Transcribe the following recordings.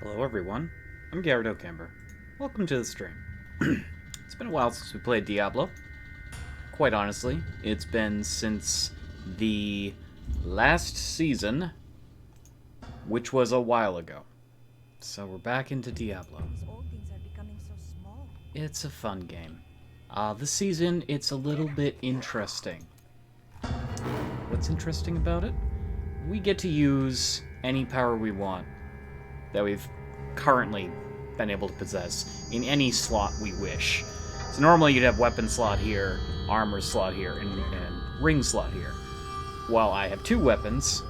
Hello everyone, I'm Garret Can't. Welcome to the stream. It's been a while since we played Diablo. Quite honestly, it's been since the last season, which was a while ago. So we're back into Diablo. These old things are becoming so small. It's a fun game. This season, it's a little bit interesting. What's interesting about it? We get to use any power we want that we've currently been able to possess in any slot we wish. So normally you'd have weapon slot here, armor slot here, and ring slot here. Well, I have two weapons,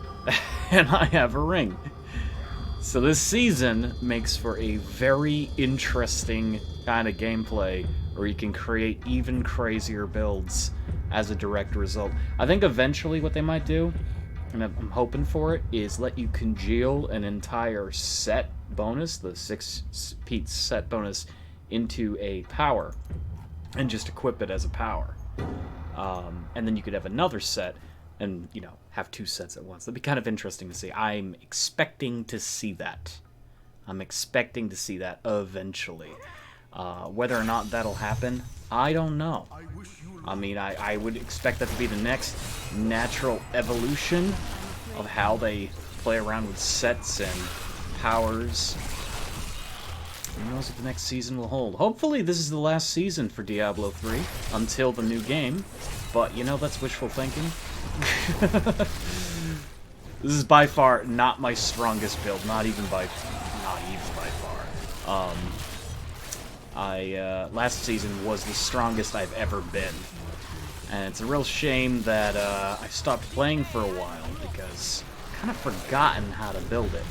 and I have a ring. So this season makes for a very interesting kind of gameplay where you can create even crazier builds as a direct result. I think eventually what they might do, and I'm hoping for it, is let you congeal an entire set bonus, the 6-piece set bonus, into a power, and just equip it as a power. And then you could have another set, and, you know, have two sets at once. That'd be kind of interesting to see. I'm expecting to see that. I'm expecting to see that eventually. Whether or not that'll happen, I don't know. I mean, I would expect that to be the next natural evolution of how they play around with sets and powers. Who knows what the next season will hold. Hopefully this is the last season for Diablo 3 until the new game, but you know, that's wishful thinking. This is by far not my strongest build, not even by far. Last season was the strongest I've ever been. And it's a real shame that I stopped playing for a while because I've kind of forgotten how to build it.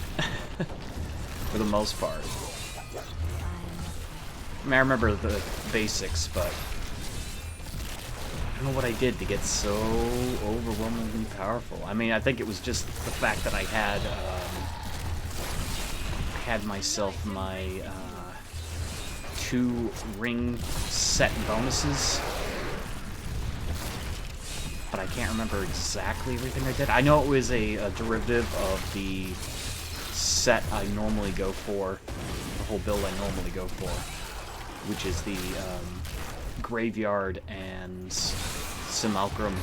For the most part. I mean, I remember the basics, but I don't know what I did to get so overwhelmingly powerful. I mean, I think it was just the fact that I had myself my 2 ring set bonuses, but I can't remember exactly everything I did. I know it was a derivative of the set I normally go for, the whole build I normally go for, which is the graveyard and simulacrum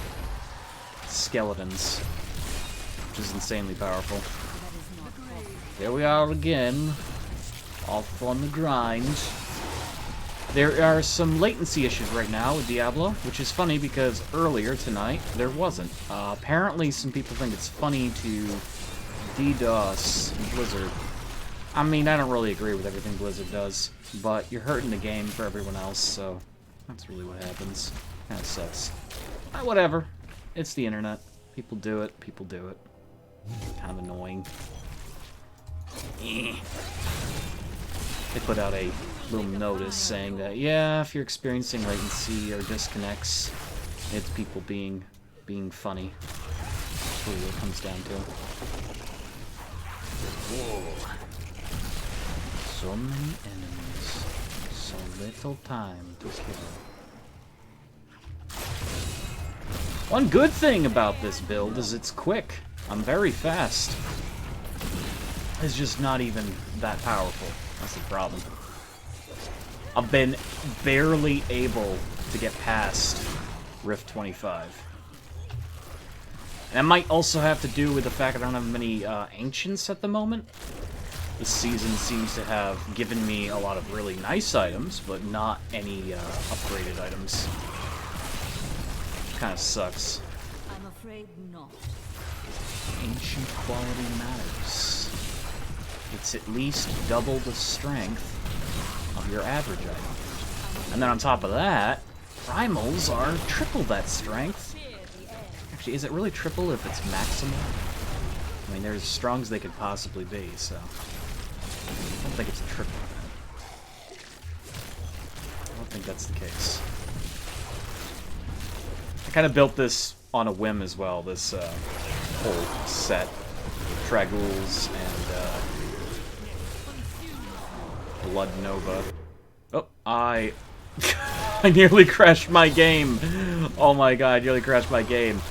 skeletons, which is insanely powerful. There we are again, off on the grind. There are some latency issues right now with Diablo, which is funny because earlier tonight there wasn't. Apparently some people think it's funny to DDoS Blizzard. I mean, I don't really agree with everything Blizzard does, but you're hurting the game for everyone else, so that's really what happens. Kinda sucks. Whatever. It's the internet. People do it. People do it. Kind of annoying. They put out a little notice saying that, yeah, if you're experiencing latency or disconnects, it's people being funny. That's really what it comes down to. Whoa. So many enemies, so little time to kill. One good thing about this build is it's quick. I'm very fast. It's just not even that powerful. That's the problem. I've been barely able to get past Rift 25. And that might also have to do with the fact I don't have many Ancients at the moment. This season seems to have given me a lot of really nice items, but not any upgraded items. Kind of sucks. I'm afraid not. Ancient quality matters. It's at least double the strength of your average item. And then on top of that, primals are triple that strength. Actually, is it really triple if it's maximal? I mean, they're as strong as they could possibly be, so I don't think it's a triple. I don't think that's the case. I kind of built this on a whim as well, this whole set. Dragules and Blood Nova. Oh, I nearly crashed my game. Oh my god, I nearly crashed my game.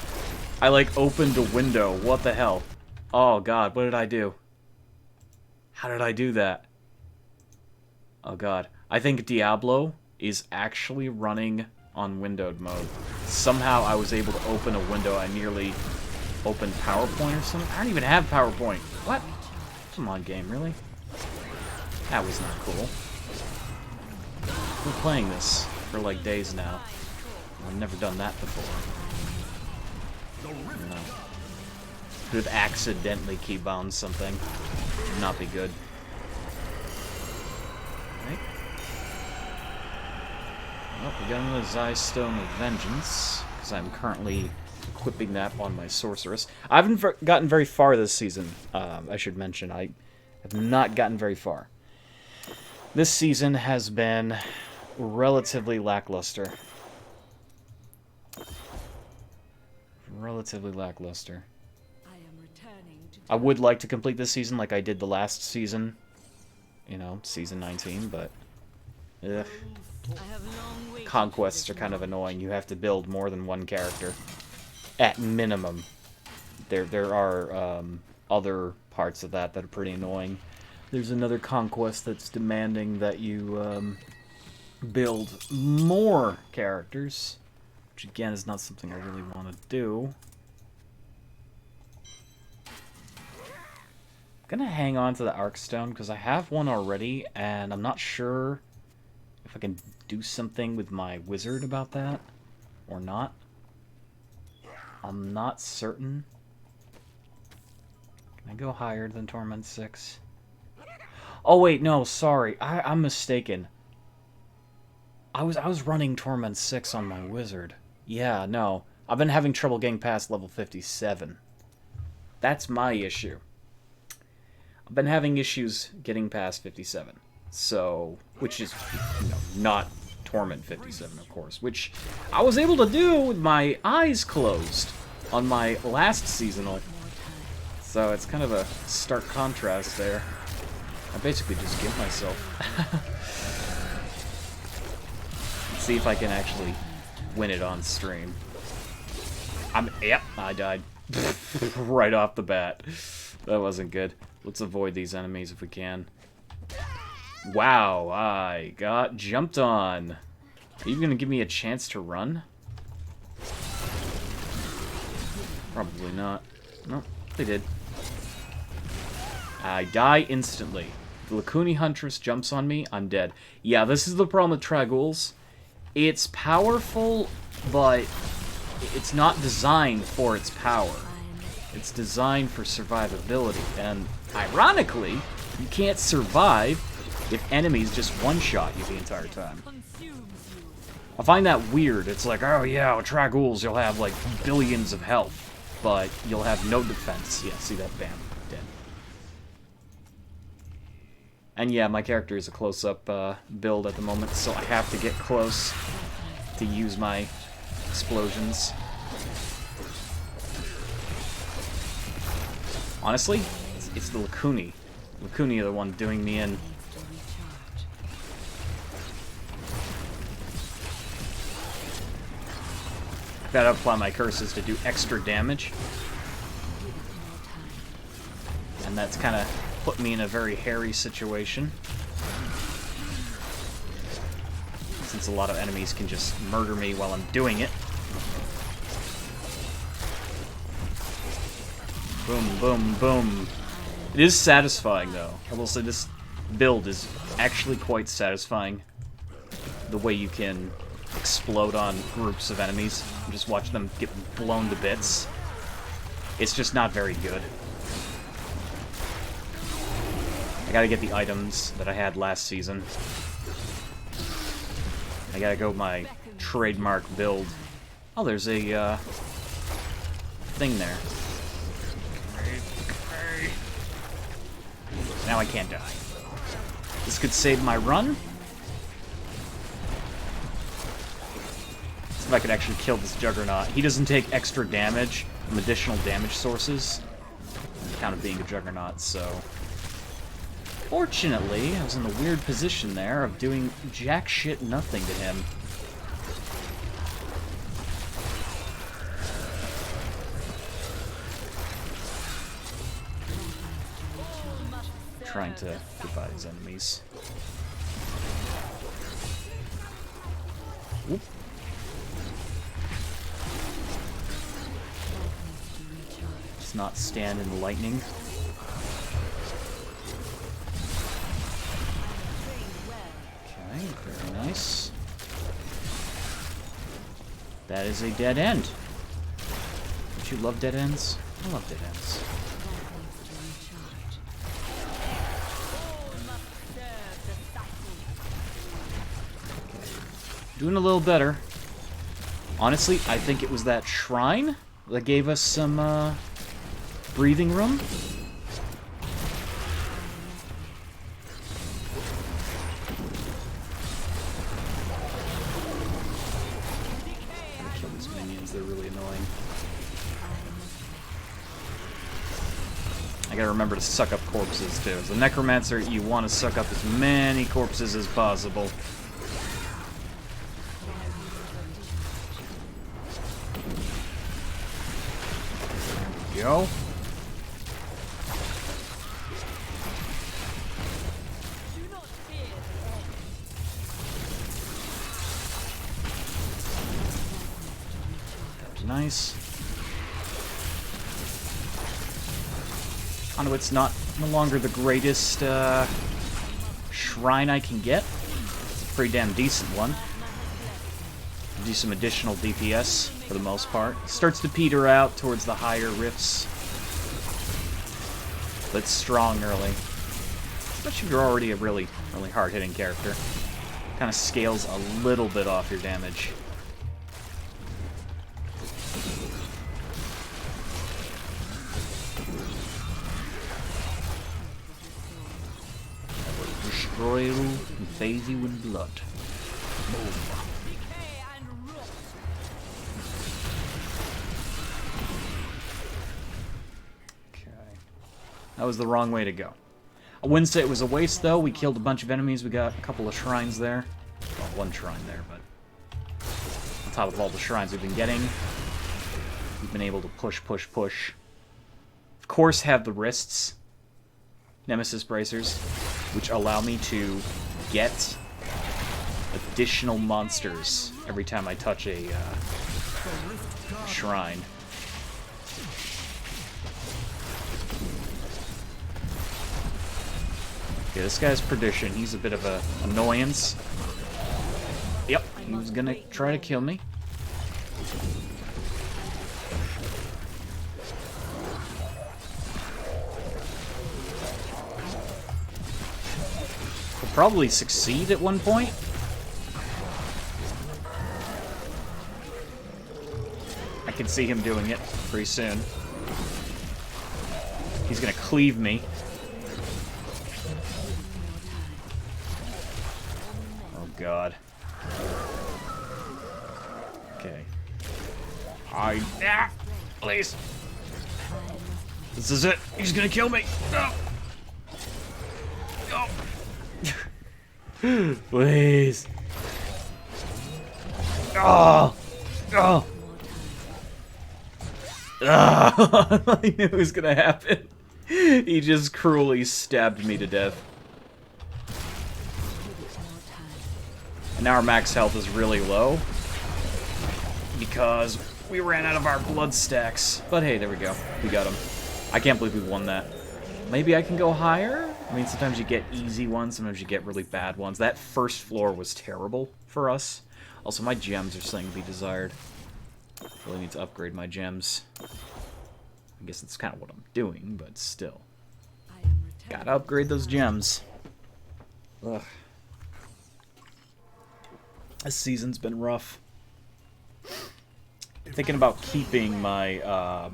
I, like, opened a window. What the hell? Oh god, what did I do? How did I do that? Oh god. I think Diablo is actually running on windowed mode. Somehow I was able to open a window. I nearly opened PowerPoint or something. I don't even have PowerPoint. What? Come on, game, really? That was not cool. We're playing this for like days now. I've never done that before. No. Could have accidentally keybound something. Would not be good. Right. Well, we got another Zai Stone of Vengeance, because I'm currently equipping that on my Sorceress. I haven't gotten very far this season, I should mention. I have not gotten very far. This season has been relatively lackluster. Relatively lackluster. I would like to complete this season like I did the last season. You know, season 19, but... ugh. Conquests are kind of annoying. You have to build more than one character. At minimum. There are other parts of that that are pretty annoying. There's another conquest that's demanding that you build more characters. Which again is not something I really want to do. I'm gonna hang on to the Arkstone because I have one already, and I'm not sure if I can do something with my wizard about that or not. I'm not certain. Can I go higher than Torment 6? Oh wait, no, sorry. I'm mistaken. I was running Torment 6 on my wizard. Yeah, no. I've been having trouble getting past level 57. That's my issue. I've been having issues getting past 57. So, which is, you know, not Torment 57, of course. Which I was able to do with my eyes closed on my last seasonal. So it's kind of a stark contrast there. I basically just give myself. Let's see if I can actually win it on stream. Yep, I died. Right off the bat. That wasn't good. Let's avoid these enemies if we can. Wow, I got jumped on. Are you gonna give me a chance to run? Probably not. Nope, they did. I die instantly. The Lakuni Huntress jumps on me, I'm dead. Yeah, this is the problem with Traghouls. It's powerful, but it's not designed for its power. It's designed for survivability, and ironically, you can't survive if enemies just one-shot you the entire time. I find that weird. It's like, oh yeah, with Traghouls you'll have like billions of health, but you'll have no defense. Yeah, see that? Bam. Dead. And yeah, my character is a close-up build at the moment, so I have to get close to use my explosions. Honestly, it's the Lakuni. Lakuni are the one doing me in. I've got to apply my curses to do extra damage. And that's kind of put me in a very hairy situation. Since a lot of enemies can just murder me while I'm doing it. Boom, boom, boom. It is satisfying, though. I will say this build is actually quite satisfying. The way you can explode on groups of enemies and just watch them get blown to bits. It's just not very good. I gotta get the items that I had last season. I gotta go with my trademark build. Oh, there's a thing there. Now I can't die. This could save my run. See if I could actually kill this Juggernaut. He doesn't take extra damage from additional damage sources on account of being a Juggernaut, so... Fortunately, I was in the weird position there of doing jack shit nothing to him. trying to get by these enemies. Oop. Just not stand in the lightning. Okay, very nice. That is a dead end. Don't you love dead ends? I love dead ends. Doing a little better. Honestly, I think it was that shrine that gave us some breathing room. Kill these minions, they're really annoying. I gotta remember to suck up corpses too. As a necromancer, you want to suck up as many corpses as possible. Go. That was nice. Conduit's no longer the greatest shrine I can get. It's a pretty damn decent one. Do some additional DPS for the most part. Starts to peter out towards the higher rifts. But it's strong early. Especially if you're already a really hard-hitting character. Kind of scales a little bit off your damage. I will destroy you and bathe you in blood. Boom. That was the wrong way to go. I wouldn't say it was a waste, though. We killed a bunch of enemies. We got a couple of shrines there. Well, one shrine there, but on top of all the shrines we've been getting, we've been able to push. Of course, have the wrists, Nemesis bracers, which allow me to get additional monsters every time I touch a shrine. Okay, this guy's Perdition. He's a bit of an annoyance. Yep, he was gonna try to kill me. He'll probably succeed at one point. I can see him doing it pretty soon. He's gonna cleave me. God. Okay. Please. This is it. He's gonna kill me. No. No. Please. Oh. Oh. I knew it was gonna happen. He just cruelly stabbed me to death. And now our max health is really low because we ran out of our blood stacks. But hey, there we go. We got him. I can't believe we won that. Maybe I can go higher? I mean, sometimes you get easy ones, sometimes you get really bad ones. That first floor was terrible for us. Also, my gems are something to be desired. Really need to upgrade my gems. I guess that's kind of what I'm doing, but still. Gotta upgrade those gems. Ugh. This season's been rough. Thinking about keeping my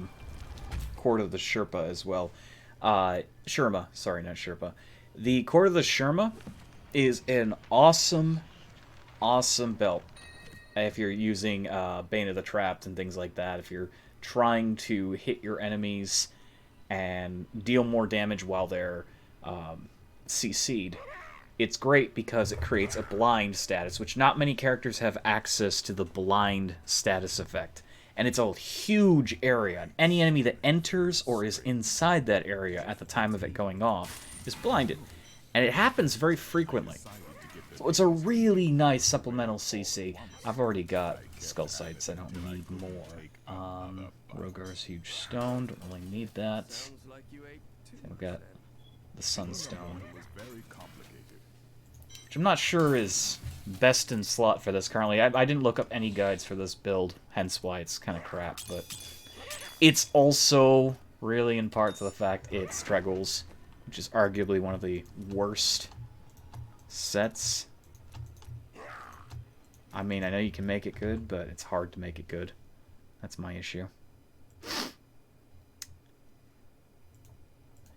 Court of the Sherpa as well. Sherma, sorry, not Sherpa. The Court of the Sherma is an awesome belt. If you're using Bane of the Trapped and things like that, if you're trying to hit your enemies and deal more damage while they're CC'd, it's great because it creates a blind status, which not many characters have access to the blind status effect. And it's a huge area. Any enemy that enters or is inside that area at the time of it going off is blinded. And it happens very frequently. So it's a really nice supplemental CC. I've already got Skull Sights, I don't need more. Rogar's Huge Stone, don't really need that. I've got the Sunstone, which I'm not sure is best in slot for this currently. I didn't look up any guides for this build, hence why it's kind of crap, but it's also really in part to the fact it's Treggles, which is arguably one of the worst sets. I mean, I know you can make it good, but it's hard to make it good. That's my issue.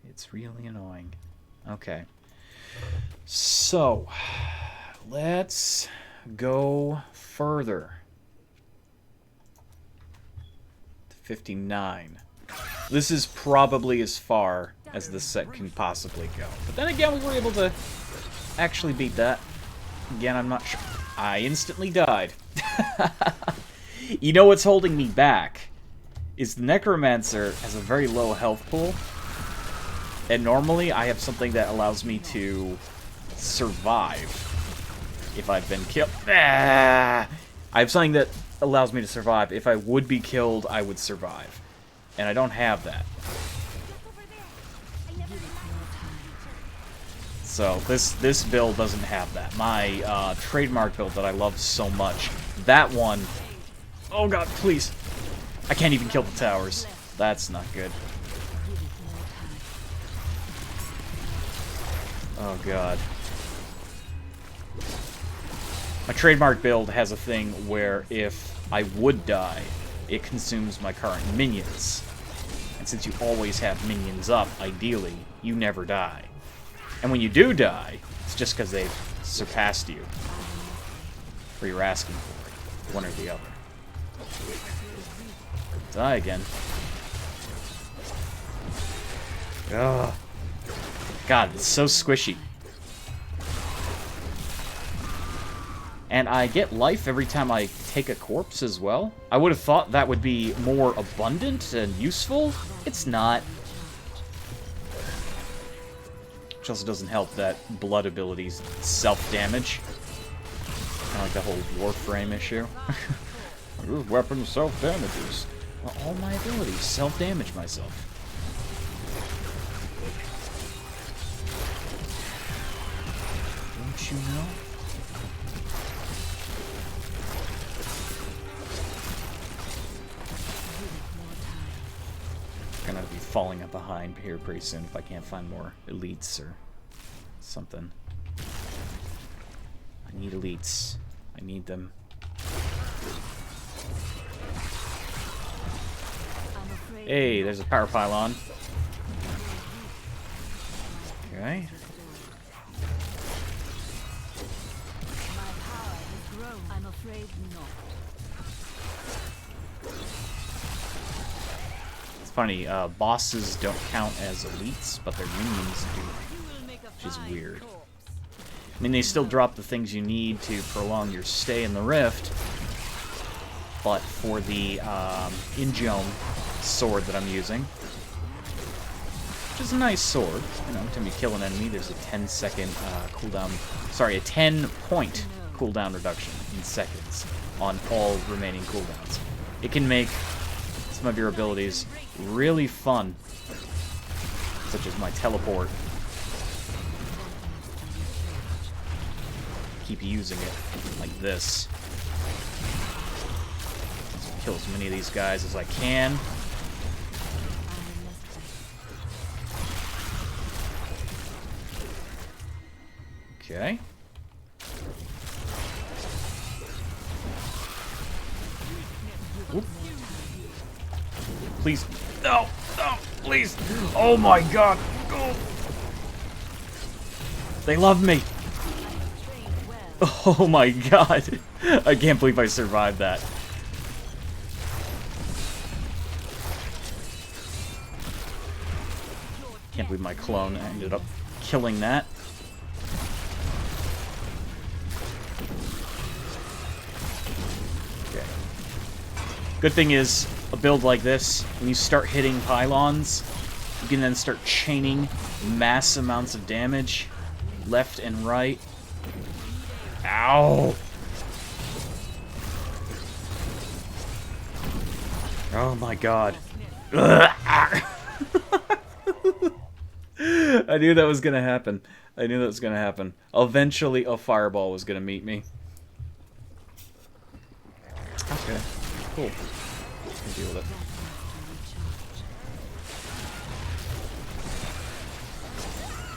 It's really annoying. Okay. So, let's go further. To 59. This is probably as far as this set can possibly go. But then again, we were able to actually beat that. Again, I'm not sure. I instantly died. You know what's holding me back? Is the Necromancer has a very low health pool. And normally I have something that allows me to survive if I've been killed. I have something that allows me to survive. If I would be killed, I would survive. And I don't have that. So this build doesn't have that. My trademark build that I love so much, that one... Oh god, please. I can't even kill the towers. That's not good. Oh god. My trademark build has a thing where if I would die, it consumes my current minions. And since you always have minions up, ideally, you never die. And when you do die, it's just because they've surpassed you. Or you're asking for it. One or the other. Die again. Ugh. God, it's so squishy. And I get life every time I take a corpse as well. I would have thought that would be more abundant and useful. It's not. Which also doesn't help that blood abilities self-damage. Kind of like the whole Warframe issue. This weapon self-damages. Well, all my abilities self-damage myself. Don't you know? Gonna be falling up behind here pretty soon if I can't find more elites or something. I need elites. I need them. Hey, there's a power pylon. Okay. I'm afraid not. It's funny, bosses don't count as elites, but their minions do, which is weird. I mean, they still drop the things you need to prolong your stay in the Rift, but for the Injome sword that I'm using, which is a nice sword, you know, every time you kill an enemy, there's a 10-second cooldown, sorry, a 10-point cooldown reduction in seconds on all remaining cooldowns. It can make some of your abilities really fun, such as my teleport. Keep using it like this. Kill as many of these guys as I can. Okay. Oop. Please. No! No! Please! Oh my god! Oh. They love me! Oh my god! I can't believe I survived that. Can't believe my clone ended up killing that. Good thing is, a build like this, when you start hitting pylons, you can then start chaining mass amounts of damage, left and right. Ow! Oh my god. I knew that was gonna happen. I knew that was gonna happen. Eventually, a fireball was gonna meet me. Okay, cool. Can deal with it.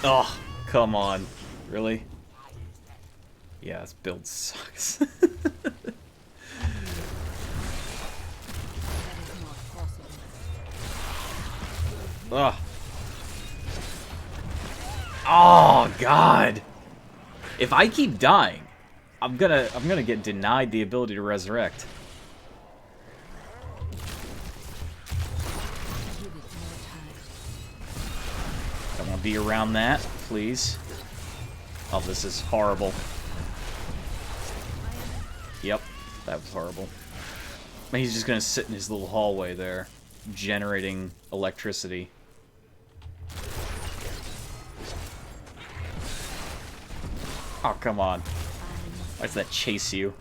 Oh, come on. Really? Yeah, this build sucks. Ugh. Oh god. If I keep dying, I'm gonna get denied the ability to resurrect. Don't want to be around that, please. Oh, this is horrible. Yep, that was horrible. He's just gonna sit in his little hallway there, generating electricity. Oh, come on. Why does that chase you?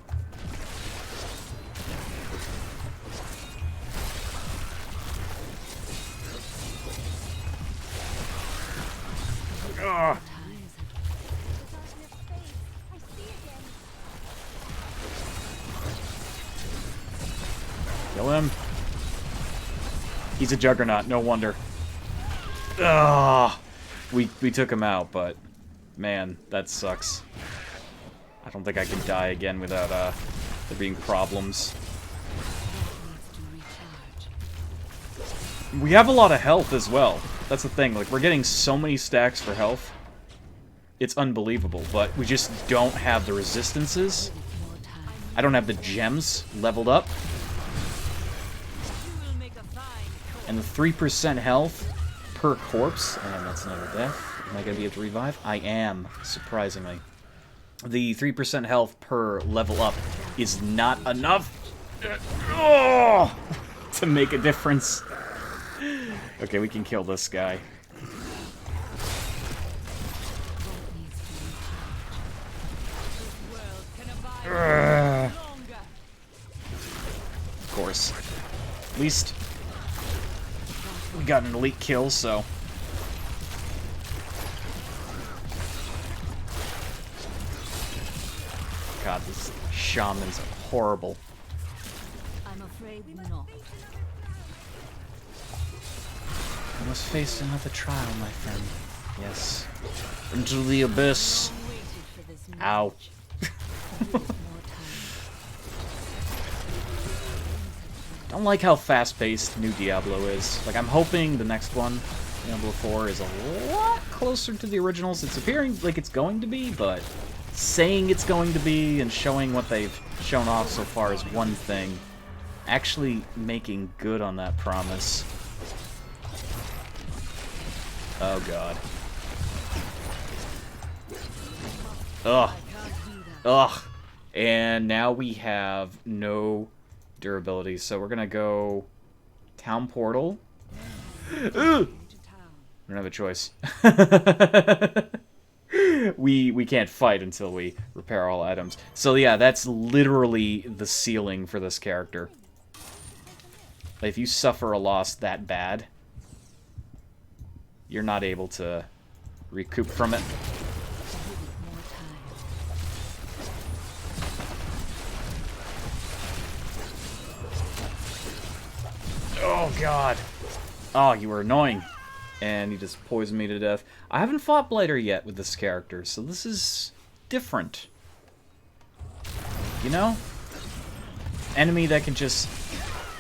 Ugh. Kill him. He's a juggernaut, no wonder. Ugh. We took him out, but man, that sucks. I don't think I can die again without there being problems. We have a lot of health as well. That's the thing, like, we're getting so many stacks for health. It's unbelievable, but we just don't have the resistances. I don't have the gems leveled up. And the 3% health per corpse, and that's another death. Am I going to be able to revive? I am, surprisingly. The 3% health per level up is not enough to make a difference. Okay, we can kill this guy. Of course. At least we got an elite kill, so... God, these shamans are horrible. I'm afraid not. I must face another trial, my friend. Yes. Into the abyss. Ow. Don't like how fast-paced new Diablo is. Like, I'm hoping the next one, Diablo 4, is a lot closer to the originals. It's appearing like it's going to be, but saying it's going to be and showing what they've shown off so far is one thing. Actually making good on that promise. Oh god. Ugh. Ugh. And now we have no durability, so we're gonna go town portal. Ugh. We don't have a choice. we can't fight until we repair all items. So yeah, that's literally the ceiling for this character. Like, if you suffer a loss that bad, you're not able to recoup from it. Oh god. Oh, you were annoying. And you just poisoned me to death. I haven't fought Blighter yet with this character, so this is different. You know? Enemy that can just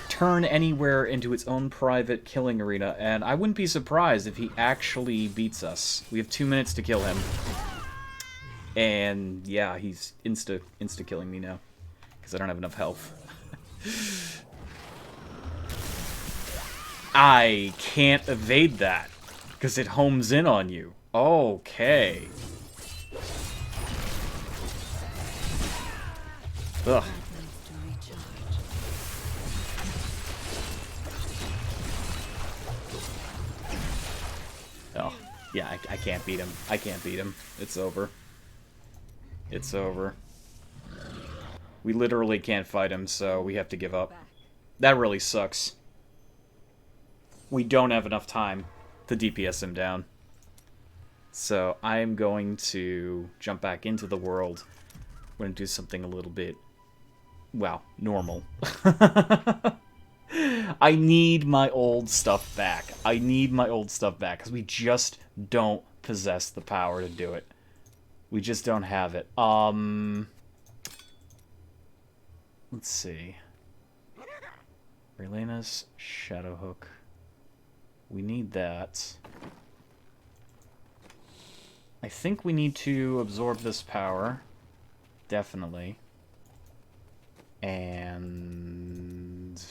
turn anywhere into its own private killing arena, and I wouldn't be surprised if he actually beats us. We have 2 minutes to kill him. And yeah, he's insta-killing me now. Because I don't have enough health. I can't evade that, because it homes in on you. Okay. Ugh. Oh, yeah, I can't beat him. I can't beat him. It's over. It's over. We literally can't fight him, so we have to give up. That really sucks. We don't have enough time to DPS him down. So I'm going to jump back into the world. We're going to do something a little bit, well, normal. I need my old stuff back. I need my old stuff back, because we just don't possess the power to do it. We just don't have it. Let's see. Relena's Shadow Hook. We need that. I think we need to absorb this power. Definitely. And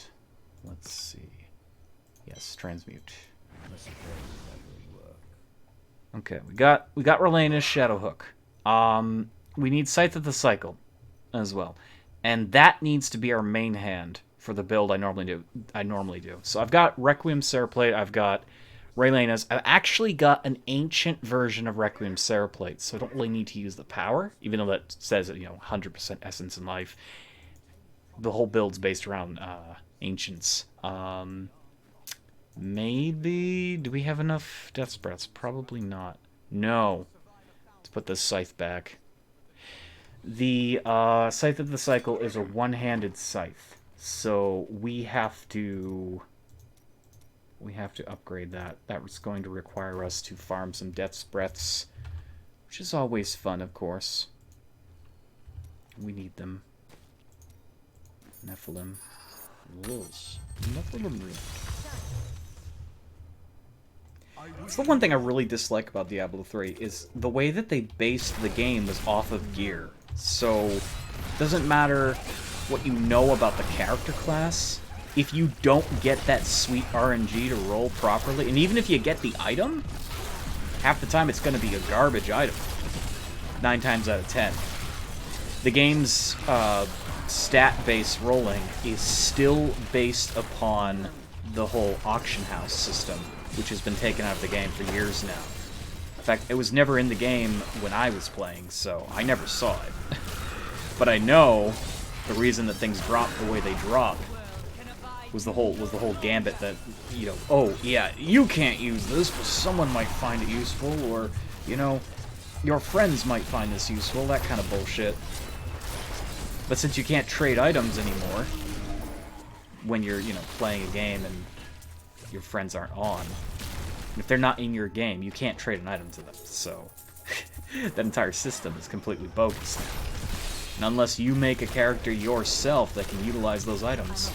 let's see. Yes, transmute. Okay, we got Relena's Shadow Hook. We need Scythe of the Cycle as well. And that needs to be our main hand for the build I normally do. So I've got Requiem Serraplate, I've got Relena's. I've actually got an ancient version of Requiem Serraplate, so I don't really need to use the power, even though that says, 100% essence in life. The whole build's based around ancients. Maybe... Do we have enough Death's Breaths? Probably not. No. Let's put this Scythe back. The Scythe of the Cycle is a one-handed scythe, so we have to upgrade that. That's going to require us to farm some Death's Breaths, which is always fun, of course. We need them. Nephilim. Wolves. Nephilim. It's the one thing I really dislike about Diablo 3 is the way that they based the game was off of gear. So, it doesn't matter what you know about the character class, if you don't get that sweet RNG to roll properly, and even if you get the item, half the time it's going to be a garbage item. 9 times out of 10. The game's stat-based rolling is still based upon the whole auction house system, which has been taken out of the game for years now. In fact, it was never in the game when I was playing, so I never saw it. But I know the reason that things drop the way they drop was the whole gambit that, oh yeah, you can't use this, but someone might find it useful, or your friends might find this useful, that kind of bullshit. But since you can't trade items anymore when you're, playing a game and your friends aren't on, if they're not in your game, you can't trade an item to them. So that entire system is completely bogus now. And unless you make a character yourself that can utilize those items,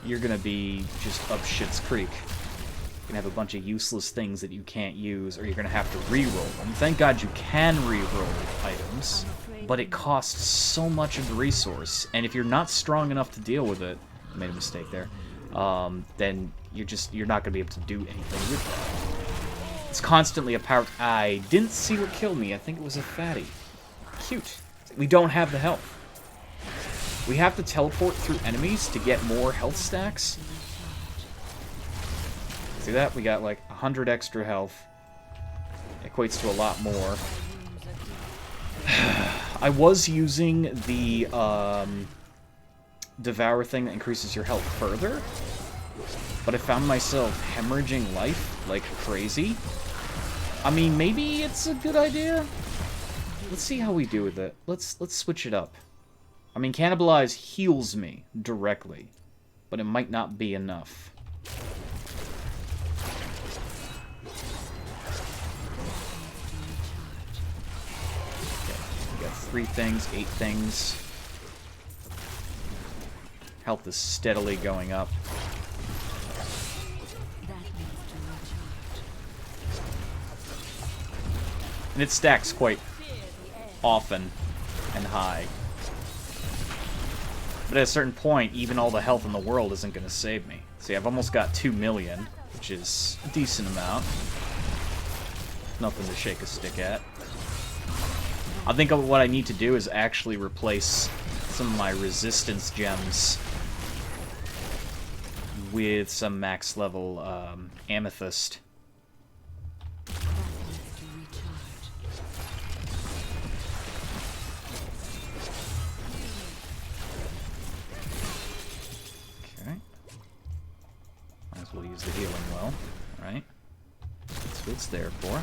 you're gonna be just up shit's creek. You're gonna have a bunch of useless things that you can't use, or you're gonna have to re-roll them. Thank God you can re-roll items, but it costs so much of the resource, and if you're not strong enough to deal with it, I made a mistake there, then you're not gonna be able to do anything with that. It's constantly a power. I didn't see what killed me. I think it was a fatty. Cute. We don't have the health. We have to teleport through enemies to get more health stacks. See that? We got like 100 extra health. Equates to a lot more. I was using the Devour thing that increases your health further, but I found myself hemorrhaging life like crazy. I mean, maybe it's a good idea. Let's see how we do with it. Let's switch it up. I mean, Cannibalize heals me directly, but it might not be enough. Okay, we got 3 things, 8 things. Health is steadily going up. And it stacks quite often and high. But at a certain point, even all the health in the world isn't going to save me. See, I've almost got 2 million, which is a decent amount. Nothing to shake a stick at. I think what I need to do is actually replace some of my resistance gems with some max level amethyst. use the healing well, right? That's what it's there for.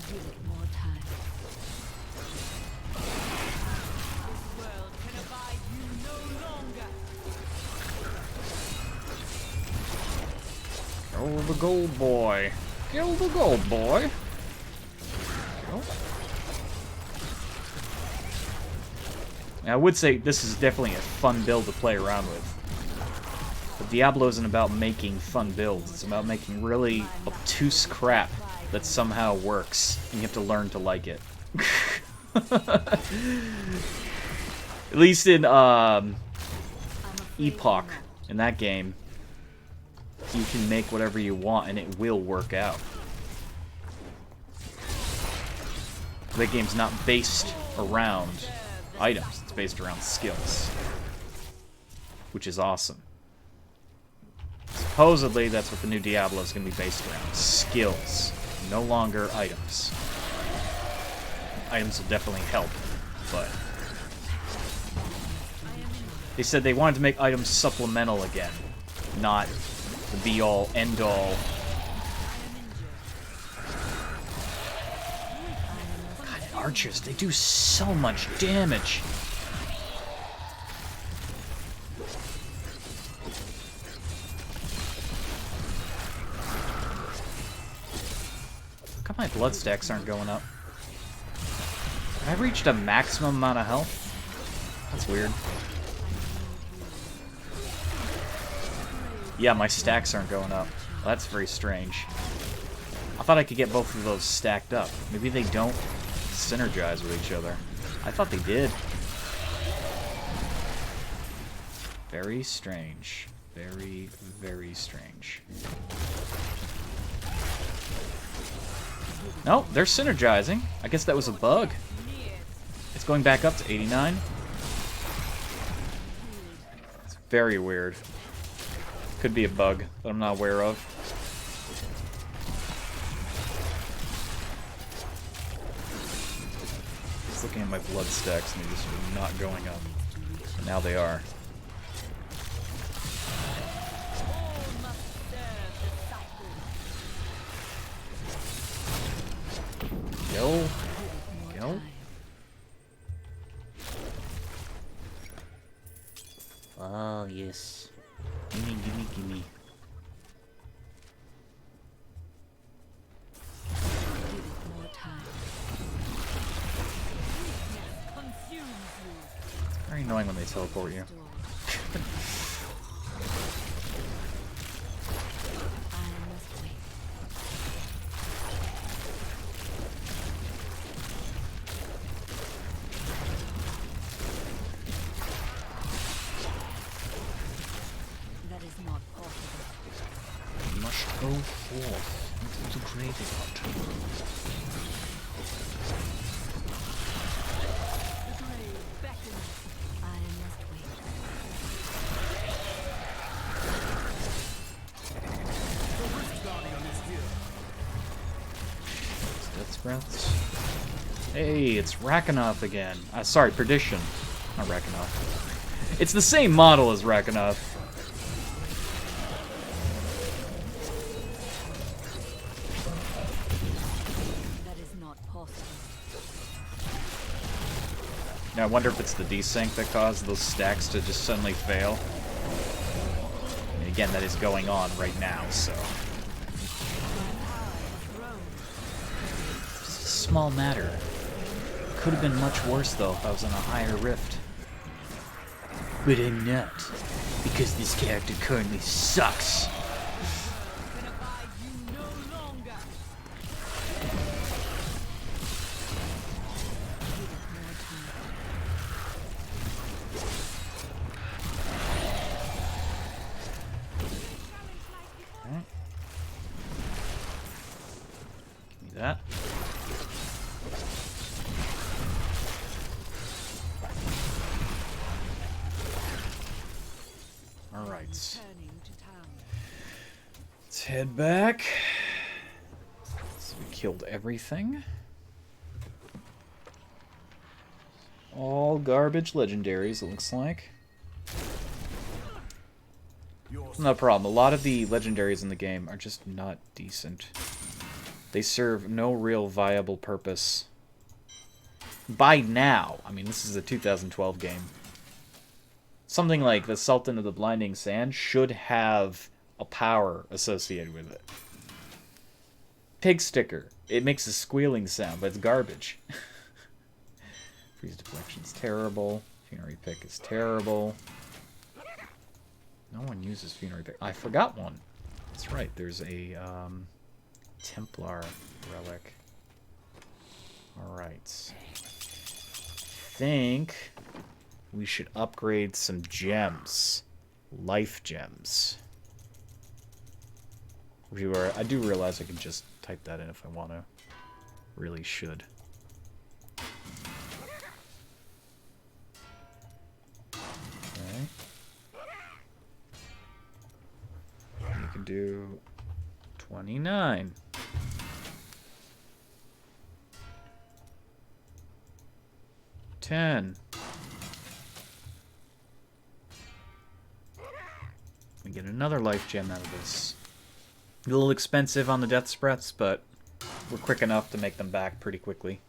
Give it more time. This world can abide you no longer. Kill the gold boy. Kill the gold boy. Kill. Now, I would say this is definitely a fun build to play around with. But Diablo isn't about making fun builds. It's about making really obtuse crap that somehow works. And you have to learn to like it. At least in Epoch, in that game, you can make whatever you want and it will work out. That game's not based around items, it's based around skills. Which is awesome. Supposedly, that's what the new Diablo is going to be based around. Skills. No longer items. Items will definitely help, but... They said they wanted to make items supplemental again, not the be-all, end-all. God, archers, they do so much damage. How come my blood stacks aren't going up? Have I reached a maximum amount of health? That's weird. Yeah, my stacks aren't going up. Well, that's very strange. I thought I could get both of those stacked up. Maybe they don't synergize with each other. I thought they did. Very strange. Very, very strange. No, they're synergizing. I guess that was a bug. It's going back up to 89. It's very weird. Could be a bug that I'm not aware of. Just looking at my blood stacks and they're just not going up. And now they are. Go. Go. Oh, yes. Gimme, gimme, gimme. It's very annoying when they teleport you. Go forth into the graveyard. The grave beckons. I must wait. Death Sprouts. Hey, it's Rakanoth again. Sorry, Perdition. Not Rakanoth. It's the same model as Rakanoth. Now, I wonder if it's the desync that caused those stacks to just suddenly fail. And again, that is going on right now, so... Just a small matter. Could have been much worse, though, if I was on a higher rift. But I'm not. Because this character currently sucks. That. All right. Let's head back. So we killed everything. All garbage legendaries, it looks like. No problem. A lot of the legendaries in the game are just not decent. They serve no real viable purpose. By now, I mean, this is a 2012 game. Something like the Sultan of the Blinding Sand should have a power associated with it. Pig sticker. It makes a squealing sound, but it's garbage. Freeze deflection's terrible. Funerary pick is terrible. No one uses funerary pick. I forgot one. That's right. There's a Templar relic. Alright. I think we should upgrade some gems. Life gems. I do realize I can just type that in if I want to. Really should. Okay. You can do 29. We get another life gem out of this. A little expensive on the death spreads, but we're quick enough to make them back pretty quickly.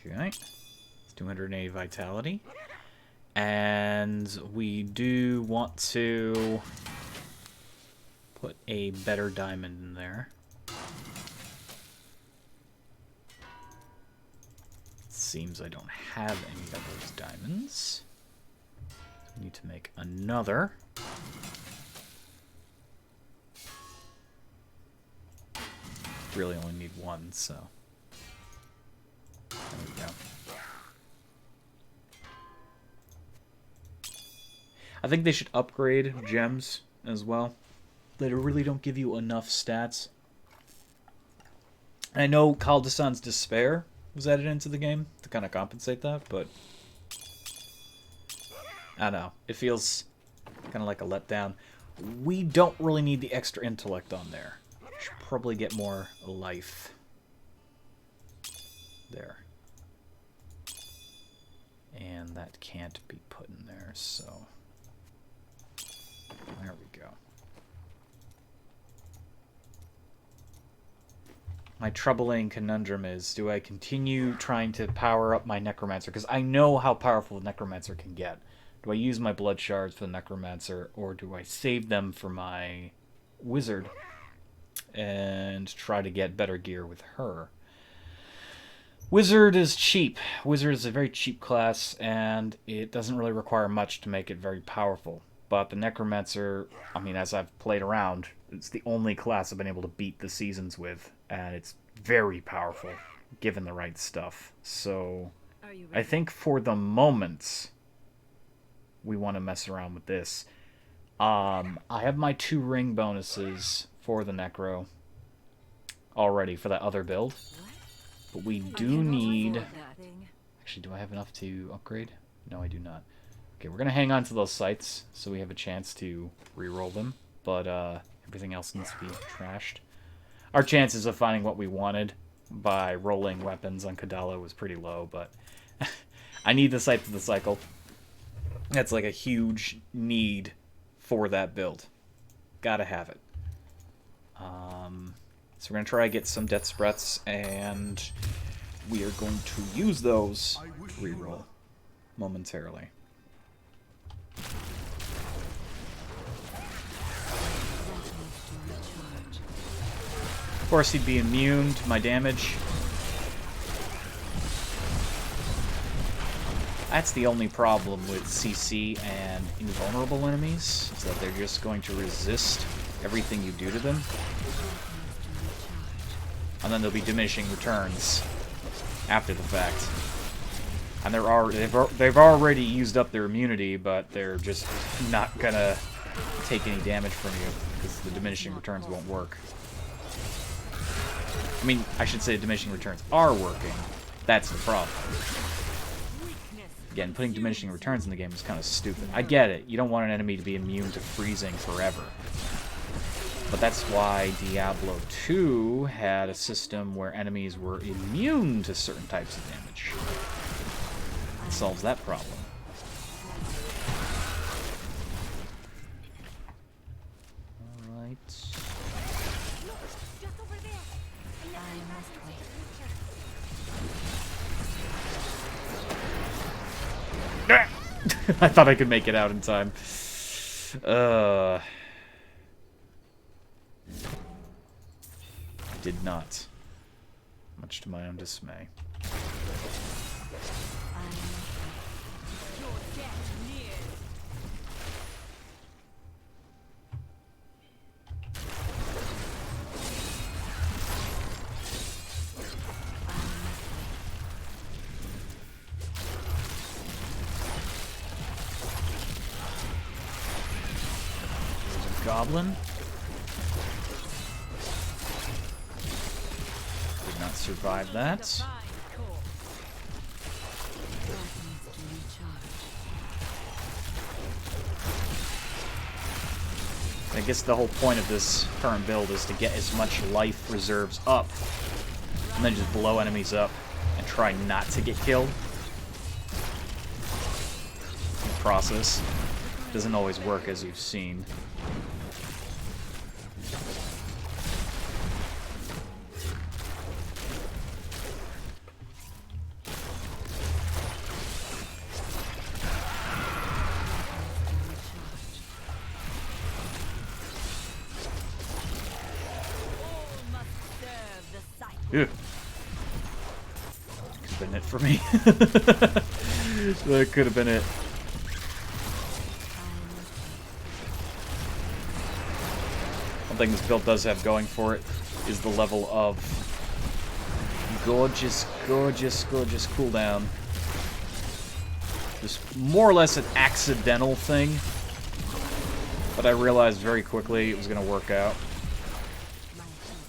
Okay. It's 280 vitality. And we do want to put a better diamond in there. Seems I don't have any of those diamonds. So we need to make another. Really only need one, so there we go. I think they should upgrade gems as well. They really don't give you enough stats. And I know Kaldasan's Despair was added into the game to kind of compensate that, but I don't know. It feels kind of like a letdown. We don't really need the extra intellect on there. Should probably get more life. There. And that can't be put in there, so there we go. My troubling conundrum is, do I continue trying to power up my Necromancer? Because I know how powerful the Necromancer can get. Do I use my blood shards for the Necromancer, or do I save them for my Wizard and try to get better gear with her? Wizard is cheap. Wizard is a very cheap class, and it doesn't really require much to make it very powerful. But the Necromancer, I mean, as I've played around, it's the only class I've been able to beat the seasons with, and it's very powerful, given the right stuff. So, I think for the moment, we want to mess around with this. I have my 2 ring bonuses for the Necro already for that other build. But we do need... Actually, do I have enough to upgrade? No, I do not. Okay, we're going to hang on to those sites so we have a chance to reroll them. But everything else needs to be trashed. Our chances of finding what we wanted by rolling weapons on Kadala was pretty low, but I need the site to the cycle. That's like a huge need for that build. Gotta have it. So we're going to try to get some death spreads, and we are going to use those to reroll momentarily. Of course, he'd be immune to my damage. That's the only problem with CC and invulnerable enemies, is that they're just going to resist everything you do to them. And then there'll be diminishing returns after the fact. And they've already used up their immunity, but they're just not gonna take any damage from you, because the diminishing returns won't work. I mean, I should say diminishing returns are working. That's the problem. Again, putting diminishing returns in the game is kind of stupid. I get it. You don't want an enemy to be immune to freezing forever. But that's why Diablo 2 had a system where enemies were immune to certain types of damage. It solves that problem. Alright. Just over there. I must wait. I thought I could make it out in time. Did not. Much to my own dismay. Your death nears. There's a goblin. Did not survive that. Fine corpse. I guess the whole point of this current build is to get as much life reserves up, and then just blow enemies up and try not to get killed. The process doesn't always work, as you've seen. Yeah. Could have been it for me. That could have been it. One thing this build does have going for it is the level of gorgeous, gorgeous, gorgeous cooldown. Just more or less an accidental thing, but I realized very quickly it was going to work out.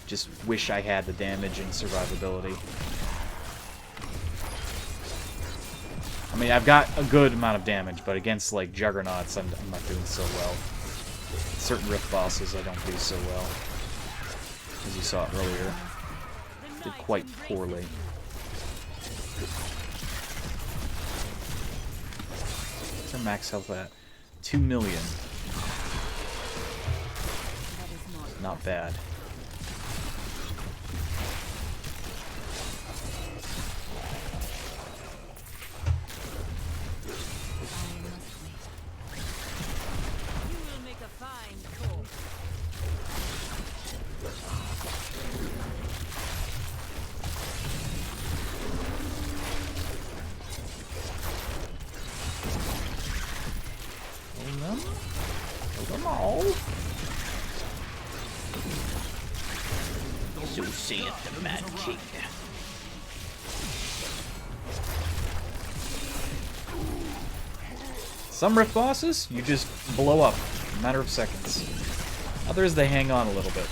Just wish I had the damage and survivability. I mean, I've got a good amount of damage, but against, like, juggernauts, I'm not doing so well. Certain rift bosses I don't do so well. As you saw earlier. Did quite poorly. What's our max health at? 2 million. Not bad. So saith the Mad King. Some rift bosses, you just blow up in a matter of seconds. Others, they hang on a little bit.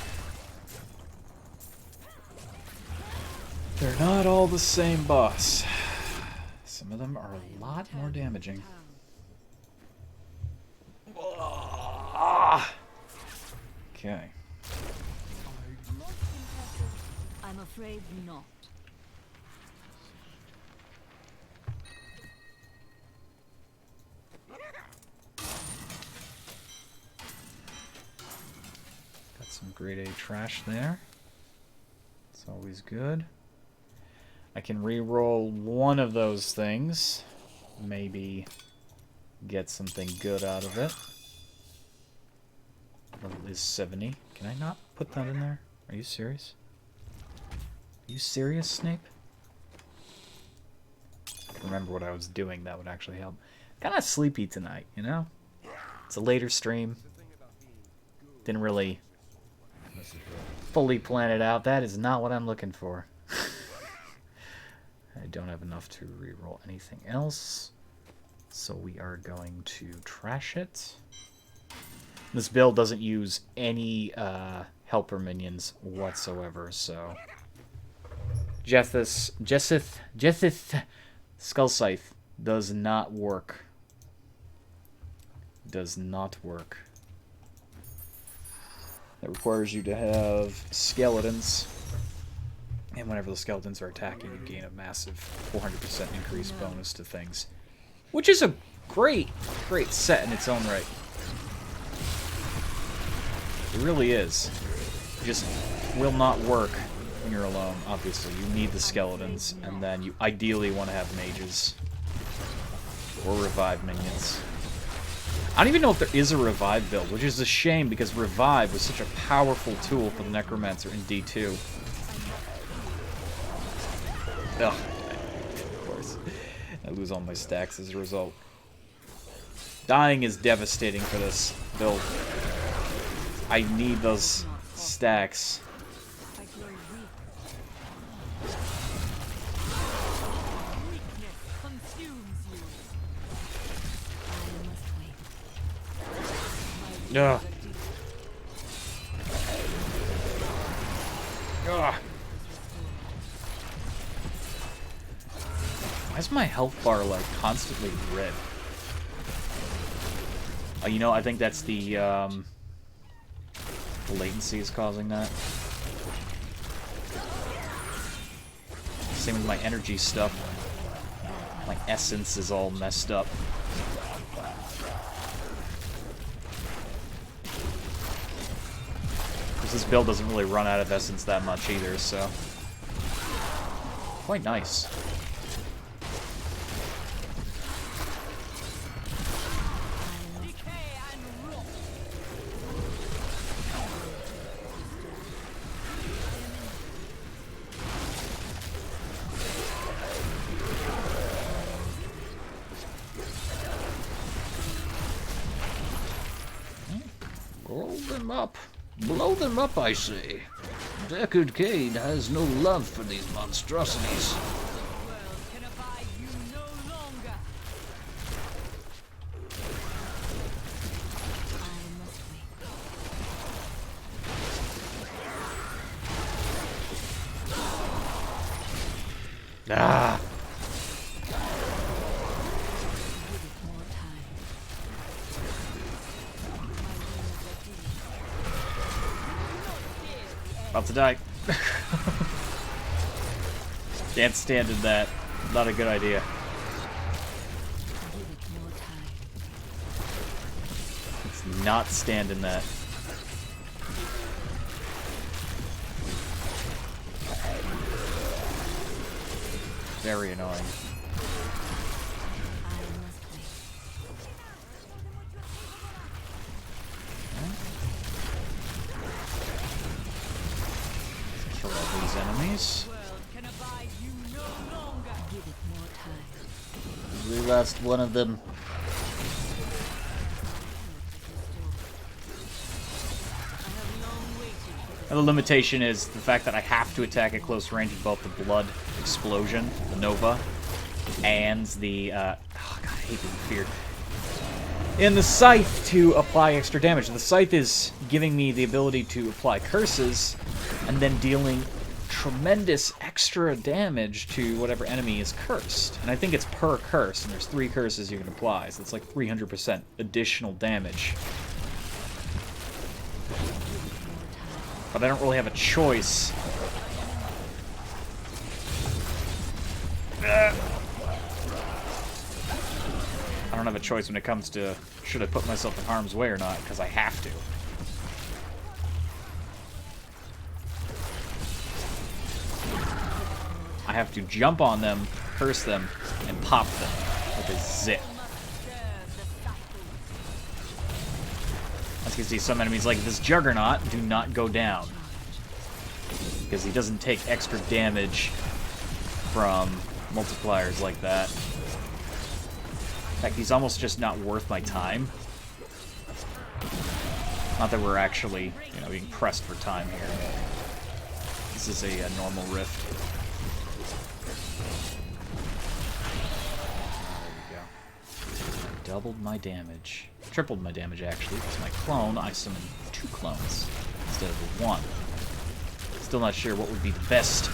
They're not all the same boss. Some of them are a lot more damaging. Okay. I'm afraid not. Got some grade A trash there. It's always good. I can re-roll one of those things. Maybe get something good out of it. Level is 70. Can I not put that in there? Are you serious? Are you serious, Snape? I can remember what I was doing that would actually help. Kind of sleepy tonight, you know? It's a later stream. Didn't really fully plan it out. That is not what I'm looking for. I don't have enough to reroll anything else. So we are going to trash it. This build doesn't use any helper minions whatsoever, so... Jethith Skull Scythe does not work. Does not work. that requires you to have skeletons. And whenever the skeletons are attacking, you gain a massive 400% increase bonus to things. Which is a great set in its own right. It really is. It just will not work when you're alone, obviously. You need the skeletons, and then you ideally want to have mages. Or revive minions. I don't even know if there is a revive build, which is a shame because revive was such a powerful tool for the Necromancer in D2. Ugh. Of course. I lose all my stacks as a result. Dying is devastating for this build. I need those stacks. Ugh. Ugh. Why is my health bar, like, constantly red? You know, I think that's the latency is causing that. Same with my energy stuff. My essence is all messed up. This build doesn't really run out of essence that much either, so... Quite nice. Roll them up. Blow them up, I say. Garret Can't has no love for these monstrosities. Ah! About to die. Can't stand in that. Not a good idea. Let's not stand in that. Very annoying. Kill all these enemies. We lost one of them. And the limitation is the fact that I have to attack at close range with both the Blood Explosion, the Nova, and the, oh god, I hate being feared. And the Scythe to apply extra damage. The Scythe is giving me the ability to apply curses, and then dealing tremendous extra damage to whatever enemy is cursed. And I think it's per curse, and there's 3 curses you can apply, so it's like 300% additional damage. But I don't really have a choice. I don't have a choice when it comes to should I put myself in harm's way or not, because I have to. I have to jump on them, curse them, and pop them with a zip. As you can see, some enemies like this Juggernaut do not go down, because he doesn't take extra damage from multipliers like that. In fact, he's almost just not worth my time. Not that we're actually, you know, being pressed for time here. This is a normal rift. There we go. I doubled my damage. Tripled my damage, actually, because my clone, I summoned 2 clones instead of 1. Still not sure what would be the best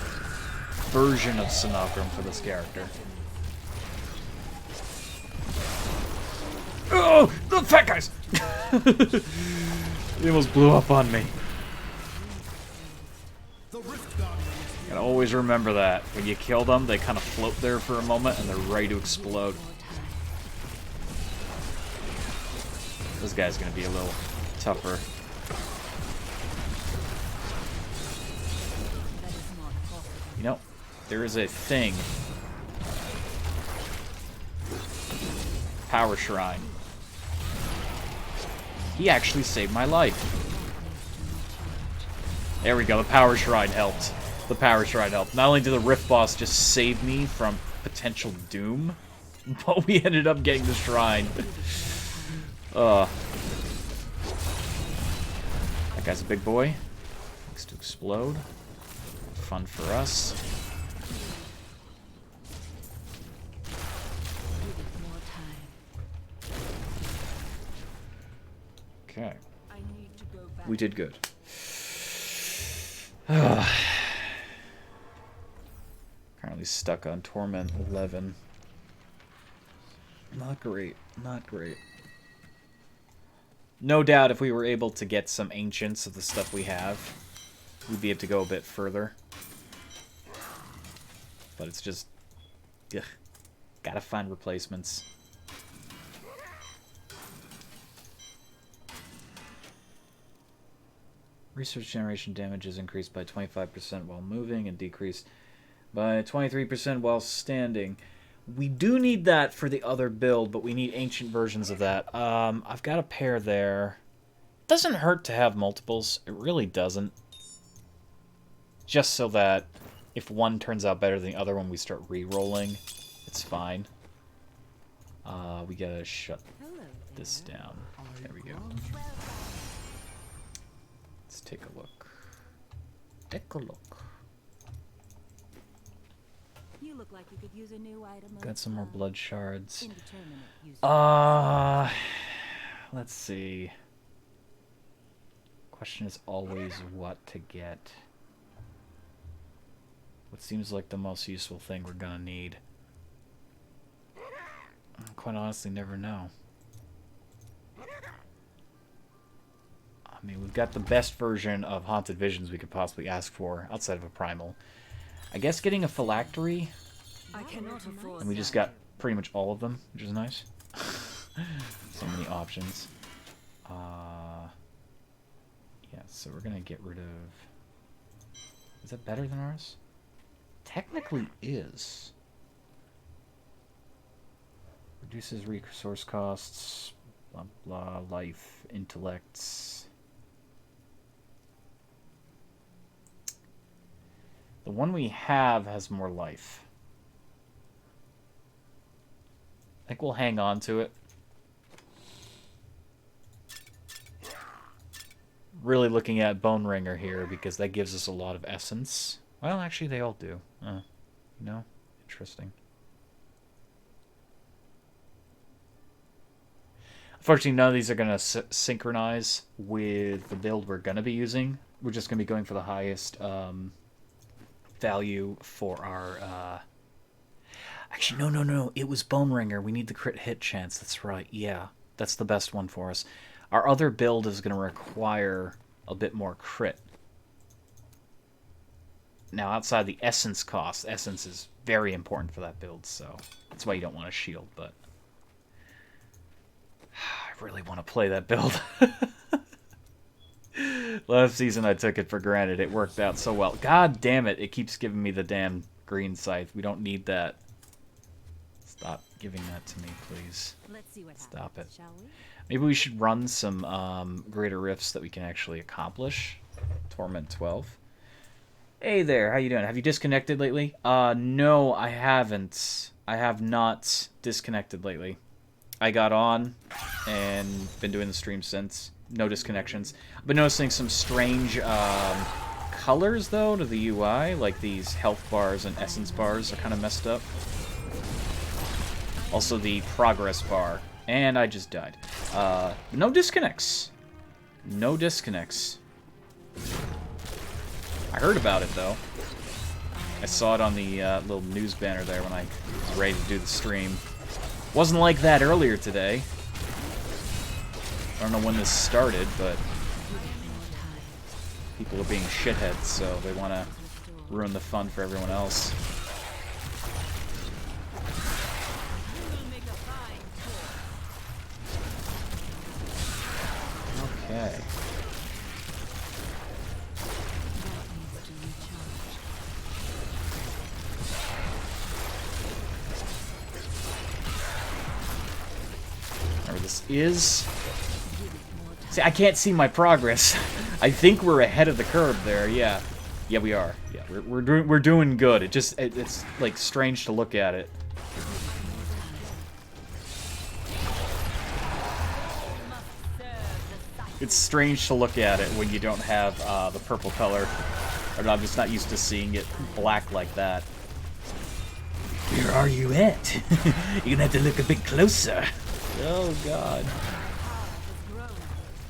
version of Sinocrum for this character. Oh! The fat guys! They almost blew up on me. Always remember that. When you kill them, they kind of float there for a moment, and they're ready to explode. This guy's gonna be a little tougher. You know, there is a thing. Power Shrine. He actually saved my life. There we go, the Power Shrine helped. The Power Shrine helped. Not only did the Rift Boss just save me from potential doom, but we ended up getting the Shrine. That guy's a big boy. Likes to explode. Fun for us. Okay. We did good. Currently stuck on Torment 11. Not great. Not great. No doubt if we were able to get some ancients of the stuff we have, we'd be able to go a bit further. But it's just... ugh, gotta find replacements. Research generation damage is increased by 25% while moving and decreased by 23% while standing. We do need that for the other build, but we need ancient versions of that. I've got a pair there. Doesn't hurt to have multiples. It really doesn't. Just so that if one turns out better than the other one, we start re-rolling. It's fine. We gotta shut this down. There we go. Let's take a look. Take a look. You look like you could use a new item. Got some more blood shards. Indeterminate Let's see. Question is always what to get. What seems like the most useful thing we're gonna need? I quite honestly never know. I mean, we've got the best version of Haunted Visions we could possibly ask for outside of a primal. I guess getting a phylactery, I cannot afford and we just got pretty much all of them, which is nice. So many options. Yeah, so we're gonna get rid of... Is that better than ours? Technically is. Reduces resource costs, blah blah, life, intellects. The one we have has more life. I think we'll hang on to it. Really looking at Bone Ringer here because that gives us a lot of essence. Well, actually, they all do. You know? Interesting. Unfortunately, none of these are going to synchronize with the build we're going to be using. We're just going to be going for the highest value for our... Actually, no. It was Bone Ringer. We need the crit hit chance. That's right. Yeah, that's the best one for us. Our other build is going to require a bit more crit. Now, outside the essence cost, essence is very important for that build, so that's why you don't want a shield, but... I really want to play that build. Last season I took it for granted. It worked out so well. God damn it, it keeps giving me the damn green scythe. We don't need that. Stop giving that to me, please. Let's see what Stop happens, it. shall we? Maybe we should run some greater rifts that we can actually accomplish. Torment 12. Hey there, how you doing? Have you disconnected lately? No, I haven't. I have not disconnected lately. I got on and been doing the stream since. No disconnections. I've been noticing some strange colors, though, to the UI. Like these health bars and essence bars are kind of messed up. Also the progress bar. And I just died. No disconnects. No disconnects. I heard about it, though. I saw it on the little news banner there when I was ready to do the stream. Wasn't like that earlier today. I don't know when this started, but people are being shitheads, so they want to ruin the fun for everyone else. Okay. Remember, this is... See, I can't see my progress. I think we're ahead of the curve there, yeah. Yeah, we are. Yeah, we're doing good. It's like strange to look at it. It's strange to look at it when you don't have the purple color. Or I'm just not used to seeing it black like that. Where are you at? You're gonna have to look a bit closer. Oh god.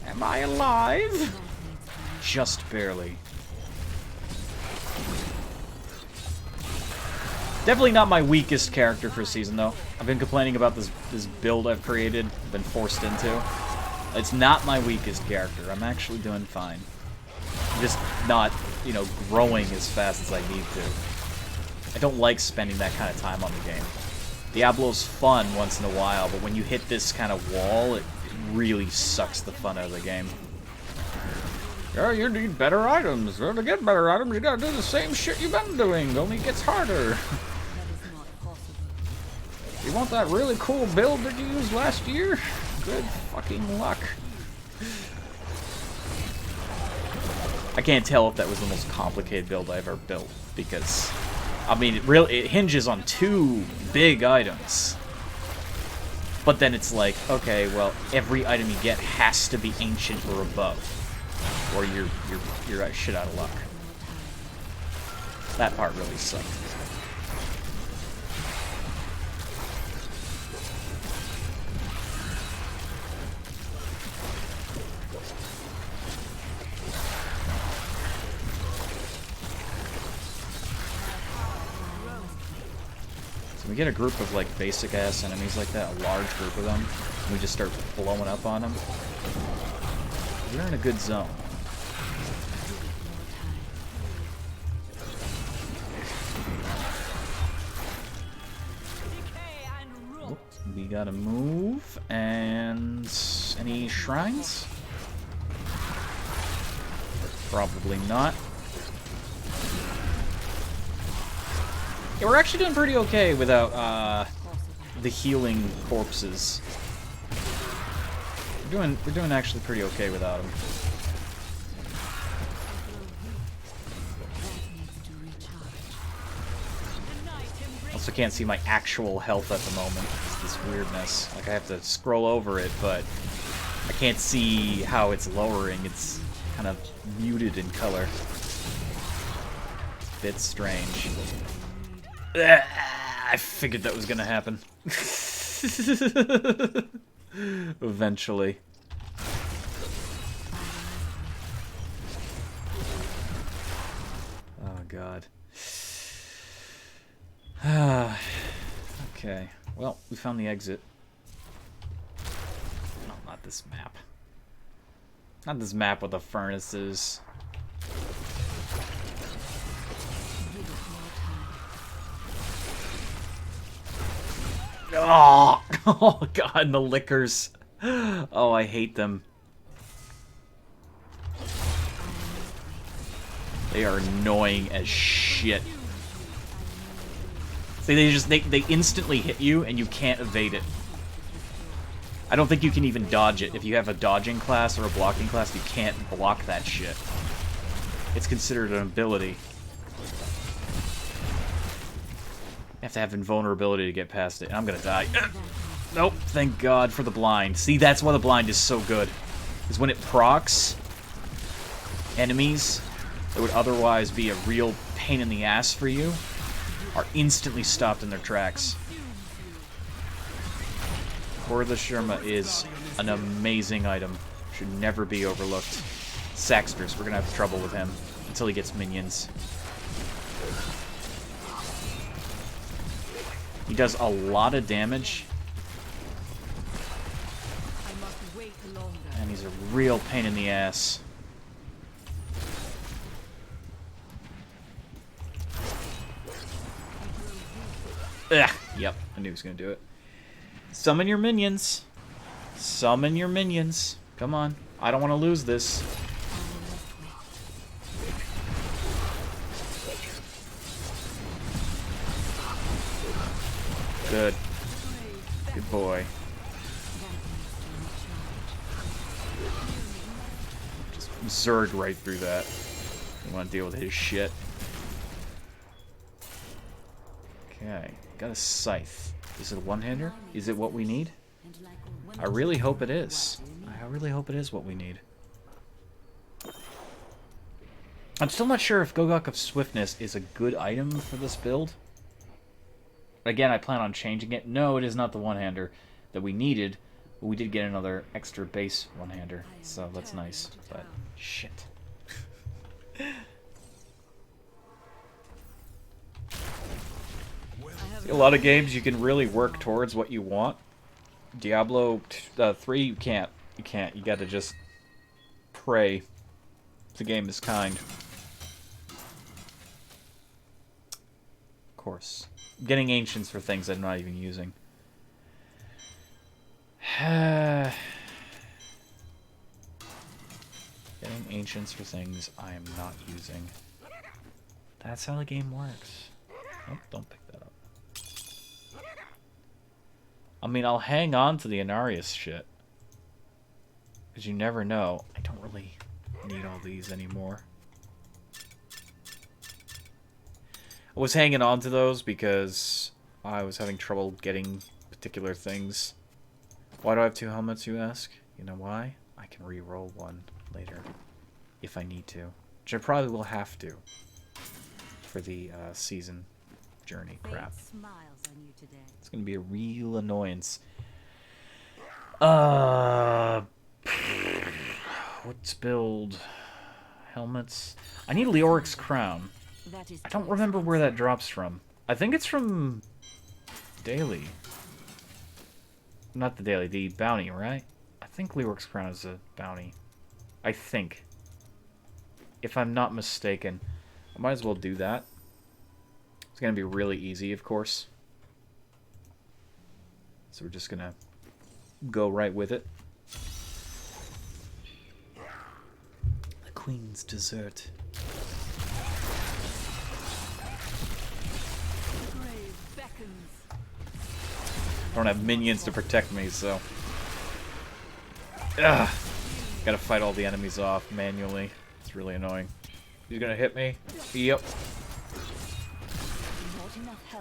Am I alive? Just barely. Definitely not my weakest character for a season, though. I've been complaining about this build I've created, been forced into. It's not my weakest character. I'm actually doing fine. I'm just not, you know, growing as fast as I need to. I don't like spending that kind of time on the game. Diablo's fun once in a while, but when you hit this kind of wall, it really sucks the fun out of the game. Yeah, you need better items. To get better items, you gotta do the same shit you've been doing, only it gets harder. You want that really cool build that you used last year? Good fucking luck. I can't tell if that was the most complicated build I ever built, because, I mean, it hinges on 2 big items. But then it's like, okay, well, every item you get has to be ancient or above, or you're shit out of luck. That part really sucked. We get a group of like basic ass enemies like that, a large group of them, and we just start blowing up on them. We're in a good zone. Oop, we gotta move, and any shrines? Probably not. Yeah, we're actually doing pretty okay without the healing corpses. We're doing actually pretty okay without them. Also can't see my actual health at the moment. It's this weirdness. Like I have to scroll over it, but I can't see how it's lowering. It's kind of muted in color. Bit strange. I figured that was gonna happen. Eventually. Oh god. Okay. Well, we found the exit. No, not this map. Not this map with the furnaces. Oh, oh god, and the lickers. Oh, I hate them. They are annoying as shit. See, they instantly hit you and you can't evade it. I don't think you can even dodge it. If you have a dodging class or a blocking class, you can't block that shit. It's considered an ability. You have to have invulnerability to get past it. I'm gonna die. Nope, thank God for the blind. See, that's why the blind is so good. Is when it procs enemies that would otherwise be a real pain in the ass for you are instantly stopped in their tracks. Core of the Sherma is an amazing item. Should never be overlooked. Saxters, we're gonna have trouble with him until he gets minions. He does a lot of damage. And he's a real pain in the ass. Ugh. Yep, I knew he was gonna do it. Summon your minions. Summon your minions. Come on. I don't want to lose this. Good. Good boy. Just zerg right through that. You want to deal with his shit. Okay. Got a scythe. Is it a one-hander? Is it what we need? I really hope it is. I really hope it is what we need. I'm still not sure if Gogok of Swiftness is a good item for this build. Again, I plan on changing it. No, it is not the one-hander that we needed, but we did get another extra base one-hander, so that's nice. But, shit. See, a lot of games you can really work towards what you want. Diablo 3, you can't. You can't. You gotta just pray. The game is kind. Of course. Getting ancients for things I'm not even using. Getting ancients for things I am not using. That's how the game works. Oh, don't pick that up. I mean, I'll hang on to the Inarius shit. Because you never know. I don't really need all these anymore. I was hanging on to those because I was having trouble getting particular things. Why do I have 2 helmets, you ask? You know why? I can re-roll one later. If I need to. Which I probably will have to. For the season journey crap. It's gonna be a real annoyance. Let's build helmets. I need Leoric's crown. I don't remember where that drops from. I think it's from Daily. Not the Daily, the bounty, right? I think Leoric's crown is a bounty. I think. If I'm not mistaken. I might as well do that. It's gonna be really easy, of course. So we're just gonna go right with it. The Queen's dessert. I don't have minions to protect me, so... Ugh. Gotta fight all the enemies off manually. It's really annoying. He's gonna hit me? Yep.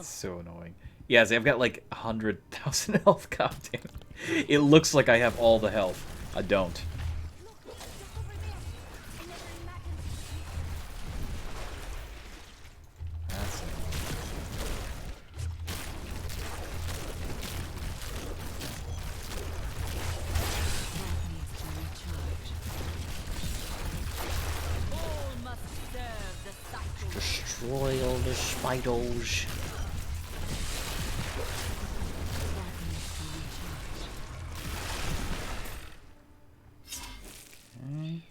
So annoying. Yeah, see, I've got like 100,000 health. Goddamn. It looks like I have all the health. I don't. That's destroy all the spiders. Okay.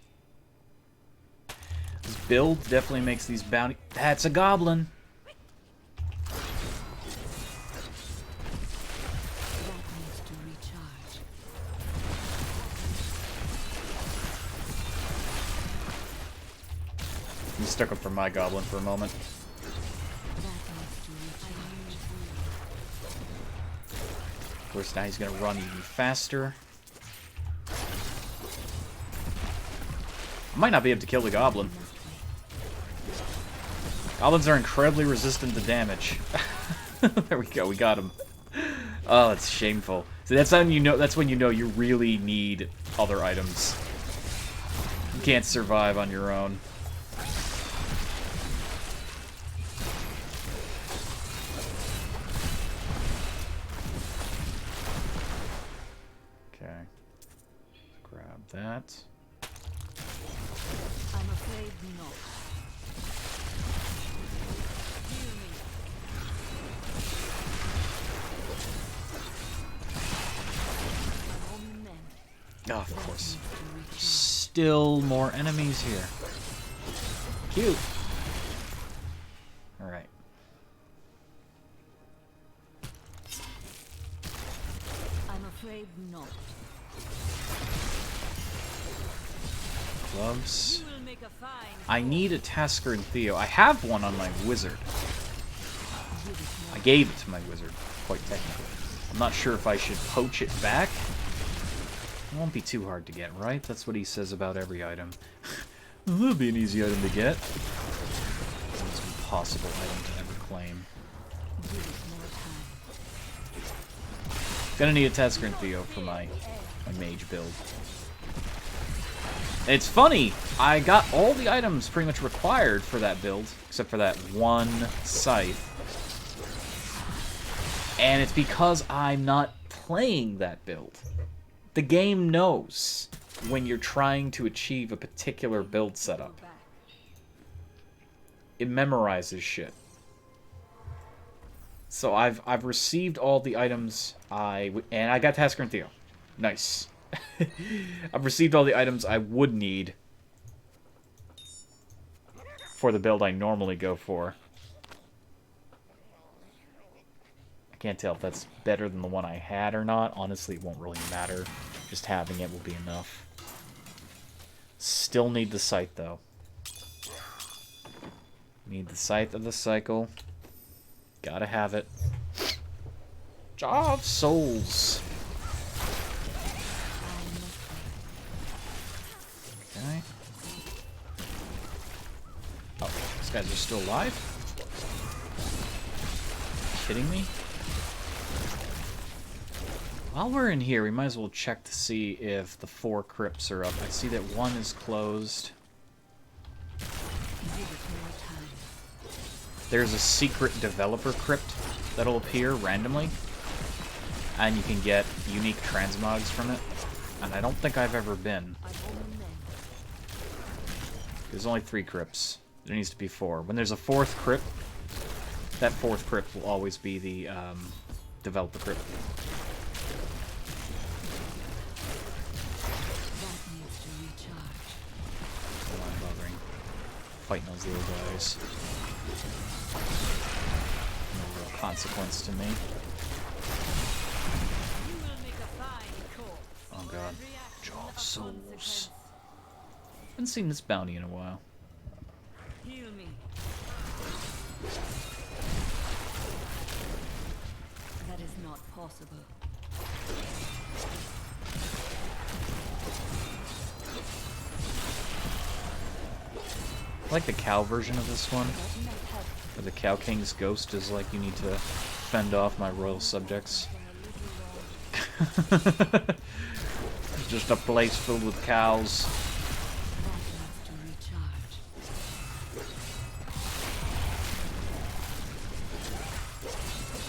This build definitely makes these bounty... That's a goblin! I'm stuck up for my goblin for a moment. Of course, now he's gonna run even faster. I might not be able to kill the goblin. Goblins are incredibly resistant to damage. There we go, we got him. Oh, that's shameful. So that's when you know. That's when you know you really need other items. You can't survive on your own. Okay. Grab that. I'm afraid not. Oh, of course. Still more enemies here. Cute. Alright. afraid not. Gloves. You will make a fine. I need a Tasker and Theo. I have one on my wizard. I gave it to my wizard, quite technically. I'm not sure if I should poach it back. It won't be too hard to get, right? That's what he says about every item. That'll be an easy item to get. It's an impossible item to ever claim. Gonna need a Tasker and Theo for my mage build. It's funny, I got all the items pretty much required for that build, except for that one scythe. And it's because I'm not playing that build. The game knows when you're trying to achieve a particular build setup. It memorizes shit. So I've received all the items and I got Tasker and Theo. Nice. I've received all the items I would need for the build I normally go for. I can't tell if that's better than the one I had or not. Honestly, it won't really matter. Just having it will be enough. Still need the scythe, though. Need the Scythe of the Cycle. Gotta have it. Jaw of Souls. Okay. Oh, these guys are still alive? Kidding me? While we're in here, we might as well check to see if the 4 crypts are up. I see that one is closed. There's a secret developer crypt that'll appear randomly. And you can get unique transmogs from it. And I don't think I've ever been. There's only 3 crypts. There needs to be 4. When there's a 4th crypt, that 4th crypt will always be the developer crypt. Don't mind bothering fighting those little guys. No real consequence to me. Oh god. Jaw of Souls. Haven't seen this bounty in a while. Heal me. That is not possible. I like the cow version of this one. Where the Cow King's ghost is like, you need to fend off my royal subjects. Just a place filled with cows.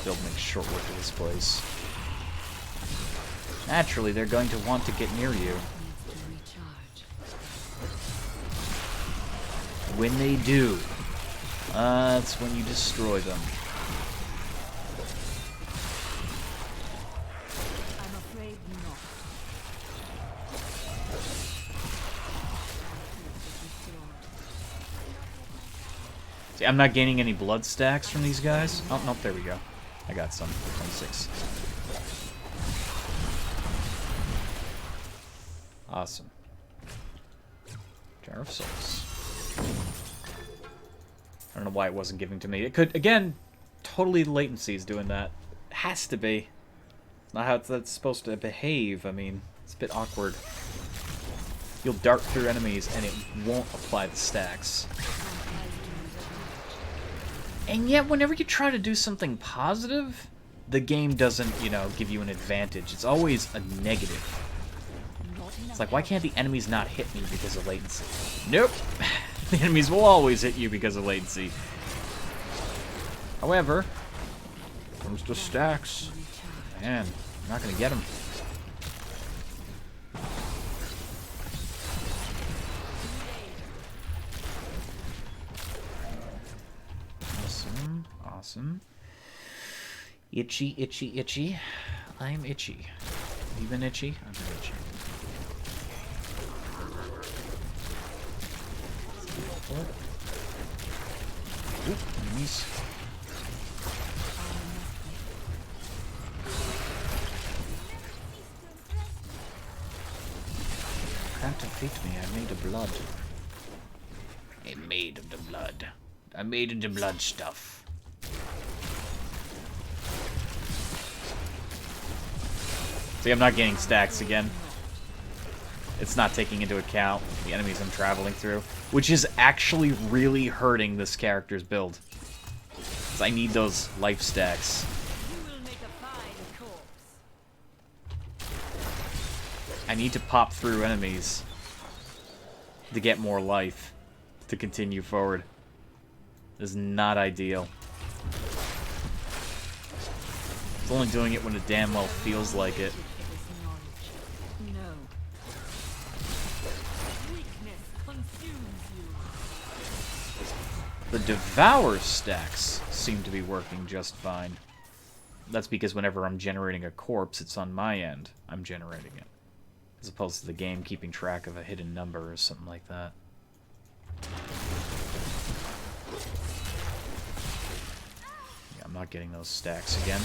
They'll make short work of this place. Naturally, they're going to want to get near you. When they do, that's when you destroy them. I'm afraid not. See, I'm not gaining any blood stacks from these guys. Oh, nope, there we go. I got some. 26. Awesome. Jar of Souls. I don't know why it wasn't giving to me. It could, again, totally latency is doing that. It has to be. It's not how that's supposed to behave. I mean, it's a bit awkward. You'll dart through enemies and it won't apply the stacks. And yet, whenever you try to do something positive, the game doesn't, you know, give you an advantage. It's always a negative. It's like, why can't the enemies not hit me because of latency? Nope. The enemies will always hit you because of latency. However, comes to stacks. Man, I'm not going to get them. Awesome. Awesome. Itchy, itchy, itchy. I'm itchy. Have you been itchy? I've been itchy. Oop, enemies. can't defeat me. I'm made of blood. I'm made of the blood. I'm made of the blood stuff. See, I'm not getting stacks again. It's not taking into account the enemies I'm traveling through, which is actually really hurting this character's build. 'Cause I need those life stacks. You will make a fine corpse. I need to pop through enemies to get more life to continue forward. This is not ideal. It's only doing it when it damn well feels like it. No. Weakness consumes you. The Devour stacks seem to be working just fine. That's because whenever I'm generating a corpse, it's on my end. I'm generating it. As opposed to the game keeping track of a hidden number or something like that. Yeah, I'm not getting those stacks again.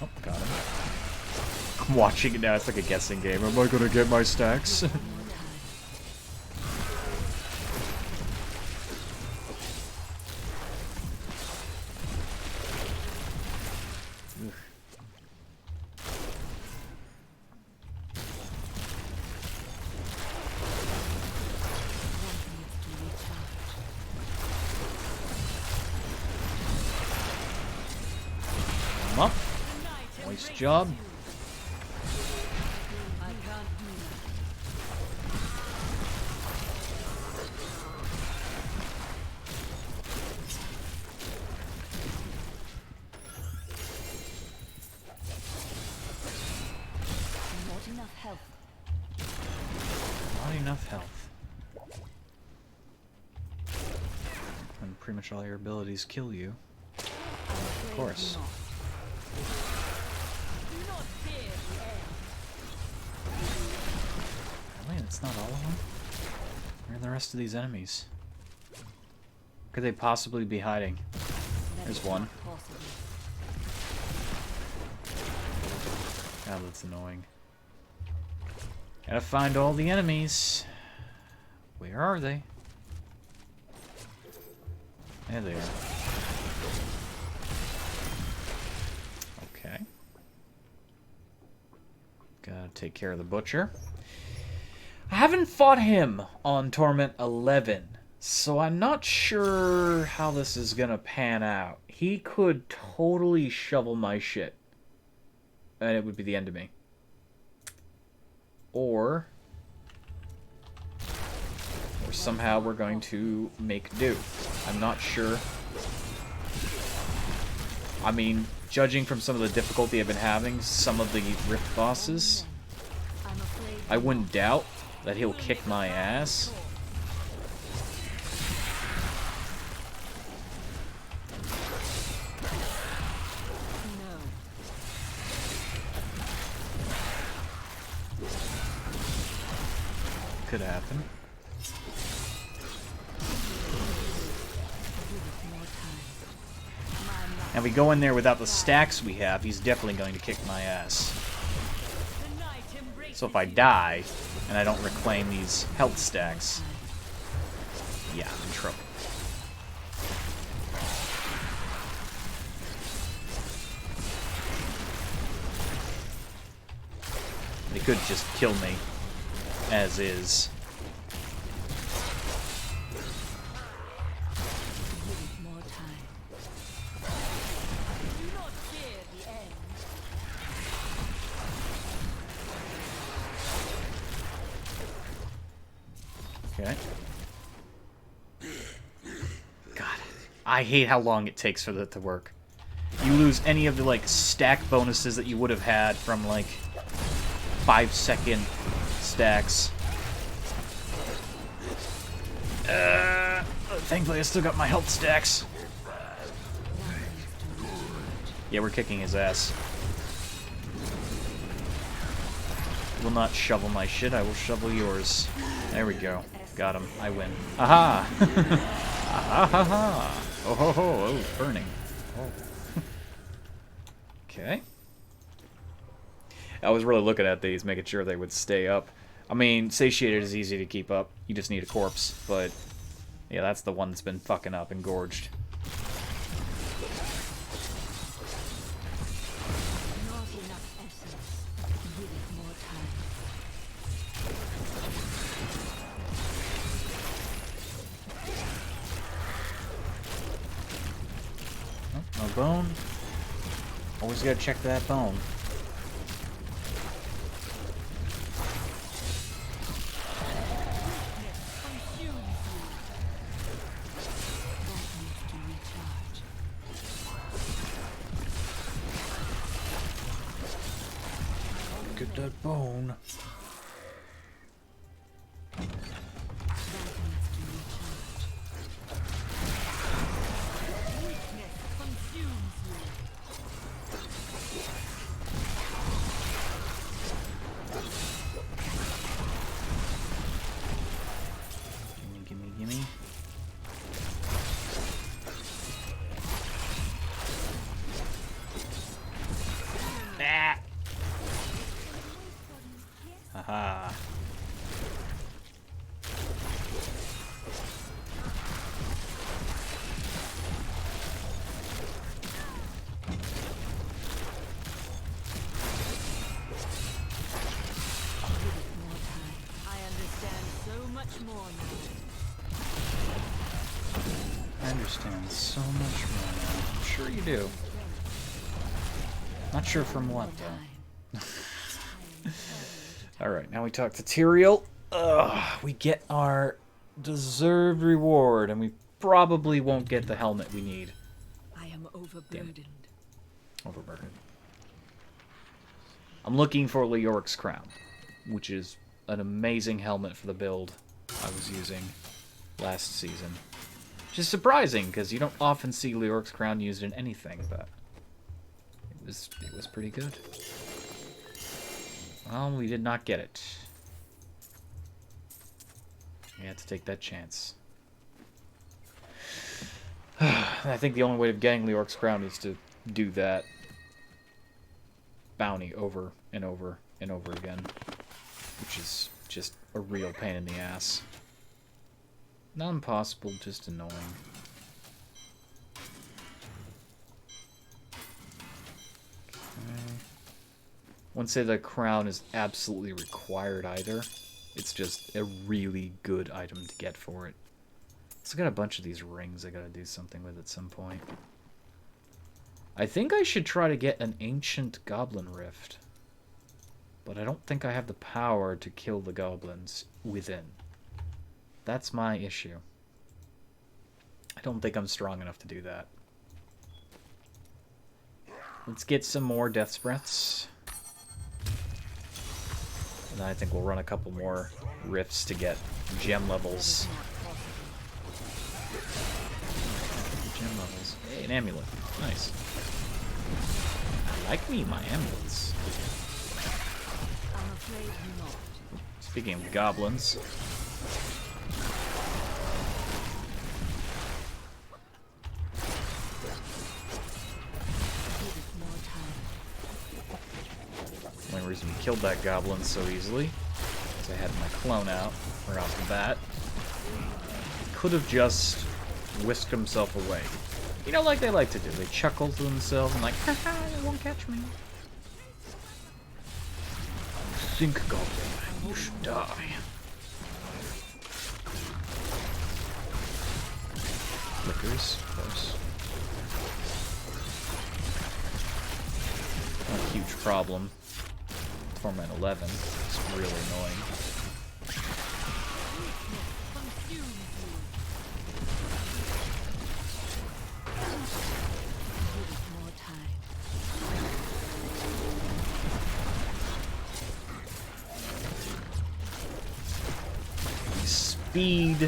Oh, got him. I'm watching it now. It's like a guessing game. Am I gonna get my stacks? Come up. Nice job. I can't do that. Not enough health. Not enough health. And pretty much all your abilities kill you. Of course. Do not fear the end. Really? That's not all of them? Where are the rest of these enemies? Where could they possibly be hiding? There's one. God, that's annoying. Gotta find all the enemies. Where are they? There they are. Okay. Gotta take care of the butcher. I haven't fought him on Torment 11, so I'm not sure how this is gonna pan out. He could totally shovel my shit, and it would be the end of me. Or somehow we're going to make do. I'm not sure. I mean, judging from some of the difficulty I've been having, some of the Rift bosses, I wouldn't doubt that he'll kick my ass. Could happen. And we go in there without the stacks we have, he's definitely going to kick my ass. So if I die, and I don't reclaim these health stacks, yeah, I'm in trouble. They could just kill me, as is. Okay. God, I hate how long it takes for that to work. You lose any of the, like, stack bonuses that you would have had from, like, 5-second stacks. Thankfully I still got my health stacks. Yeah, we're kicking his ass. Will not shovel my shit, I will shovel yours. There we go. Got him. I win. Aha! Aha ha ha! Oh ho ho! Oh, burning. Oh. Okay. I was really looking at these, making sure they would stay up. I mean, satiated is easy to keep up. You just need a corpse, but yeah, that's the one that's been fucking up, engorged. Not enough essence. Give it more time. Oh, no bone. Always gotta check that bone. Consumes you. That needs to recharge. Get that bone. That needs to recharge. Weakness consumes you. Gimme, gimme, gimme. Ah! Haha. Give it more time. I understand so much more now. I understand so much more now. I'm sure you do. Not sure from what, though. Alright, now we talk to Tyrael. Ugh, we get our deserved reward, and we probably won't get the helmet we need. I am overburdened. Overburdened. I'm looking for Leoric's crown, which is an amazing helmet for the build I was using last season. Which is surprising, because you don't often see Leoric's crown used in anything, but it was pretty good. Well, we did not get it. We had to take that chance. I think the only way of getting Leoric's crown is to do that bounty over and over and over again, which is just a real pain in the ass. Not impossible, just annoying. Okay. Wouldn't say the crown is absolutely required either. It's just a really good item to get for it. So I got a bunch of these rings I gotta do something with at some point. I think I should try to get an ancient goblin rift. But I don't think I have the power to kill the goblins within. That's my issue. I don't think I'm strong enough to do that. Let's get some more death's breaths. And then I think we'll run a couple more rifts to get gem levels. Gem levels. Hey, an amulet. Nice. I like me my amulets. I'm afraid not. Speaking of goblins. Give it more time. The only reason we killed that goblin so easily is I had my clone out right off the bat. Could have just whisked himself away. You know, like they like to do. They chuckle to themselves and like, haha, it won't catch me. Think, goblin, you should die. Flickers, of course. Not a huge problem. Torment 11. It's really annoying. Consumes you. Give it more time. Speed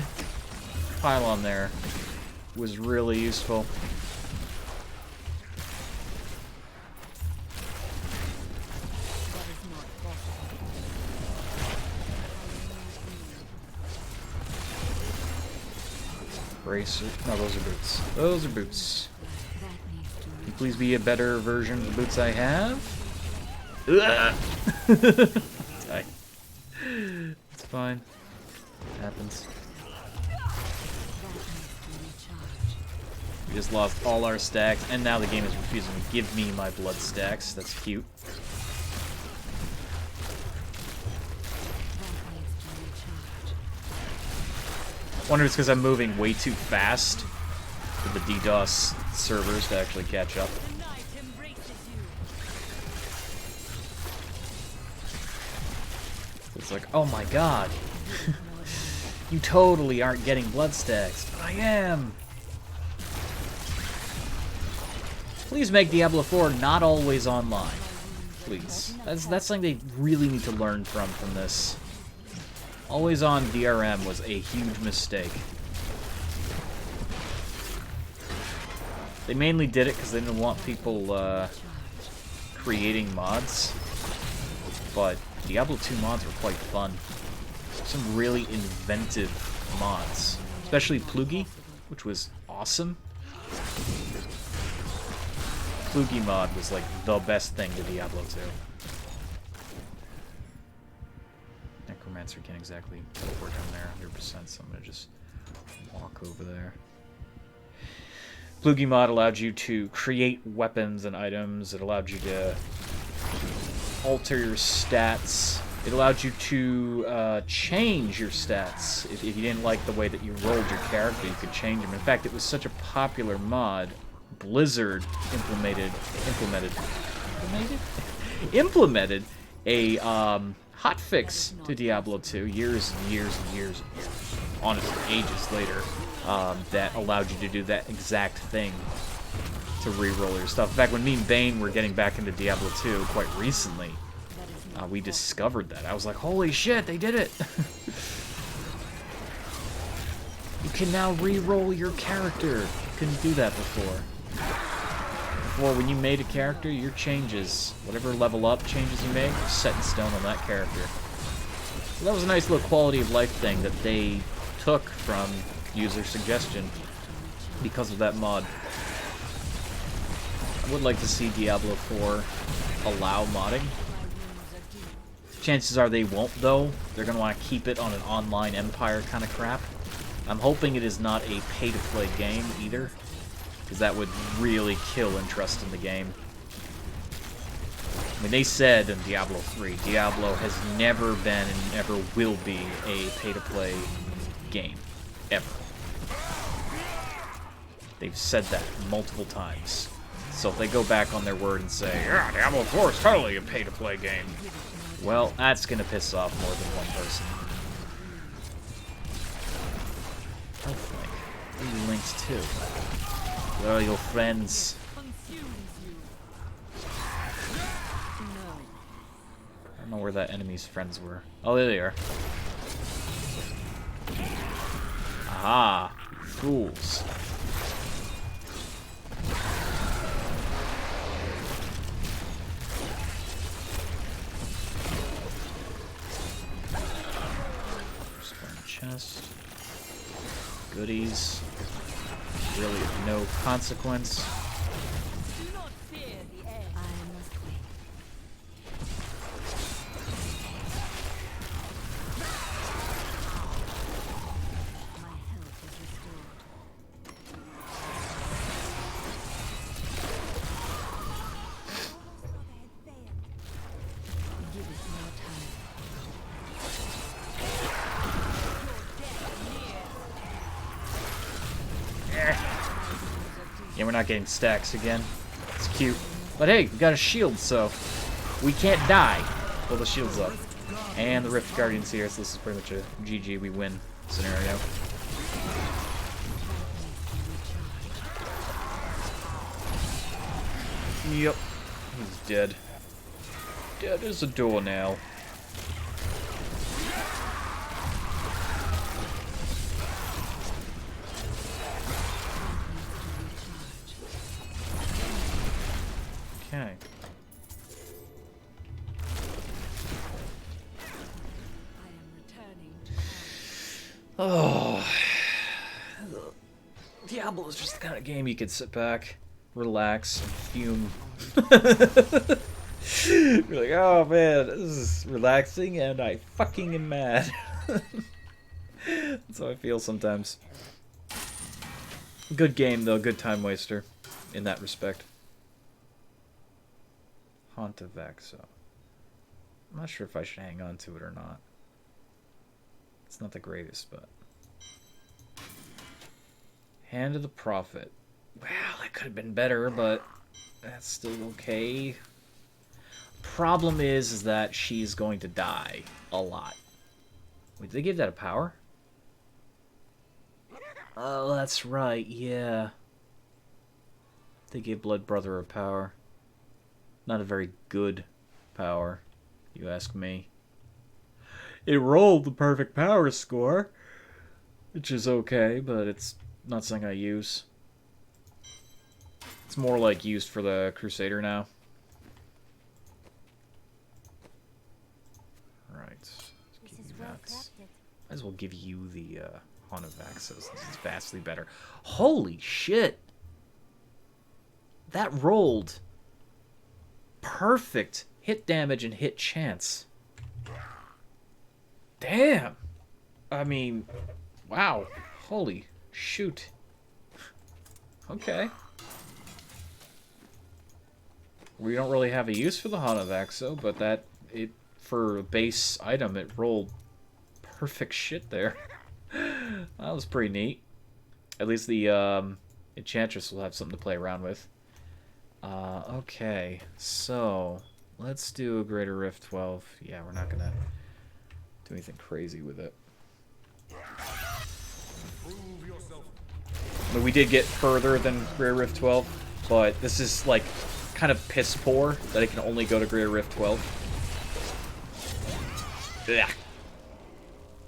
pylon there was really useful. That is not possible. Bracer. No, those are boots. Those are boots. That needs to Can you please be a better version of the boots I have? Die. fine. Happens. We just lost all our stacks, and now the game is refusing to give me my blood stacks. That's cute. Wonder if it's because I'm moving way too fast for the DDoS servers to actually catch up. The night embraces you. It's like, oh my god. You totally aren't getting blood stacks, but I am. Please make Diablo 4 not always online. Please. That's something they really need to learn from this. Always on DRM was a huge mistake. They mainly did it because they didn't want people creating mods. But Diablo 2 mods were quite fun. Some really inventive mods. Especially Plugi, which was awesome. Plugi mod was like the best thing to Diablo 2. Necromancer can't exactly teleport down there 100%, so I'm gonna just walk over there. Plugi mod allowed you to create weapons and items. It allowed you to alter your stats. It allowed you to change your stats. If you didn't like the way that you rolled your character, you could change them. In fact, it was such a popular mod, Blizzard implemented a hotfix to Diablo 2 years and years and years and years, honestly, ages later, that allowed you to do that exact thing to re-roll your stuff. In fact, when me and Bane were getting back into Diablo 2 quite recently, we discovered that. I was like, holy shit, they did it! You can now re-roll your character. You couldn't do that before. Before, when you made a character, your changes, whatever level up changes you made, were set in stone on that character. So that was a nice little quality of life thing that they took from user suggestion because of that mod. I would like to see Diablo 4 allow modding. Chances are they won't, though. They're going to want to keep it on an online empire kind of crap. I'm hoping it is not a pay-to-play game, either, because that would really kill interest in the game. I mean, they said in Diablo 3, Diablo has never been and never will be a pay-to-play game. Ever. They've said that multiple times. So if they go back on their word and say, yeah, Diablo 4 is totally a pay-to-play game, well, that's going to piss off more than one person. Health link. Who are you linked to? Where are your friends? I don't know where that enemy's friends were. Oh, there they are. Aha! Fools. Chest. Goodies. Really of no consequence. Do not fear the air. I must wait. My health is restored. Give it more time. Yeah, we're not getting stacks again. It's cute. But hey, we got a shield, so we can't die. Pull the shields up. And the Rift Guardian's here, so this is pretty much a GG, we win scenario. Yep. He's dead. Dead as a door now. Okay. Oh. Diablo is just the kind of game you could sit back, relax, and fume. You're like, oh man, this is relaxing and I fucking am mad. That's how I feel sometimes. Good game, though. Good time waster in that respect. Haunt of Exo. I'm not sure if I should hang on to it or not. It's not the greatest, but... Hand of the Prophet. Wow, that could have been better, but that's still okay. Problem is that she's going to die a lot. Wait, did they give that a power? Oh, that's right, yeah. They gave Blood Brother a power. Not a very good power, you ask me. It rolled the perfect power score, which is okay, but it's not something I use. It's more like used for the Crusader now. Right. Let's give you that. Might as well give you the Haunt of Access. This is vastly better. Holy shit! That rolled perfect hit damage and hit chance. Damn! I mean, wow. Holy shoot. Okay. We don't really have a use for the Haunt of Axo, but that, for a base item, it rolled perfect shit there. That was pretty neat. At least the Enchantress will have something to play around with. Okay, so let's do a Greater Rift 12. Yeah, we're not gonna do anything crazy with it. But we did get further than Greater Rift 12, but this is like kind of piss poor that it can only go to Greater Rift 12. Ugh.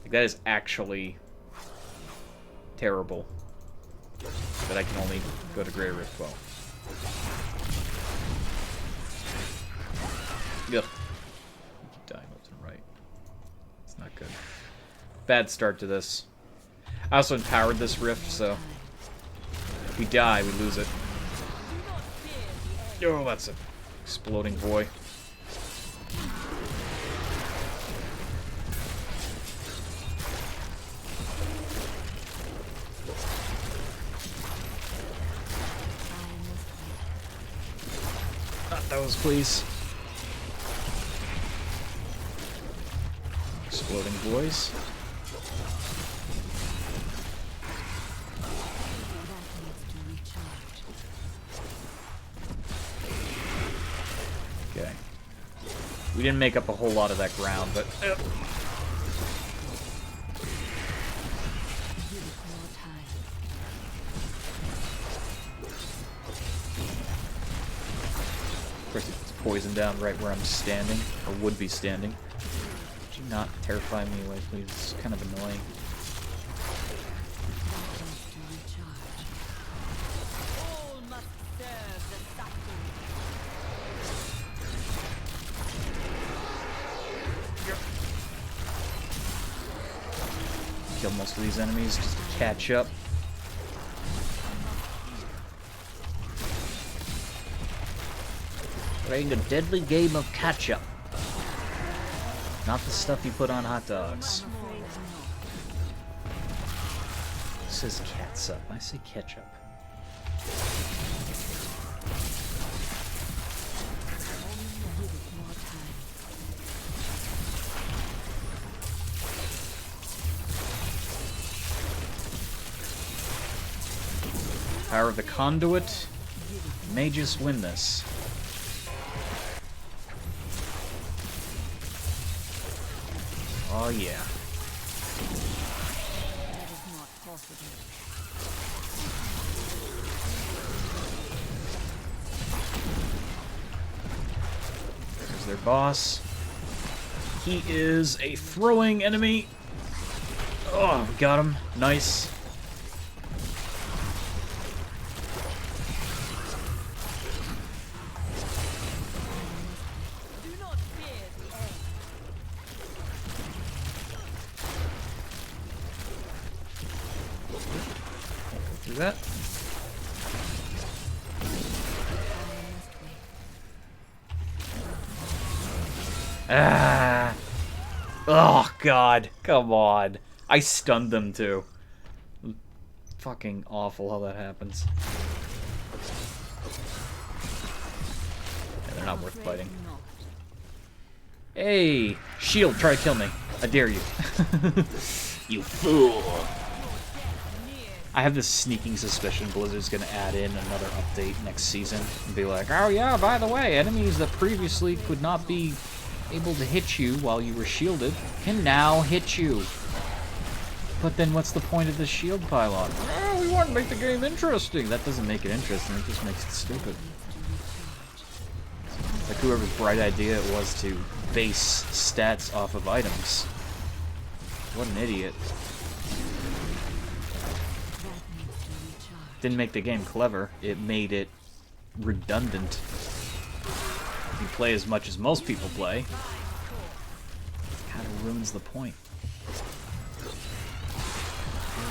Like, that is actually terrible that I can only go to Greater Rift 12. Ugh. Keep dying left and right. It's not good. Bad start to this. I also empowered this rift, so if we die, we lose it. Oh, that's an exploding boy. Not those, please. Exploding boys. Okay. We didn't make up a whole lot of that ground, but... Of course, it's poisoned down right where I'm standing, or would be standing. Could you not terrify me away, please? It's kind of annoying. Kill most of these enemies just to catch up. Playing a deadly game of catch up. Not the stuff you put on hot dogs. It says catsup. I say ketchup. Power of the Conduit. May just win this. Oh yeah. There's their boss. He is a throwing enemy. Oh, got him. Nice. That. Ah. Oh, God. Come on. I stunned them, too. Fucking awful how that happens. Yeah, they're not worth fighting. Hey! Shield, try to kill me. I dare you. You fool! I have this sneaking suspicion Blizzard's gonna add in another update next season and be like, oh yeah, by the way, enemies that previously could not be able to hit you while you were shielded can now hit you. But then what's the point of the shield pylon? Oh, we want to make the game interesting. That doesn't make it interesting, it just makes it stupid. Like whoever's bright idea it was to base stats off of items. What an idiot. Didn't make the game clever, it made it redundant. If you play as much as most people play, it kind of ruins the point.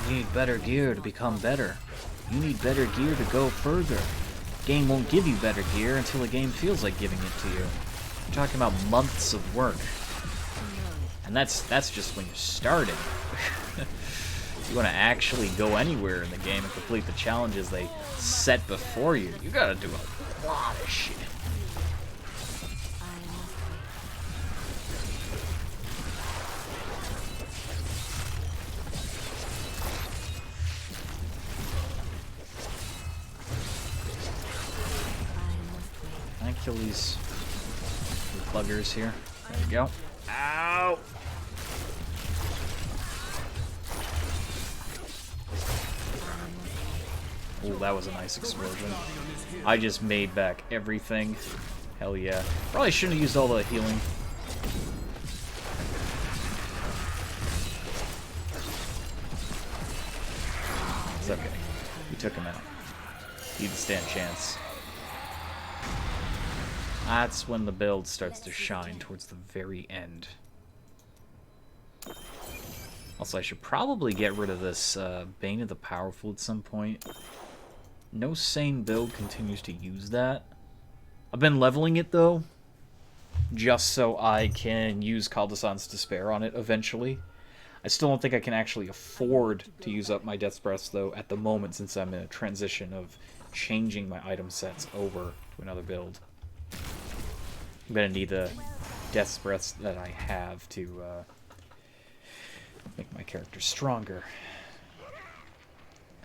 You need better gear to become better. You need better gear to go further. Game won't give you better gear until the game feels like giving it to you. We're talking about months of work. And that's just when you're starting. You want to actually go anywhere in the game and complete the challenges they set before you, you gotta do a lot of shit. Can I kill these buggers here? There we go. Ow! Ooh, that was a nice explosion. I just made back everything. Hell yeah. Probably shouldn't have used all the healing. It's okay. We took him out. He didn't stand a chance. That's when the build starts to shine towards the very end. Also, I should probably get rid of this Bane of the Powerful at some point. No sane build continues to use that. I've been leveling it, though, just so I can use Kaldasan's Despair on it eventually. I still don't think I can actually afford to use up my Death's Breath, though, at the moment, since I'm in a transition of changing my item sets over to another build. I'm going to need the Death's Breaths that I have to make my character stronger.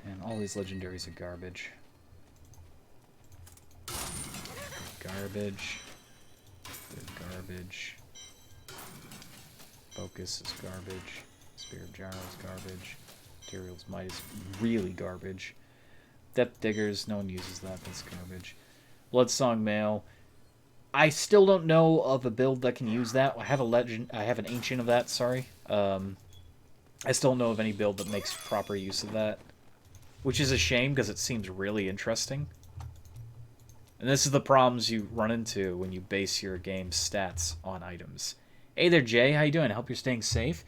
And all these legendaries are garbage. Garbage. Good garbage. Focus is garbage. Spear of Gyro is garbage. Materials Might is really garbage. Depth Diggers, no one uses that, that's garbage. Bloodsong Mail. I still don't know of a build that can use that. I have an ancient of that, sorry. I still don't know of any build that makes proper use of that. Which is a shame, because it seems really interesting. And this is the problems you run into when you base your game's stats on items. Hey there, Jay. How you doing? I hope you're staying safe.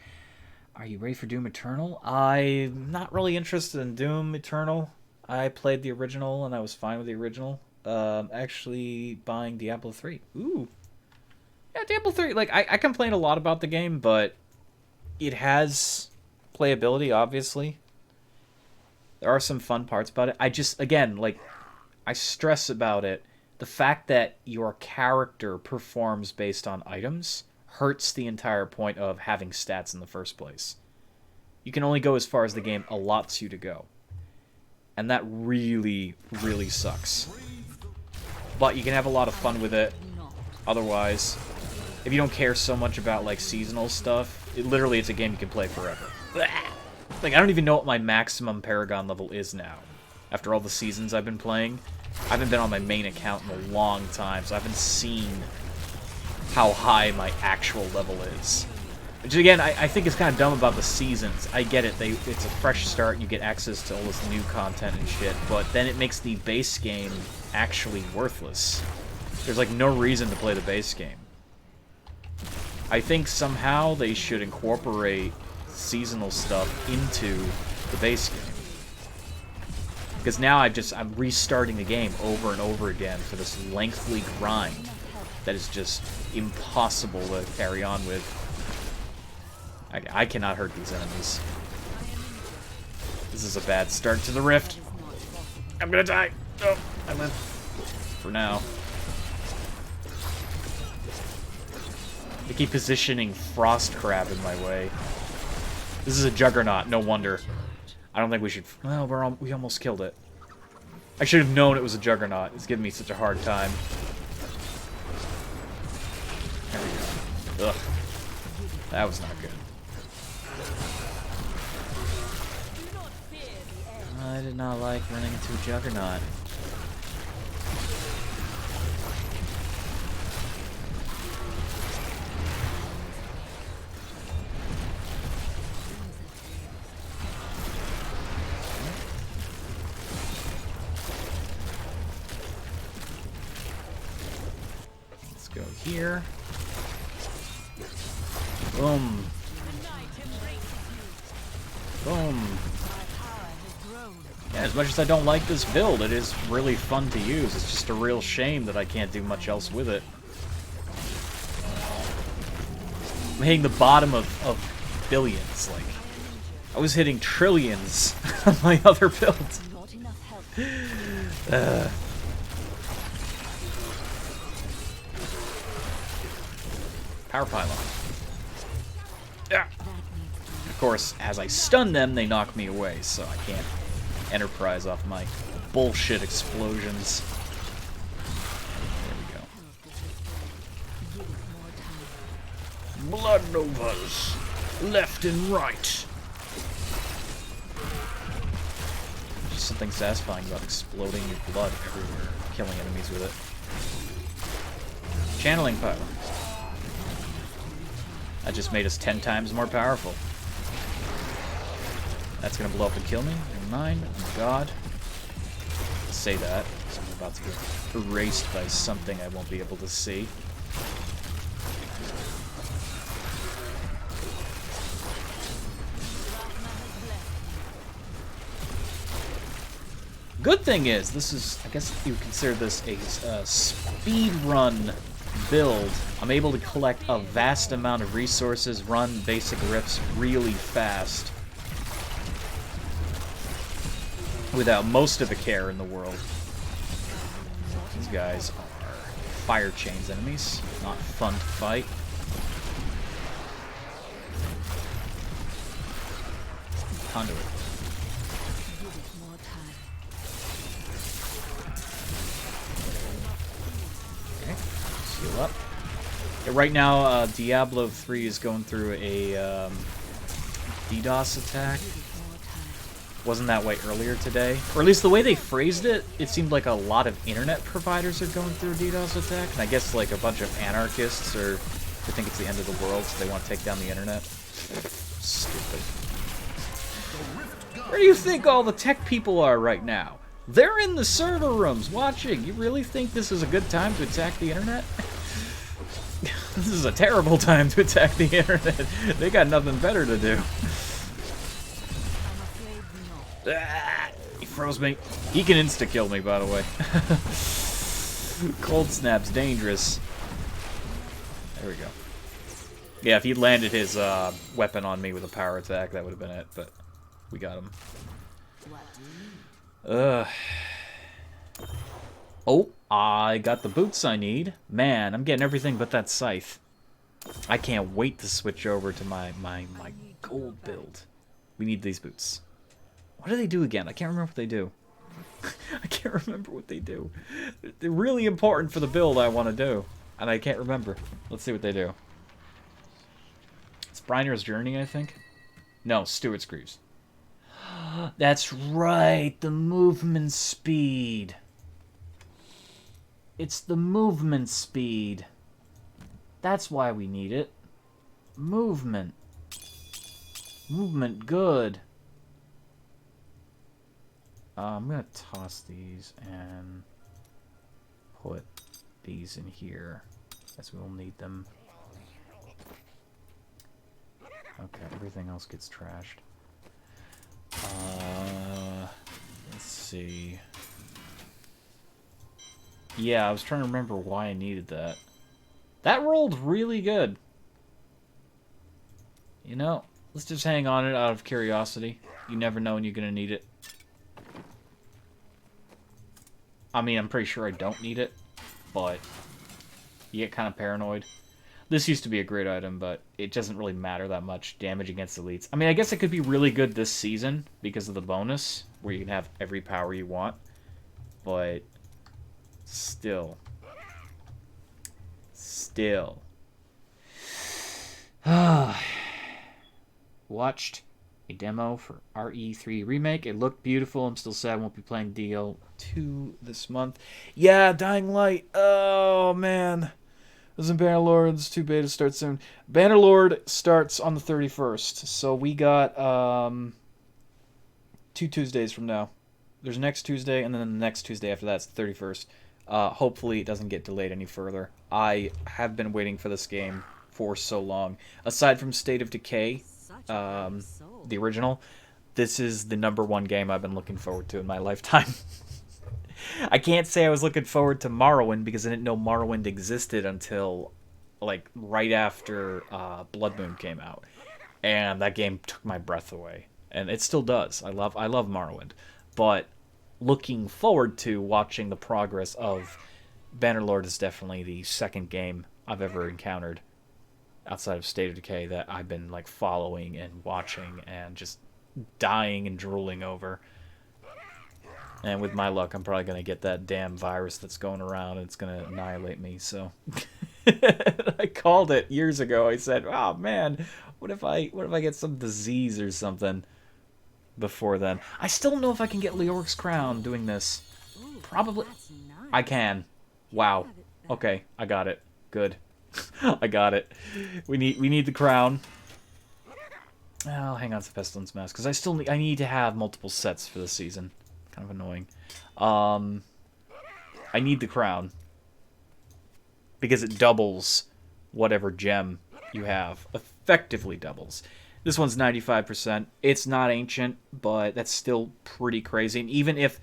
Are you ready for Doom Eternal? I'm not really interested in Doom Eternal. I played the original, and I was fine with the original. Actually buying Diablo 3. Ooh. Yeah, Diablo 3. Like, I complain a lot about the game, but it has playability, obviously. There are some fun parts about it. I just, again, like, I stress about it. The fact that your character performs based on items hurts the entire point of having stats in the first place. You can only go as far as the game allots you to go. And that really, really sucks. But you can have a lot of fun with it. Otherwise, if you don't care so much about, like, seasonal stuff, literally it's a game you can play forever. Like, I don't even know what my maximum Paragon level is now. After all the seasons I've been playing, I haven't been on my main account in a long time, so I haven't seen how high my actual level is. Which, again, I think is kind of dumb about the seasons. I get it, it's a fresh start, you get access to all this new content and shit, but then it makes the base game actually worthless. There's, like, no reason to play the base game. I think somehow they should incorporate seasonal stuff into the base game. Because now I'm restarting the game over and over again for this lengthy grind that is just impossible to carry on with. I cannot hurt these enemies. This is a bad start to the rift. I'm gonna die. Oh, I live. For now. They keep positioning Frost Crab in my way. This is a Juggernaut, no wonder. I don't think we should... Well, we almost killed it. I should have known it was a Juggernaut. It's giving me such a hard time. There we go. Ugh. That was not good. I did not like running into a Juggernaut. Let's go here. Boom. Boom. Yeah, as much as I don't like this build, it is really fun to use. It's just a real shame that I can't do much else with it. I'm hitting the bottom of billions, like... I was hitting trillions on my other build. Power pylon. Yeah. Of course, as I stun them, they knock me away, so I can't enterprise off my bullshit explosions. There we go. Blood novas, left and right. There's something satisfying about exploding your blood everywhere, killing enemies with it. Channeling power. That just made us 10 times more powerful. That's gonna blow up and kill me. Never mind. Oh god. I'll say that, because I'm about to get erased by something I won't be able to see. Good thing is, this is, I guess you would consider this a speed run build. I'm able to collect a vast amount of resources, run basic rifts really fast, without most of the care in the world. These guys are fire chains enemies, not fun to fight. Conduit. Okay, heal up. Yeah, right now, Diablo 3 is going through a DDoS attack. Wasn't that way earlier today? Or at least the way they phrased it, it seemed like a lot of internet providers are going through a DDoS attack. And I guess like a bunch of anarchists or they think it's the end of the world, so they want to take down the internet. Stupid. Where do you think all the tech people are right now? They're in the server rooms watching. You really think this is a good time to attack the internet? This is a terrible time to attack the internet. They got nothing better to do. Ah, he froze me. He can insta-kill me, by the way. Cold Snap's dangerous. There we go. Yeah, if he'd landed his weapon on me with a power attack, that would have been it, but we got him. Oh, I got the boots I need. Man, I'm getting everything but that scythe. I can't wait to switch over to my gold build. We need these boots. What do they do again? I can't remember what they do. I can't remember what they do. They're really important for the build I want to do. And I can't remember. Let's see what they do. It's Briner's Journey, I think? No, Stuart's Greaves. That's right, the movement speed. It's the movement speed. That's why we need it. Movement. Movement, good. I'm gonna toss these and put these in here, as we will need them. Okay, everything else gets trashed. Let's see. Yeah, I was trying to remember why I needed that. That rolled really good. You know, let's just hang on it out of curiosity. You never know when you're going to need it. I mean, I'm pretty sure I don't need it, but you get kind of paranoid. This used to be a great item, but it doesn't really matter that much. Damage against elites. I mean, I guess it could be really good this season because of the bonus, where you can have every power you want. But still. Watched a demo for RE3 Remake. It looked beautiful. I'm still sad I won't be playing DL2 this month. Yeah, Dying Light. Oh, man. Doesn't Bannerlord's 2 beta start soon? Bannerlord starts on the 31st. So we got 2 Tuesdays from now. There's next Tuesday, and then the next Tuesday after that's the 31st. Hopefully it doesn't get delayed any further. I have been waiting for this game for so long. Aside from State of Decay, the original, this is the #1 game I've been looking forward to in my lifetime. I can't say I was looking forward to Morrowind because I didn't know Morrowind existed until like right after Blood Moon came out, and that game took my breath away, and it still does. I love Morrowind, but looking forward to watching the progress of Bannerlord is definitely the second game I've ever encountered outside of State of Decay that I've been like following and watching and just dying and drooling over. And with my luck, I'm probably gonna get that damn virus that's going around and it's gonna annihilate me, so I called it years ago. I said, oh man, what if I get some disease or something before then? I still don't know if I can get Leoric's crown doing this. Probably I can. Wow. Okay, I got it. Good. I got it. We need the crown. I'll hang on to Pestilence Mask because I need to have multiple sets for this season. Kind of annoying. I need the crown because it doubles whatever gem you have. Effectively doubles. This one's 95%. It's not ancient, but that's still pretty crazy. And even if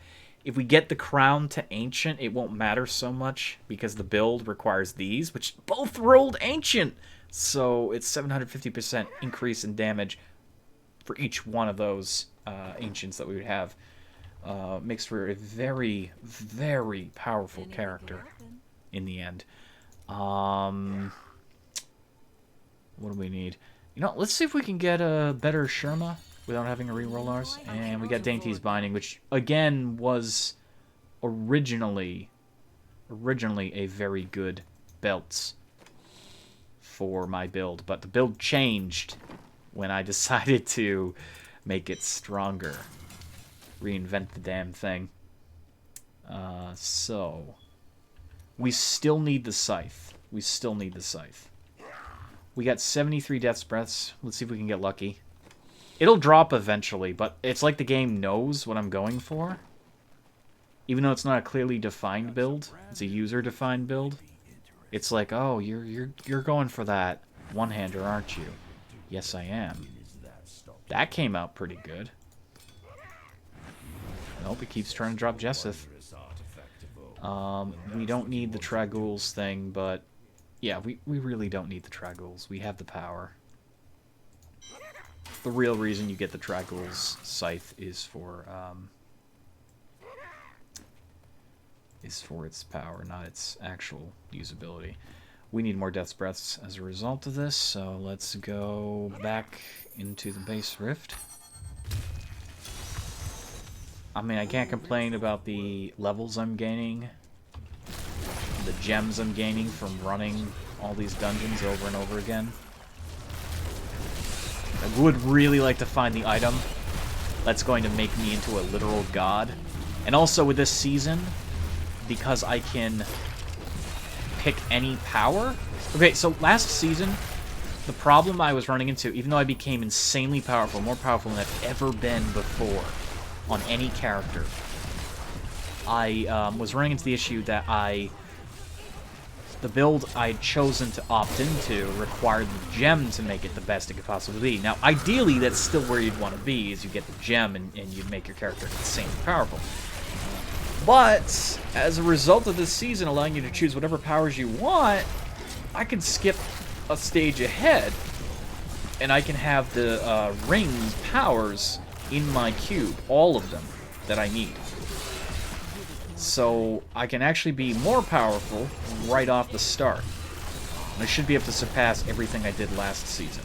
we get the crown to ancient, it won't matter so much because the build requires these, which both rolled ancient. So it's 750% increase in damage for each one of those ancients that we would have. Makes for a very, very powerful character in the end. What do we need? You know, let's see if we can get a better Sherma without having to reroll ours. And we got Dainty's Binding, which again was originally a very good belt for my build, but the build changed when I decided to make it stronger. Reinvent the damn thing. So we still need the scythe. We got 73 Death's Breaths. Let's see if we can get lucky. It'll drop eventually, but it's like the game knows what I'm going for. Even though it's not a clearly defined build, it's a user-defined build. It's like, oh, you're going for that one-hander, aren't you? Yes, I am. That came out pretty good. Nope, it keeps trying to drop Jesseth. We don't need the Trag'Oul's thing, but yeah, we really don't need the Trag'Oul's. We have the power. The real reason you get the Trag'Oul's scythe is for its power, not its actual usability. We need more Death's Breaths as a result of this, so let's go back into the base rift. I mean, I can't complain about the levels I'm gaining, the gems I'm gaining from running all these dungeons over and over again. I would really like to find the item that's going to make me into a literal god. And also with this season, because I can pick any power. Okay, so last season, the problem I was running into, even though I became insanely powerful, more powerful than I've ever been before on any character, I was running into the issue that the build I'd chosen to opt into required the gem to make it the best it could possibly be. Now, ideally, that's still where you'd want to be, is you get the gem and you'd make your character insanely powerful. But, as a result of this season allowing you to choose whatever powers you want, I can skip a stage ahead and I can have the ring powers in my cube, all of them that I need. So I can actually be more powerful right off the start. And I should be able to surpass everything I did last season.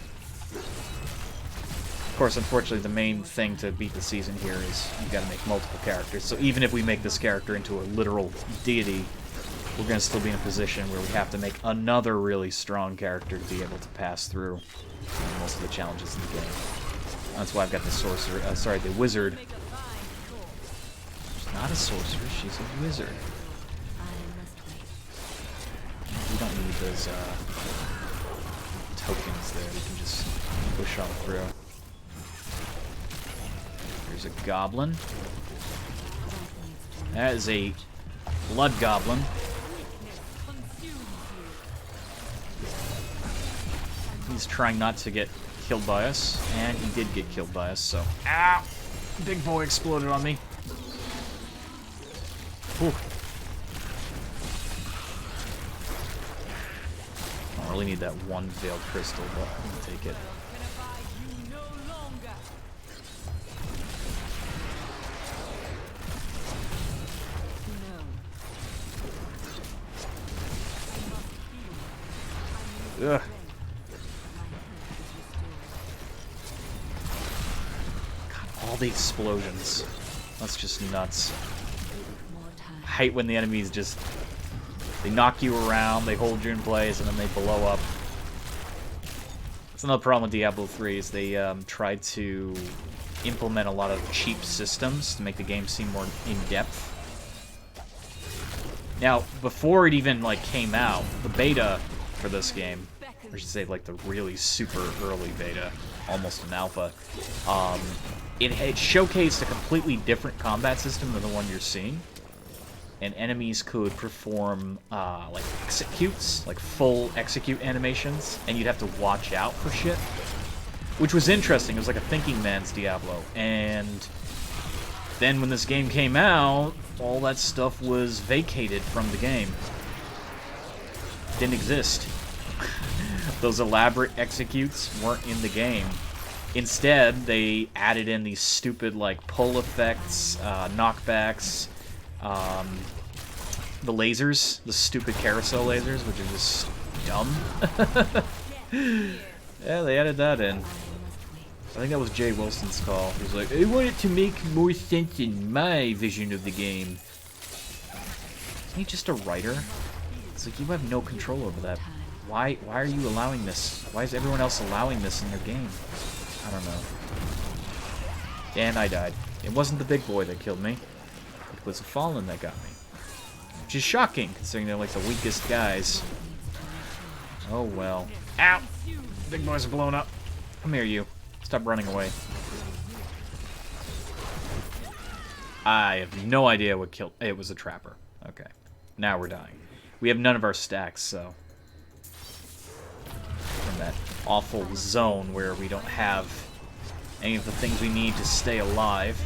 Of course, unfortunately, the main thing to beat the season here is you gotta make multiple characters. So even if we make this character into a literal deity, we're gonna still be in a position where we have to make another really strong character to be able to pass through most of the challenges in the game. That's why I've got the sorcerer, the wizard. She's not a sorcerer, she's a wizard. We don't need those tokens there, we can just push on through. There's a goblin. That is a blood goblin. He's trying not to get killed by us, and he did get killed by us, so... Ow! Big boy exploded on me. Whew. I don't really need that one veiled crystal, but I'll take it. Ugh. God, all the explosions. That's just nuts. I hate when the enemies just... They knock you around, they hold you in place, and then they blow up. That's another problem with Diablo 3, is they tried to implement a lot of cheap systems to make the game seem more in-depth. Now, before it even, like, came out, the beta for this game, or I should say, like, the really super early beta, almost an alpha, it showcased a completely different combat system than the one you're seeing. And enemies could perform, like, executes, like, full execute animations, and you'd have to watch out for shit. Which was interesting, it was like a thinking man's Diablo. And then when this game came out, all that stuff was vacated from the game. Didn't exist. Those elaborate executes weren't in the game. Instead, they added in these stupid, like, pull effects, knockbacks, the lasers, the stupid carousel lasers, which are just dumb. Yeah, they added that in. I think that was Jay Wilson's call. He was like, I want it to make more sense in my vision of the game. Isn't he just a writer? It's like, you have no control over that. Why are you allowing this? Why is everyone else allowing this in their game? I don't know. And I died. It wasn't the big boy that killed me. It was a fallen that got me. Which is shocking, considering they're like the weakest guys. Oh well. Ow! Big boys are blowing up. Come here, you. Stop running away. I have no idea what killed... It was a trapper. Okay. Now we're dying. We have none of our stacks, so... From that awful zone where we don't have any of the things we need to stay alive.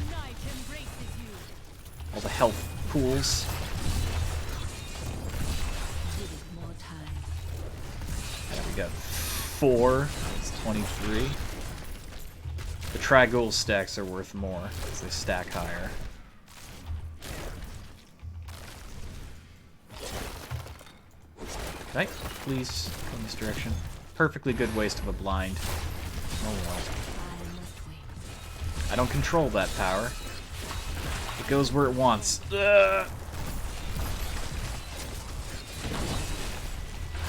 All the health pools. Yeah, we got 4. That's 23. The Trigul stacks are worth more, because they stack higher. Can I please go in this direction? Perfectly good waste of a blind. Oh well. I don't control that power. It goes where it wants. Ugh.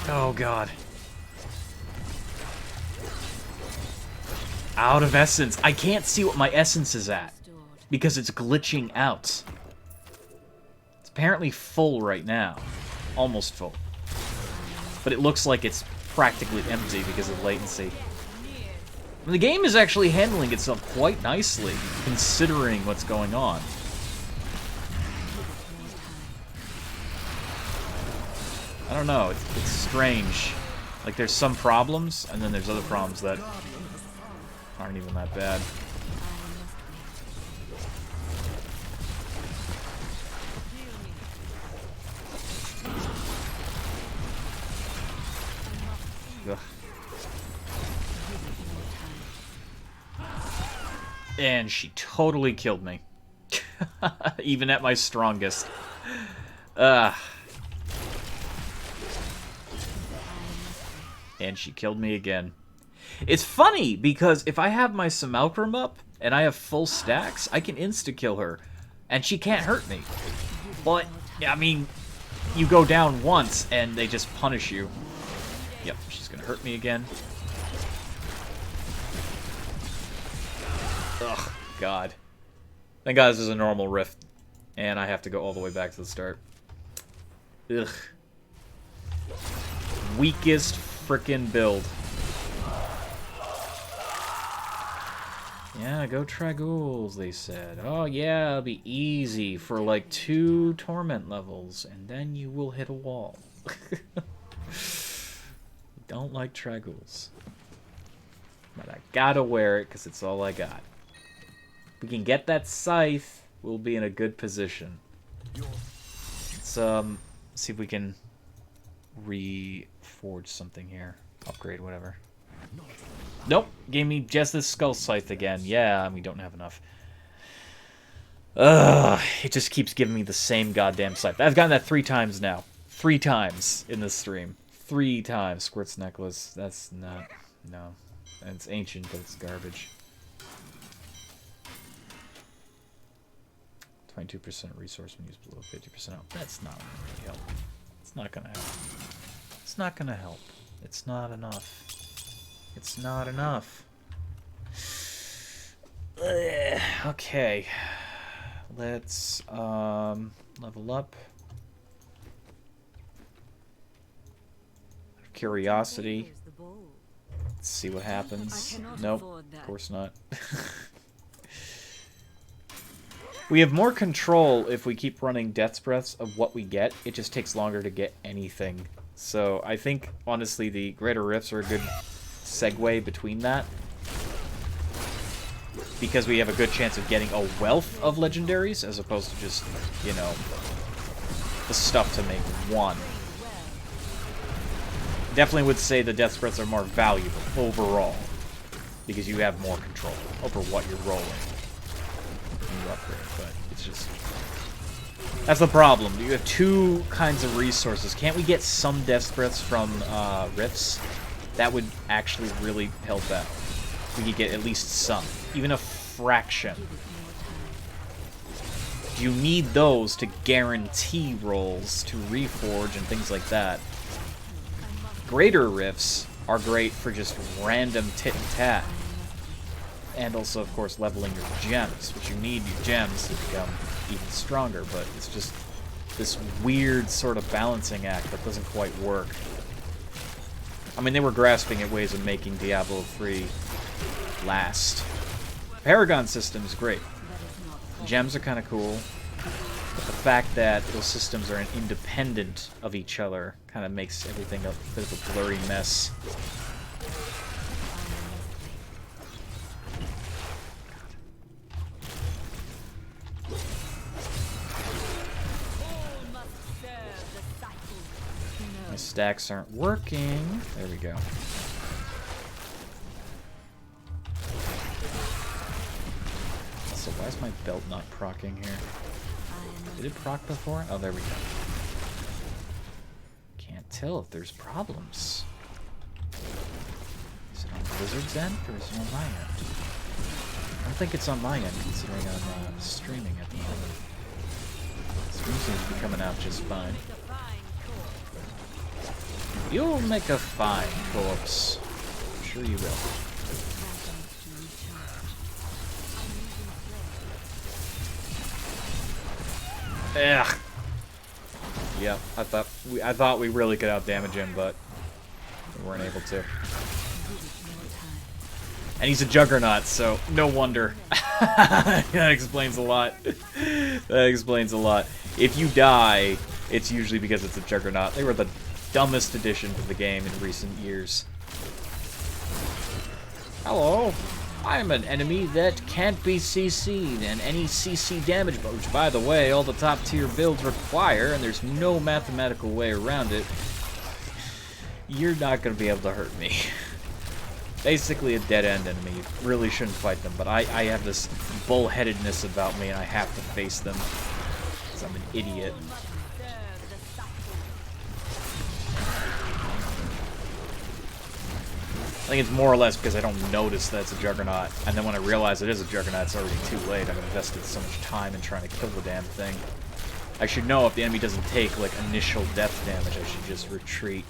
Oh god. Out of essence. I can't see what my essence is at because it's glitching out. It's apparently full right now. Almost full. But it looks like it's practically empty because of latency. And the game is actually handling itself quite nicely, considering what's going on. I don't know, it's strange. Like, there's some problems, and then there's other problems that aren't even that bad. Ugh. And she totally killed me. Even at my strongest. And she killed me again. It's funny, because if I have my Simulacrum up, and I have full stacks, I can insta-kill her. And she can't hurt me. But, I mean, you go down once, and they just punish you. Yep, she's gonna hurt me again. Ugh, God. Thank God this is a normal rift. And I have to go all the way back to the start. Ugh. Weakest frickin' build. Yeah, go try ghouls, they said. Oh yeah, it'll be easy for like 2 torment levels, and then you will hit a wall. Don't like try ghouls. But I gotta wear it, because it's all I got. If we can get that scythe, we'll be in a good position. Let's see if we can reforge something here. Upgrade, whatever. Nope, gave me just this skull scythe again. Yeah, we don't have enough. It just keeps giving me the same goddamn scythe. I've gotten that 3 times now. 3 times in this stream. 3 times. Squirt's necklace. That's not... No. It's ancient, but it's garbage. 22% resource when used below 50% out. That's not really help. It's not gonna help. It's not gonna help. It's not enough. It's not enough. Okay. Let's level up. Curiosity. Let's see what happens. Nope, of course not. We have more control if we keep running Death's Breaths of what we get. It just takes longer to get anything. So I think, honestly, the Greater Rifts are a good segue between that. Because we have a good chance of getting a wealth of legendaries, as opposed to just, you know, the stuff to make one. Definitely would say the Death Breaths are more valuable overall, because you have more control over what you're rolling when you upgrade, but it's just... That's the problem. You have 2 kinds of resources. Can't we get some Death Breaths from Rifts? That would actually really help out. We could get at least some, even a fraction. You need those to guarantee rolls, to reforge and things like that. Greater Rifts are great for just random tit and tat. And also, of course, leveling your gems, which you need your gems to become even stronger, but it's just this weird sort of balancing act that doesn't quite work. I mean, they were grasping at ways of making Diablo 3 last. Paragon system is great. Gems are kind of cool. But the fact that those systems are independent of each other kind of makes everything a bit of a blurry mess. My stacks aren't working. There we go. So why is my belt not proccing here? Did it proc before? Oh, there we go. Can't tell if there's problems. Is it on Blizzard's end, or is it on my end? I don't think it's on my end, considering I'm streaming at the moment. Stream seems to be coming out just fine. You'll make a fine corpse. I'm sure you will. Ugh. Yep, I thought we really could outdamage him, but we weren't able to. And he's a juggernaut, so no wonder. That explains a lot. That explains a lot. If you die, it's usually because it's a juggernaut. They were the dumbest addition to the game in recent years. Hello. I'm an enemy that can't be CC'd, and any CC damage, which, by the way, all the top tier builds require, and there's no mathematical way around it, you're not going to be able to hurt me. Basically a dead-end enemy. You really shouldn't fight them, but I have this bullheadedness about me, and I have to face them. Because I'm an idiot. I think it's more or less because I don't notice that it's a Juggernaut, and then when I realize it is a Juggernaut, it's already too late. I've invested so much time in trying to kill the damn thing. I should know if the enemy doesn't take, like, initial death damage, I should just retreat.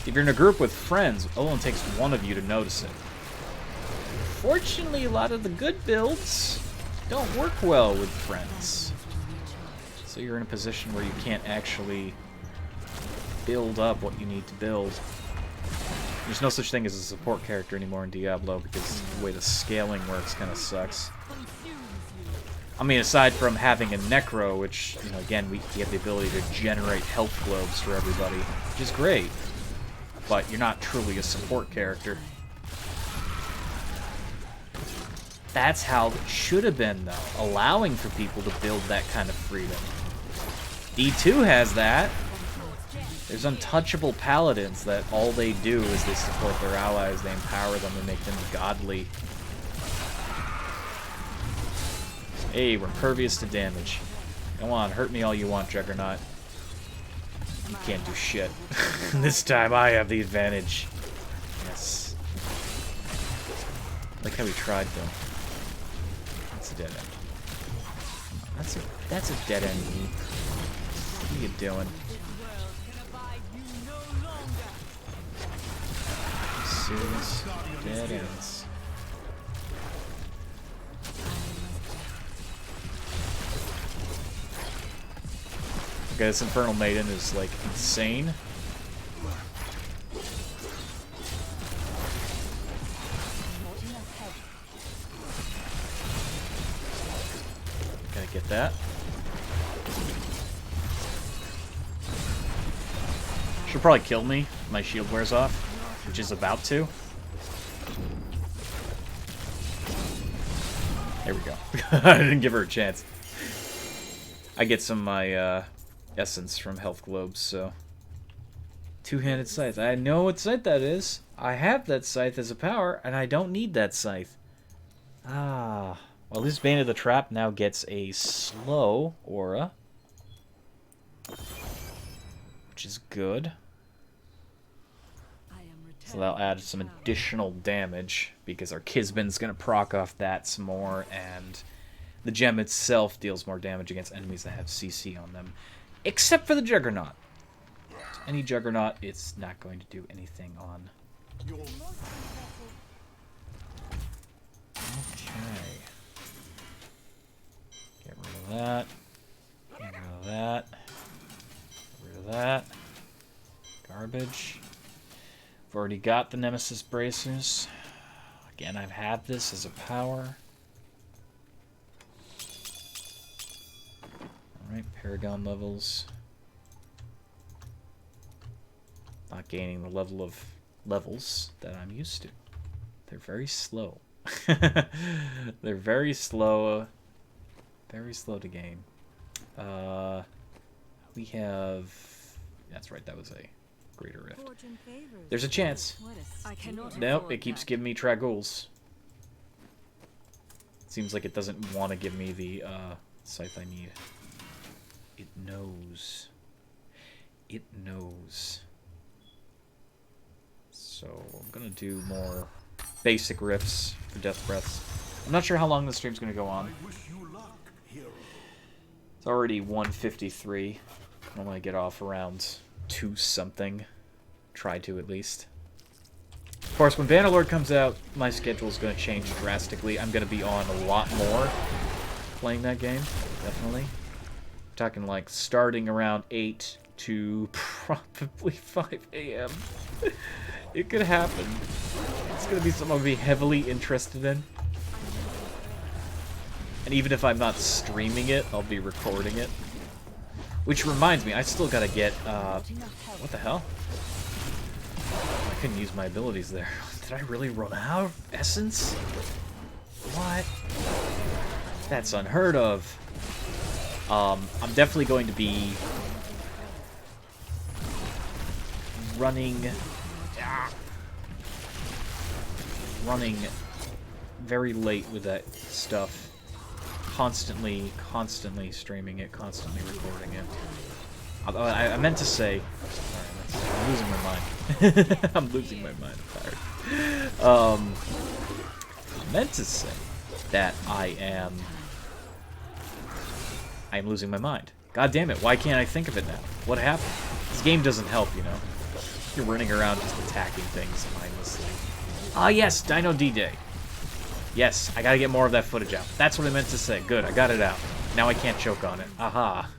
If you're in a group with friends, it only takes one of you to notice it. Fortunately, a lot of the good builds don't work well with friends. So you're in a position where you can't actually build up what you need to build. There's no such thing as a support character anymore in Diablo because the way the scaling works kind of sucks. I mean, aside from having a Necro, which, you know, again, we have the ability to generate health globes for everybody, which is great. But you're not truly a support character. That's how it should have been, though, allowing for people to build that kind of freedom. D2 has that. There's untouchable paladins that all they do is they support their allies, they empower them, and make them godly. Hey, we're impervious to damage. Go on, hurt me all you want, Juggernaut. You can't do shit. This time I have the advantage. Yes. I like how he tried, though. That's a dead end. That's a dead end. What are you doing? Serious dead ends. Okay, this Infernal Maiden is, like, insane. Gotta get that. She'll probably kill me if my shield wears off, which is about to. There we go. I didn't give her a chance. I get some of my essence from health globes, so. Two-handed scythe. I know what scythe that is. I have that scythe as a power, and I don't need that scythe. Ah. Well, this Bane of the Trap now gets a slow aura, which is good. So that'll add some additional damage, because our Kisben's going to proc off that some more, and the gem itself deals more damage against enemies that have CC on them. Except for the Juggernaut. Any Juggernaut, it's not going to do anything on. Okay. Get rid of that. Get rid of that. Get rid of that. Garbage. I've already got the Nemesis Bracers. Again, I've had this as a power. Alright, Paragon levels. Not gaining the level of levels that I'm used to. They're very slow. They're very slow. Very slow to gain. We have... That's right, that was a Greater Rift. There's a chance. Nope, it keeps giving me Tragouls. Seems like it doesn't want to give me the scythe I need. It knows. It knows. So I'm gonna do more basic riffs for Death Breaths. I'm not sure how long this stream's gonna go on. It's already 1:53. I want to get off around 2 something. Try to, at least. Of course, when Bannerlord comes out, my schedule's going to change drastically. I'm going to be on a lot more playing that game, definitely. I'm talking like starting around 8 to probably 5 a.m. It could happen. It's going to be something I'll be heavily interested in. And even if I'm not streaming it, I'll be recording it. Which reminds me, I still gotta get, what the hell? I couldn't use my abilities there. Did I really run out of essence? What? That's unheard of. I'm definitely going to be running running very late with that stuff. Constantly streaming it, constantly recording it. Although I meant to say... Sorry, I'm losing my mind. I'm losing my mind. I'm tired. I meant to say that I am losing my mind. God damn it, why can't I think of it now? What happened? This game doesn't help, you know. You're running around just attacking things mindlessly. Ah, yes, Dino D-Day. Yes, I gotta get more of that footage out. That's what I meant to say. Good, I got it out. Now I can't choke on it. Aha.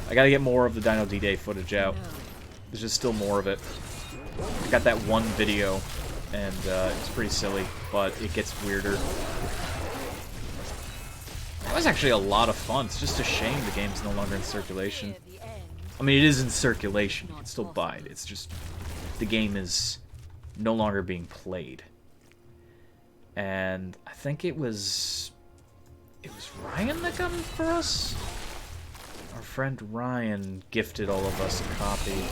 I gotta get more of the Dino D-Day footage out. There's just still more of it. I got that one video, and it's pretty silly, but it gets weirder. That was actually a lot of fun. It's just a shame the game's no longer in circulation. I mean, it is in circulation. You can still buy it. It's just the game is no longer being played. And I think it was Ryan that got it for us? Our friend Ryan gifted all of us a copy.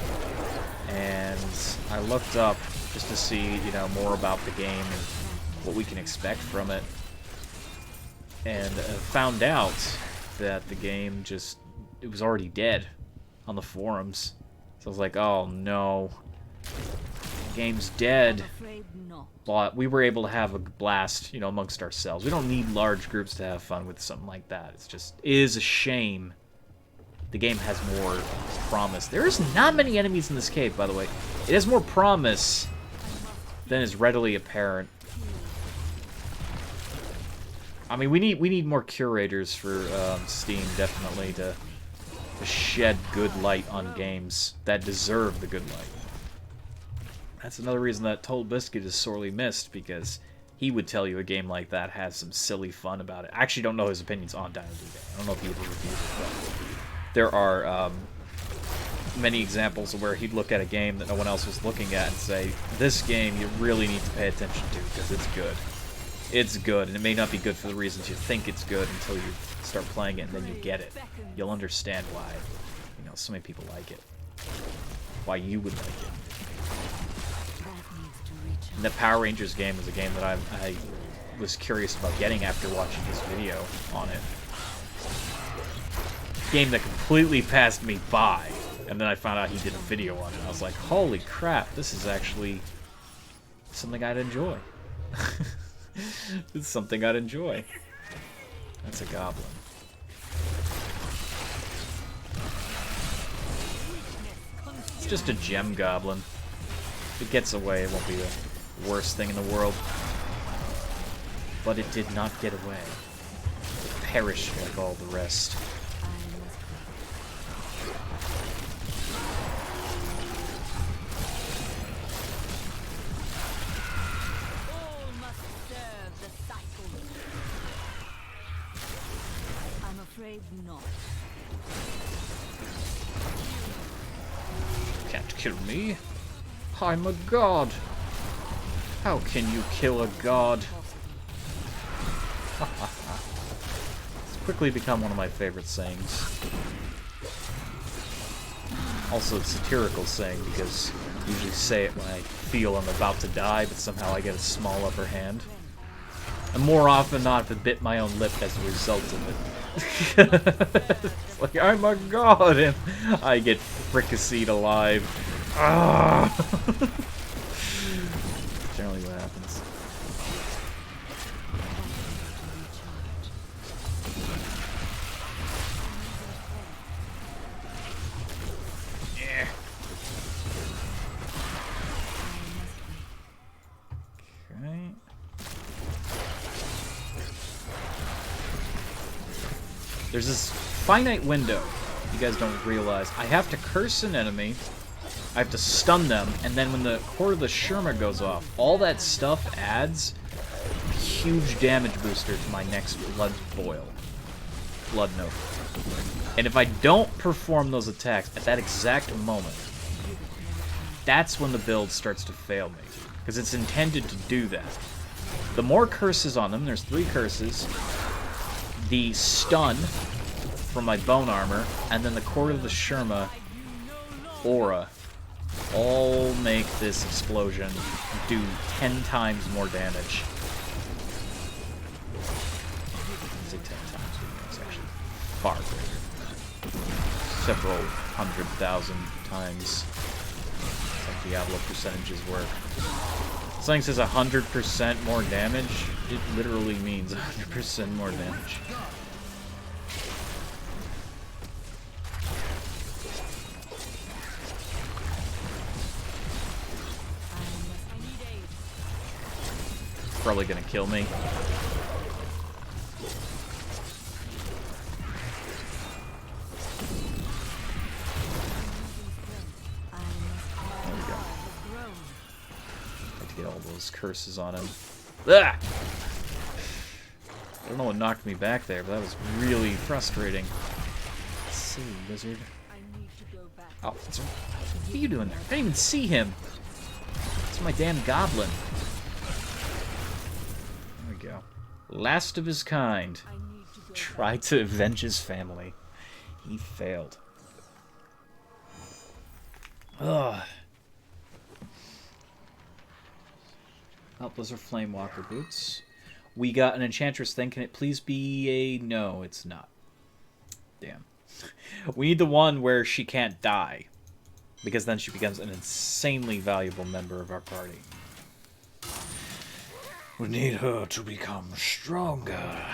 And I looked up just to see, you know, more about the game and what we can expect from it. And found out that the game it was already dead on the forums. So I was like, oh no, the game's dead. But we were able to have a blast, you know, amongst ourselves. We don't need large groups to have fun with something like that. It is a shame. The game has more promise. There's not many enemies in this cave, by the way. It has more promise than is readily apparent. I mean, we need more curators for Steam, definitely, to shed good light on games that deserve the good light. That's another reason that Total Biscuit is sorely missed, because he would tell you a game like that has some silly fun about it. I actually don't know his opinions on Dino D-Day. I don't know if he would review it, but there are many examples of where he'd look at a game that no one else was looking at and say, this game you really need to pay attention to, because it's good. It's good, and it may not be good for the reasons you think it's good until you start playing it, and then you get it. You'll understand why, you know, so many people like it. Why you would like it. And the Power Rangers game was a game that I was curious about getting after watching this video on it. Game that completely passed me by, and then I found out he did a video on it. I was like, holy crap, this is actually something I'd enjoy. It's something I'd enjoy. That's a goblin. It's just a gem goblin. If it gets away, it won't be the worst thing in the world. But it did not get away. It perished like all the rest. Not. Can't kill me. I'm a god. How can you kill a god? It's quickly become one of my favorite sayings. Also a satirical saying, because I usually say it when I feel I'm about to die, but somehow I get a small upper hand. And more often than not, I've bit my own lip as a result of it. It's like, I'm a god, and I get fricasseed alive. Ah! Generally what happens. Yeah. Okay. There's this finite window you guys don't realize. I have to curse an enemy, I have to stun them, and then when the core of the Sherma goes off, all that stuff adds a huge damage booster to my next blood note. And if I don't perform those attacks at that exact moment, that's when the build starts to fail me. Because it's intended to do that. The more curses on them, there's 3 curses, the stun from my bone armor, and then the core of the Sherma aura all make this explosion do 10 times more damage. I say 10 times, but it's actually far greater than that. Several 100,000 times. That's how Diablo percentages work. Something says 100% more damage, it literally means 100% more damage. Probably gonna kill me. There we go. Have to get all those curses on him. Ah! I don't know what knocked me back there, but that was really frustrating. Silly lizard. Oh, what are you doing there? I didn't even see him. It's my damn goblin. There we go. Last of his kind. Tried to avenge his family. He failed. Ugh. Oh, those are Flamewalker boots. We got an Enchantress thing. Can it please be a... No, it's not. Damn. We need the one where she can't die. Because then she becomes an insanely valuable member of our party. We need her to become stronger.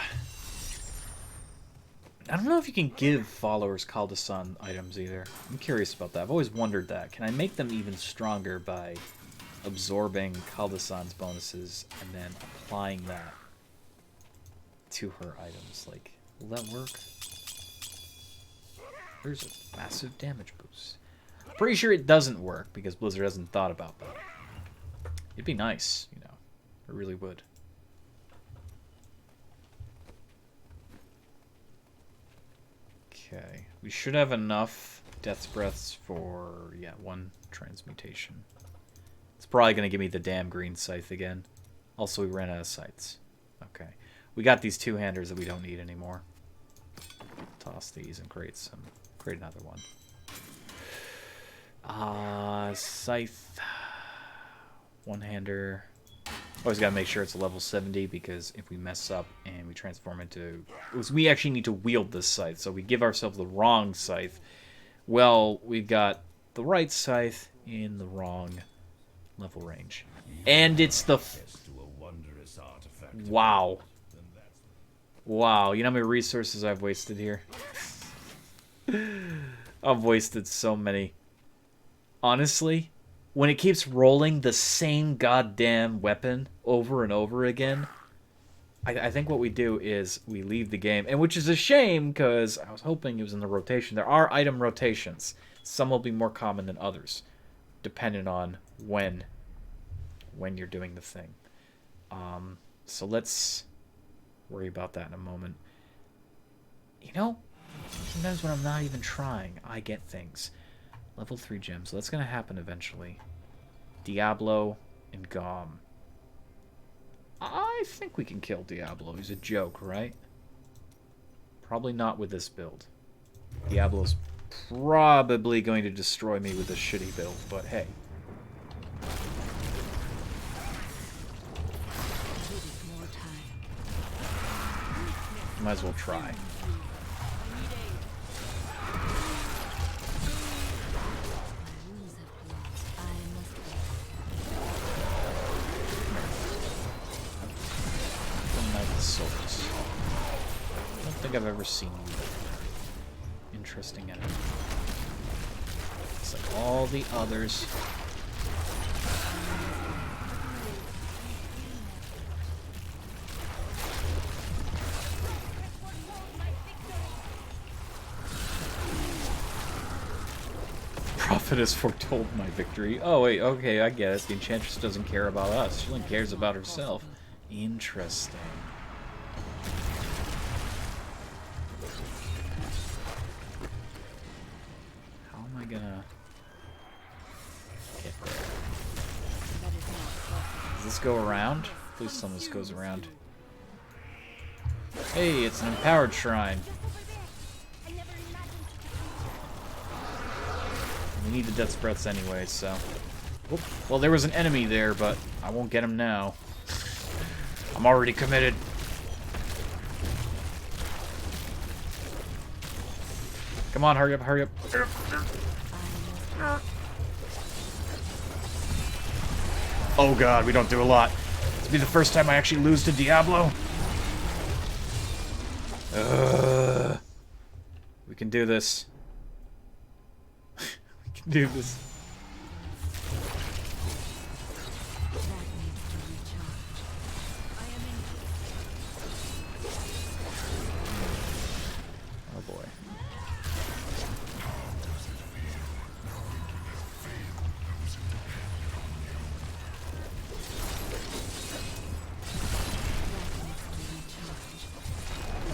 I don't know if you can give followers Kaldasan items either. I'm curious about that. I've always wondered that. Can I make them even stronger by absorbing Kaldasan's bonuses and then applying that to her items? Like, will that work? There's a massive damage boost. Pretty sure it doesn't work because Blizzard hasn't thought about that. It'd be nice, you know. It really would. Okay. We should have enough Death's Breaths for, yeah, 1 transmutation. It's probably going to give me the damn green scythe again. Also, we ran out of scythes. Okay. We got these 2-handers that we don't need anymore. Toss these and create another one. Scythe. 1-hander. Always gotta make sure it's a level 70 because if we mess up and we transform into... We actually need to wield this scythe, so we give ourselves the wrong scythe. Well, we've got the right scythe in the wrong level range. And it's the... Wow. Wow, you know how many resources I've wasted here? I've wasted so many. Honestly, when it keeps rolling the same goddamn weapon over and over again, I think what we do is we leave the game, and which is a shame because I was hoping it was in the rotation. There are item rotations. Some will be more common than others, depending on when you're doing the thing. So let's worry about that in a moment. You know, sometimes when I'm not even trying, I get things. Level 3 gems. So that's going to happen eventually. Diablo and Gom. I think we can kill Diablo. He's a joke, right? Probably not with this build. Diablo's probably going to destroy me with this shitty build, but hey. Might as well try. Souls. I don't think I've ever seen you before. Interesting enemy. It's like all the others. Prophet has foretold my victory. Oh wait, okay, I get it. The Enchantress doesn't care about us. She only cares about herself. Interesting. How am I gonna get there? Does this go around? Please tell me this goes around. Hey, it's an empowered shrine. We need the death breaths anyway, so... Whoop. Well, there was an enemy there, but I won't get him now. I'm already committed. Come on, hurry up, hurry up. Oh god, we don't do a lot. This will be the first time I actually lose to Diablo. We can do this. We can do this. Oh boy.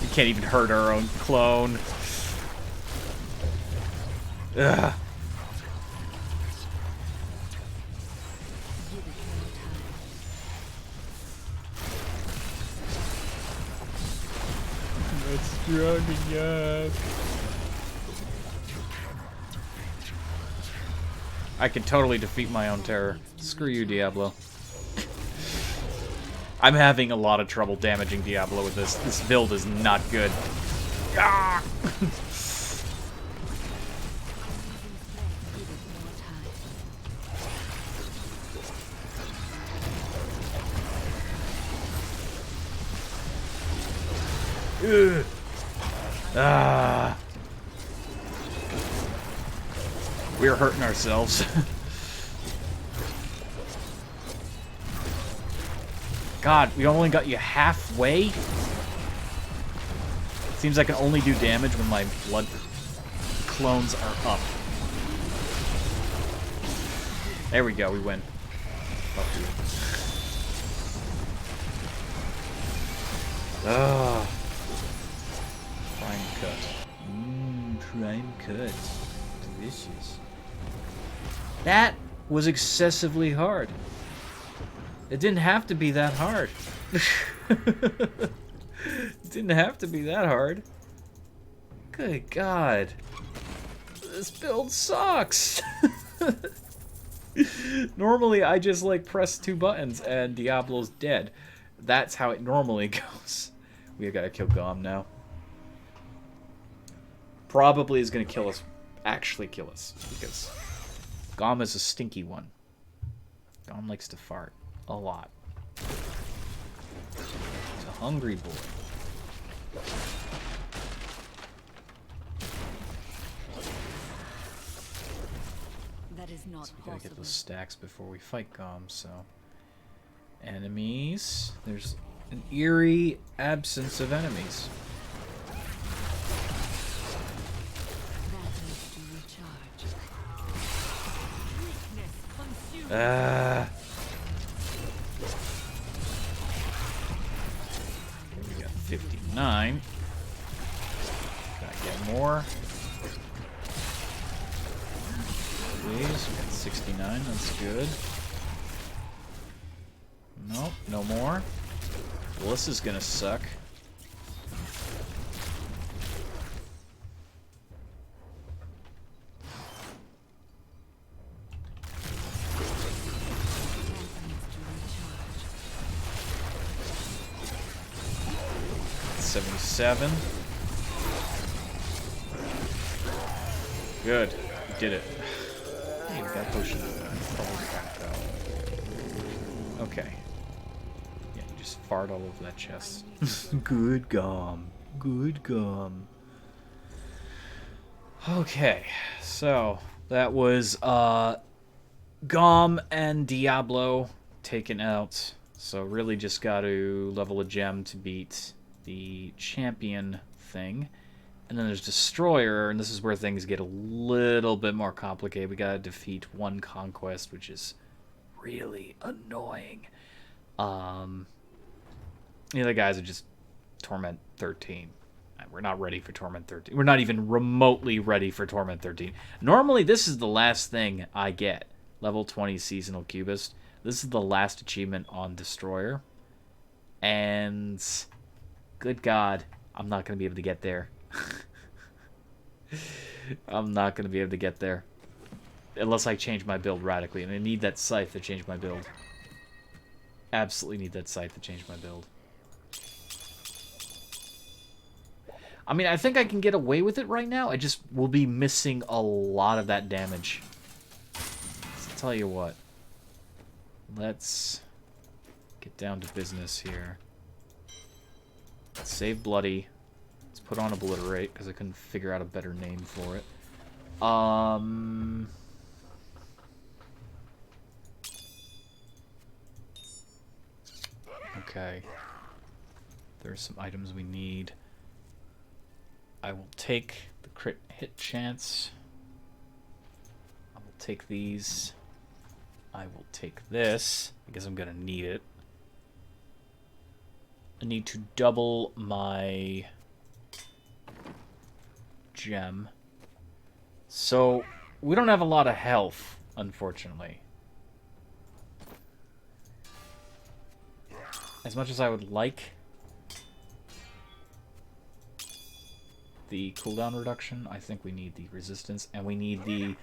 We can't even hurt our own clone. Ugh. Not strong enough. I can totally defeat my own terror. Screw you, Diablo. I'm having a lot of trouble damaging Diablo with this. This build is not good. Ah! Ugh. Ah. We're hurting ourselves. God, we only got you halfway? Seems I can only do damage when my blood clones are up. There we go, we win. Fuck you. Ah. Prime cut. Prime cut. Delicious. That was excessively hard. It didn't have to be that hard. It didn't have to be that hard. Good God. This build sucks. Normally, I just, like, press 2 buttons and Diablo's dead. That's how it normally goes. We gotta kill Gom now. Probably is gonna kill us. Actually kill us. Because Gom is a stinky one. Gom likes to fart. A lot. He's a hungry boy. That is not possible. Gotta get those stacks before we fight Gom, so... Enemies. There's an eerie absence of enemies. We got 59. Gotta get more. Please, we got 69, that's good. Nope, no more. Well, this is gonna suck. $77. Good, we did it. Hey, we got a potion. Okay. Yeah, you just fart all over that chest. Good Gom. Good Gom. Okay, so that was Gom and Diablo taken out. So really just got to level a gem to beat the champion thing. And then there's Destroyer, and this is where things get a little bit more complicated. We gotta defeat one conquest, which is really annoying. The other guys are just Torment 13. We're not ready for Torment 13. We're not even remotely ready for Torment 13. Normally, this is the last thing I get. Level 20 Seasonal Cubist. This is the last achievement on Destroyer. And... good God, I'm not going to be able to get there. I'm not going to be able to get there. unless I change my build radically. And I need that scythe to change my build. Absolutely need that scythe to change my build. I mean, I think I can get away with it right now. I just will be missing a lot of that damage. So I'll tell you what. Let's get down to business here. Let's save Bloody. Let's put on Obliterate, because I couldn't figure out a better name for it. Okay. There's some items we need. I will take the crit hit chance. I will take these. I will take this, because I'm going to need it. I need to double my gem. So, we don't have a lot of health, unfortunately. As much as I would like the cooldown reduction, I think we need the resistance, and we need the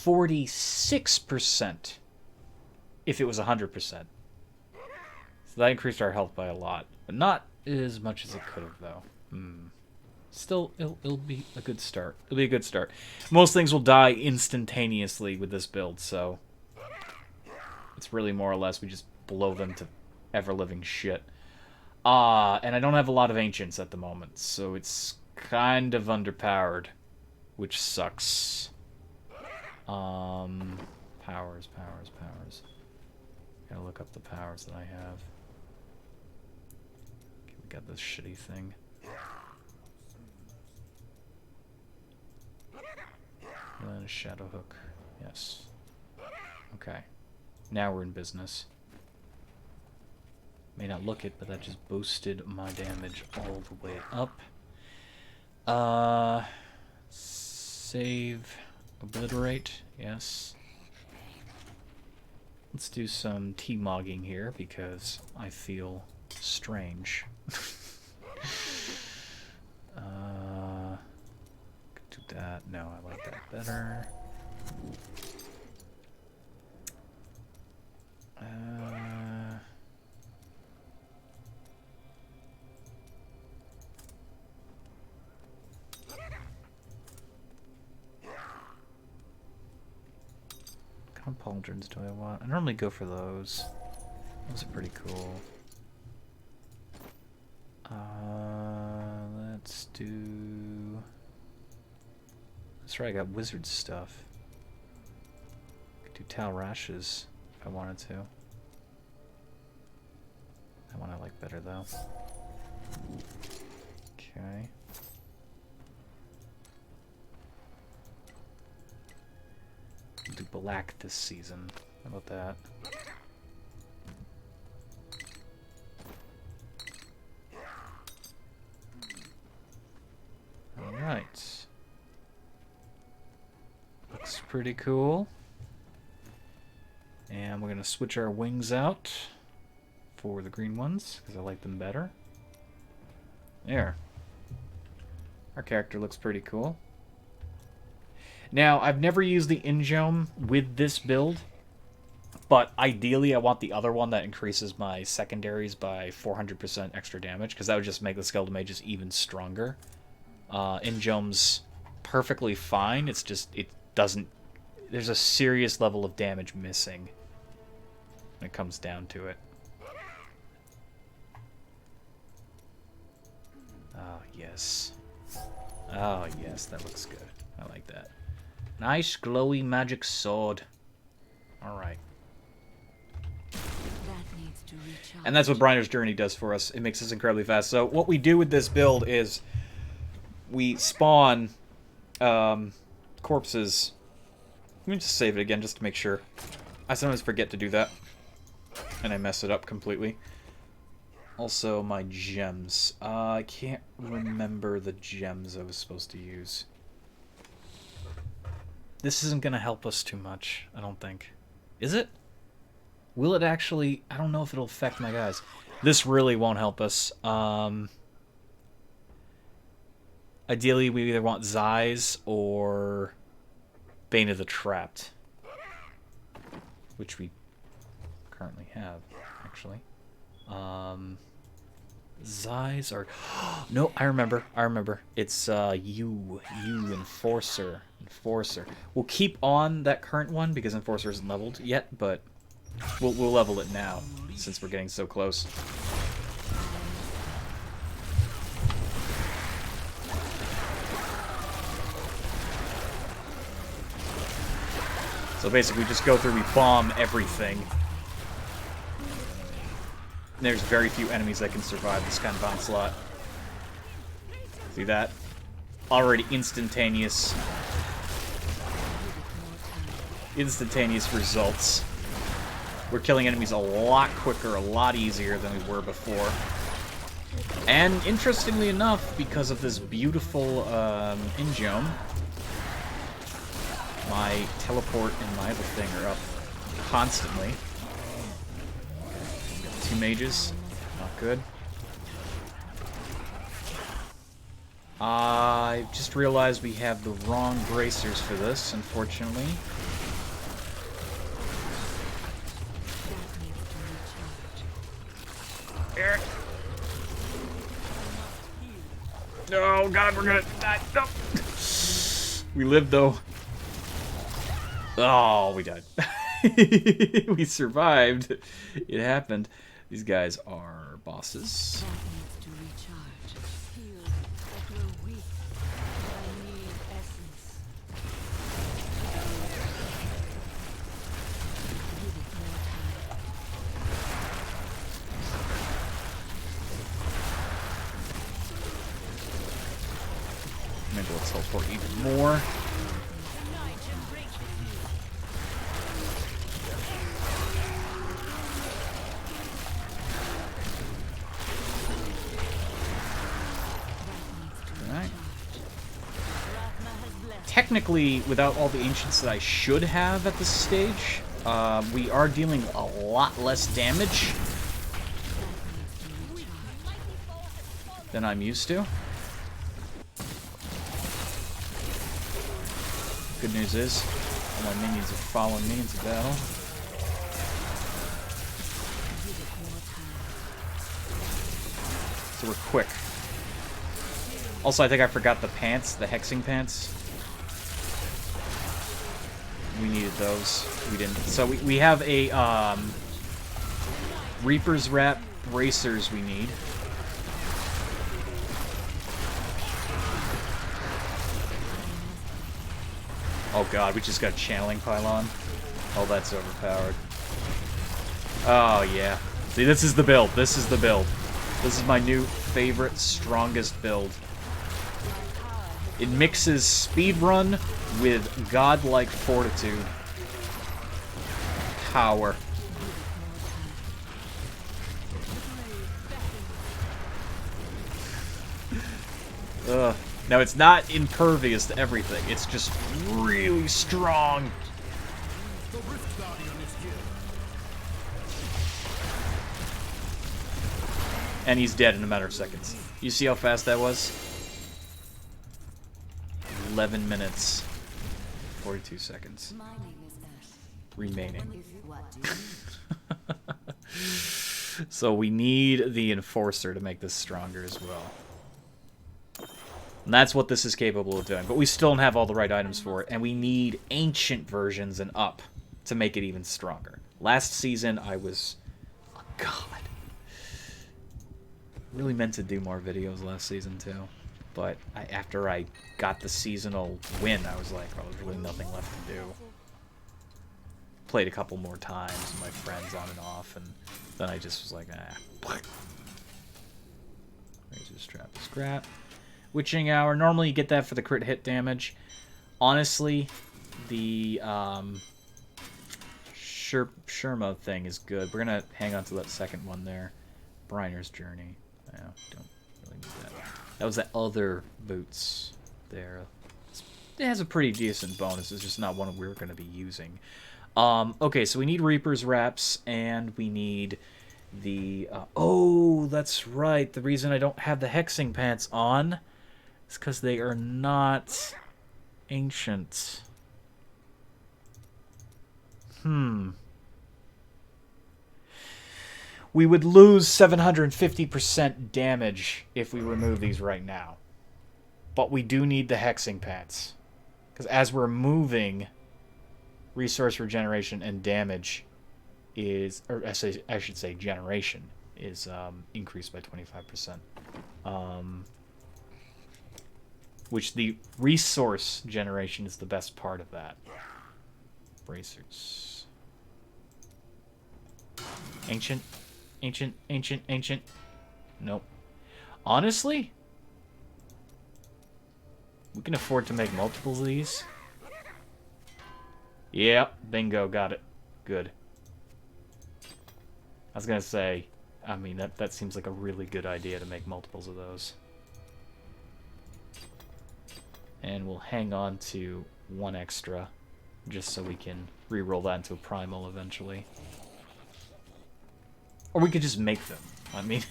46% if it was 100%. So that increased our health by a lot, but not as much as it could have, though. Still, it'll be a good start. It'll be a good start. Most things will die instantaneously with this build, so it's really more or less we just blow them to ever-living shit. And I don't have a lot of ancients at the moment, so it's kind of underpowered, which sucks. Powers. Gotta look up the powers that I have. Okay, we got this shitty thing. And then a shadow hook. Yes. Okay. Now we're in business. May not look it, but that just boosted my damage all the way up. Save. Obliterate. Yes. Let's do some T-mogging here, because I feel strange. Could do that. No, I like that better. What kind of pauldrons do I want? I normally go for those. Those are pretty cool. Let's do... That's right, I got wizard stuff. Could do Tal Rashes if I wanted to. That one I like better, though. Okay. Do black this season. How about that? Alright. Looks pretty cool. And we're going to switch our wings out for the green ones, because I like them better. There. Our character looks pretty cool. Now, I've never used the Injome with this build, but ideally I want the other one that increases my secondaries by 400% extra damage, because that would just make the Skeletal Mages even stronger. Injome's perfectly fine, it's just, it doesn't... There's a serious level of damage missing when it comes down to it. Oh, yes. Oh, yes, that looks good. I like that. Nice, glowy magic sword. Alright. And that's what Briner's Journey does for us. It makes us incredibly fast. So what we do with this build is we spawn corpses. Let me just save it again just to make sure. I sometimes forget to do that. And I mess it up completely. Also, my gems. I can't remember the gems I was supposed to use. This isn't going to help us too much, I don't think. Is it? Will it actually... I don't know if it'll affect my guys. This really won't help us. Ideally, we either want Zeiss or Bane of the Trapped. Which we currently have, actually. Zais are... No, I remember. It's Enforcer. We'll keep on that current one because Enforcer isn't leveled yet, but we'll level it now since we're getting so close. So basically, we just go through, we bomb everything. There's very few enemies that can survive this kind of onslaught. See that? Already instantaneous. Instantaneous results. We're killing enemies a lot quicker, a lot easier than we were before. And interestingly enough, because of this beautiful Ingeome, my teleport and my other thing are up constantly. Got 2 mages. Not good. I just realized we have the wrong bracers for this, unfortunately. Oh god, we're gonna die. No. We lived though. Oh, we died. We survived. It happened. These guys are bosses. Maybe we'll teleport even more. Technically, without all the ancients that I should have at this stage, we are dealing a lot less damage than I'm used to. Good news is, all my minions are following me into battle. So we're quick. Also, I think I forgot the pants, the hexing pants. We needed those. We didn't. So we have a Reaper's Wrap bracers we need. Oh god, we just got channeling pylon. Oh, that's overpowered. Oh yeah. See, this is the build. This is the build. This is my new favorite, strongest build. It mixes speedrun with godlike fortitude. Power. Ugh. Now, it's not impervious to everything. It's just really strong. And he's dead in a matter of seconds. You see how fast that was? 11 minutes. 42 seconds. Remaining. So we need the Enforcer to make this stronger as well. And that's what this is capable of doing. But we still don't have all the right items for it. And we need ancient versions and up to make it even stronger. Last season, I was... Oh, God. Really meant to do more videos last season, too. But after I got the seasonal win, I was like, oh, there's really nothing left to do. Played a couple more times with my friends on and off. And then I just was like, ah. Razor's Trap, scrap. Witching Hour. Normally you get that for the crit hit damage. Honestly, the Sherma thing is good. We're going to hang on to that second one there. Briner's Journey. I don't really need that. That was that other boots there. It has a pretty decent bonus. It's just not one we're going to be using. Okay, so we need Reaper's Wraps, and we need the... oh, that's right. The reason I don't have the Hexing Pants on... it's because they are not ancient. We would lose 750% damage if we remove these right now. But we do need the hexing pants. Because as we're moving, resource regeneration and damage is... Or I should say generation is increased by 25%. Which the resource generation is the best part of that. Bracers. Ancient. Nope. Honestly, we can afford to make multiples of these. Yep, bingo, got it. Good. I was gonna say, I mean, that seems like a really good idea to make multiples of those. And we'll hang on to one extra, just so we can re-roll that into a primal eventually. Or we could just make them. I mean,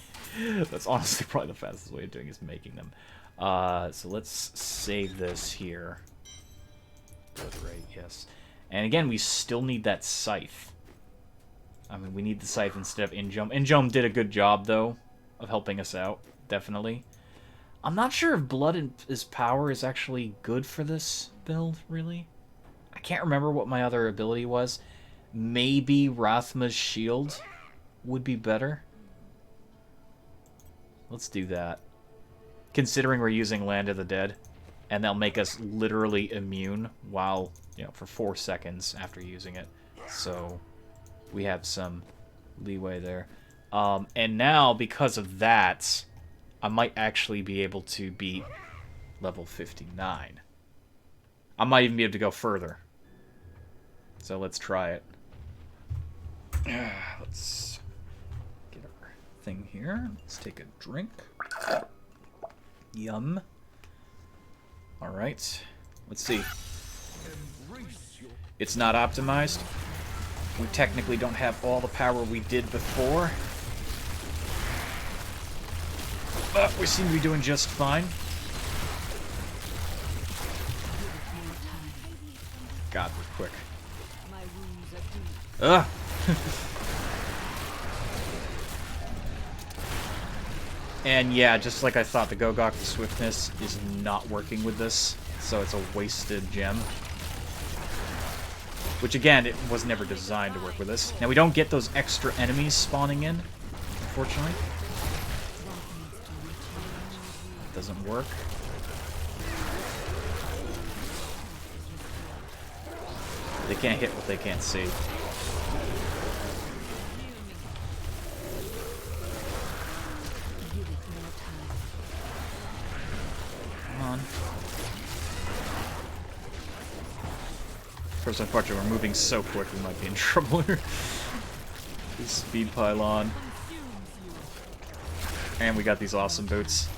that's honestly probably the fastest way of doing it, is making them. So let's save this here. Birth rate, yes. And again, we still need that scythe. I mean, we need the scythe instead of Injome. Injome did a good job, though, of helping us out, definitely. I'm not sure if Blood and his power is actually good for this build, really. I can't remember what my other ability was. Maybe Rathma's shield would be better. Let's do that. Considering we're using Land of the Dead, and they'll make us literally immune while, you know, for 4 seconds after using it. So we have some leeway there. And now, because of that, I might actually be able to beat level 59. I might even be able to go further. So let's try it. Let's get our thing here. Let's take a drink. Yum. Alright. Let's see. It's not optimized. We technically don't have all the power we did before. But we seem to be doing just fine. God, we're quick. Ugh! And yeah, just like I thought, the Gogok the Swiftness is not working with this, so it's a wasted gem. Which again, it was never designed to work with this. Now we don't get those extra enemies spawning in, unfortunately. Doesn't work. They can't hit what they can't see. Come on. Of course, unfortunately, we're moving so quick we might be in trouble here. This speed pylon. And we got these awesome boots.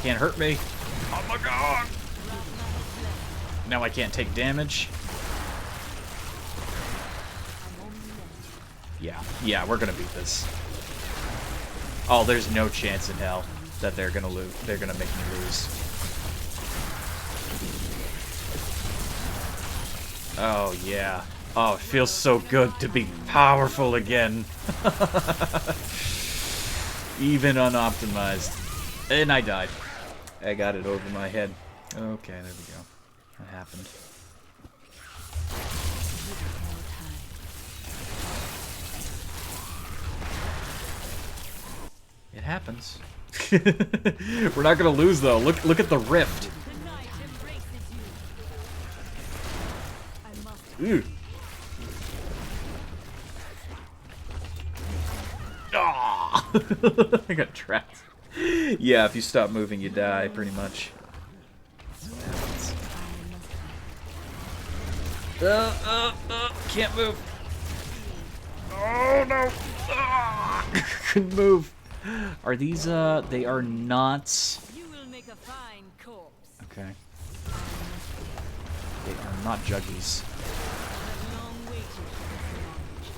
Can't hurt me. Oh my god! Now I can't take damage. Yeah, we're gonna beat this. Oh, there's no chance in hell that they're gonna lose. They're gonna make me lose. Oh yeah. Oh, it feels so good to be powerful again. Even unoptimized. And I died. I got it over my head. Okay, there we go. That happened. It happens. We're not gonna lose though. Look at the rift. Ooh. Ah! I got trapped. Yeah, if you stop moving, you die, pretty much. Can't move. Oh, no. Couldn't move. Are these, they are not... You will make a fine corpse. Okay. They are not juggies. I've long waited for this knowledge.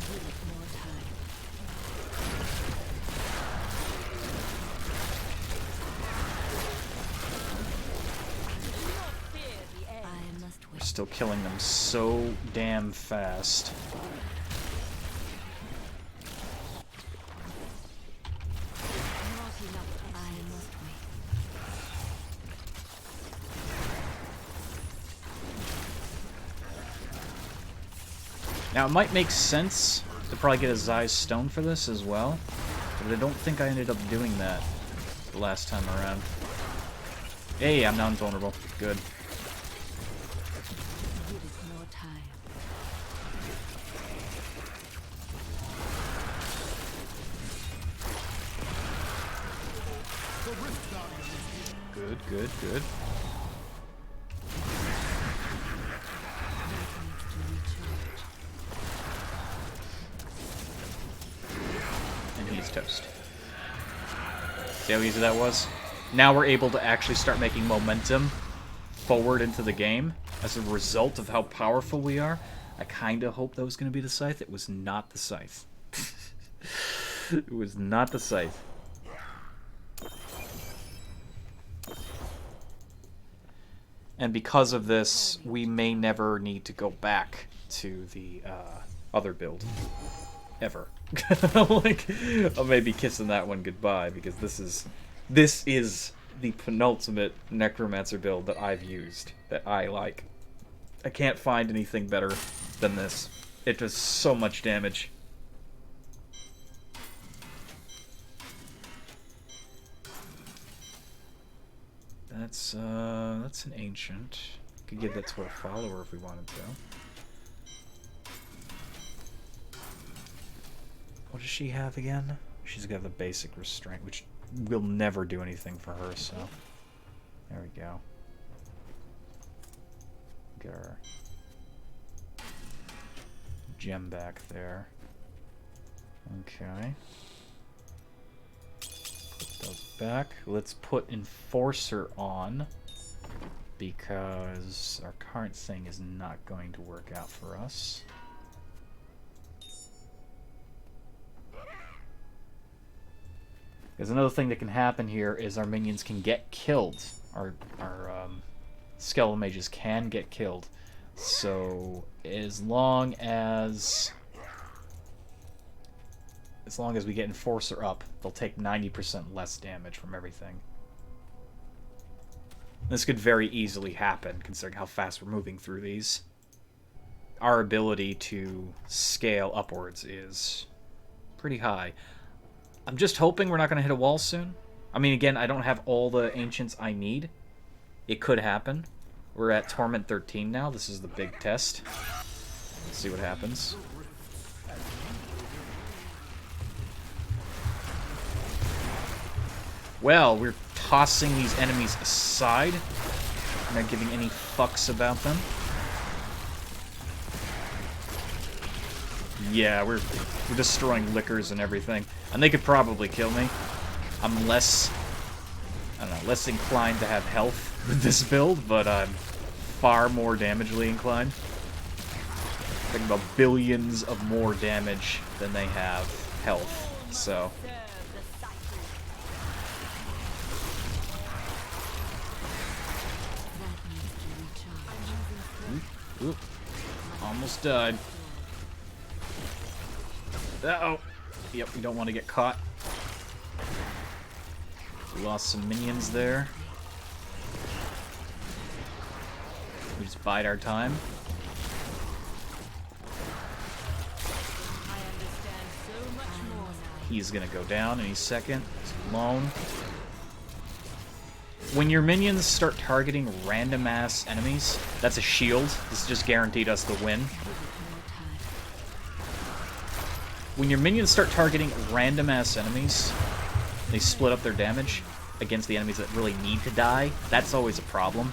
Give it more time. still killing them so damn fast. Now, it might make sense to probably get a Zai's Stone for this as well, but I don't think I ended up doing that the last time around. Hey, I'm non-vulnerable. Good. Good, good, good. And he's toast. See how easy that was? Now we're able to actually start making momentum forward into the game as a result of how powerful we are. I kind of hoped that was going to be the Scythe. It was not the Scythe. It was not the Scythe. And because of this, we may never need to go back to the other build. Ever. Like, I'll maybe kissing that one goodbye, because this is the penultimate Necromancer build that I've used, that I like. I can't find anything better than this. It does so much damage. That's an ancient. Could give that to our follower if we wanted to. What does she have again? She's got the basic restraint, which will never do anything for her, so... There we go. Get our gem back there. Okay. Put those back. Let's put Enforcer on, because our current thing is not going to work out for us. Because another thing that can happen here is our minions can get killed. Our skeletal mages can get killed. So as long as we get Enforcer up, they'll take 90% less damage from everything. This could very easily happen, considering how fast we're moving through these. Our ability to scale upwards is pretty high. I'm just hoping we're not going to hit a wall soon. I mean, again, I don't have all the Ancients I need. It could happen. We're at Torment 13 now. This is the big test. Let's see what happens. Well, we're tossing these enemies aside. We're not giving any fucks about them. Yeah, we're destroying liquors and everything. And they could probably kill me. I'm less, I don't know, less inclined to have health with this build, but I'm far more damagely inclined. Talking about billions of more damage than they have health, so... Oop. Almost died. Uh-oh. Yep, we don't want to get caught. We lost some minions there. We just bide our time. He's gonna go down any second. He's alone. When your minions start targeting random-ass enemies, that's a shield. This just guaranteed us the win. When your minions start targeting random-ass enemies, they split up their damage against the enemies that really need to die. That's always a problem.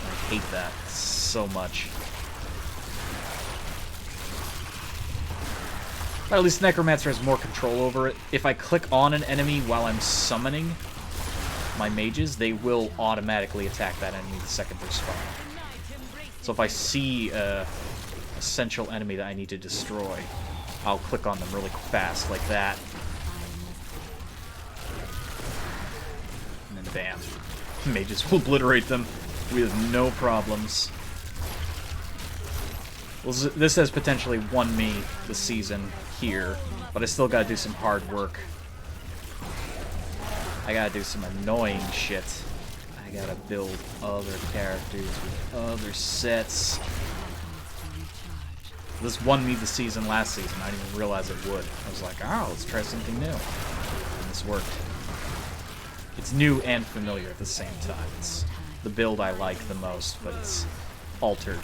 I hate that so much. But at least Necromancer has more control over it. If I click on an enemy while I'm summoning my mages, they will automatically attack that enemy the second they're spawned. So if I see a essential enemy that I need to destroy, I'll click on them really fast, like that. And then bam. Mages will obliterate them with no problems. Well, this has potentially won me the season here, but I still gotta do some hard work. I gotta do some annoying shit. I gotta build other characters with other sets. This won me the season last season. I didn't even realize it would. I was like, oh, let's try something new. And this worked. It's new and familiar at the same time. It's the build I like the most, but it's altered.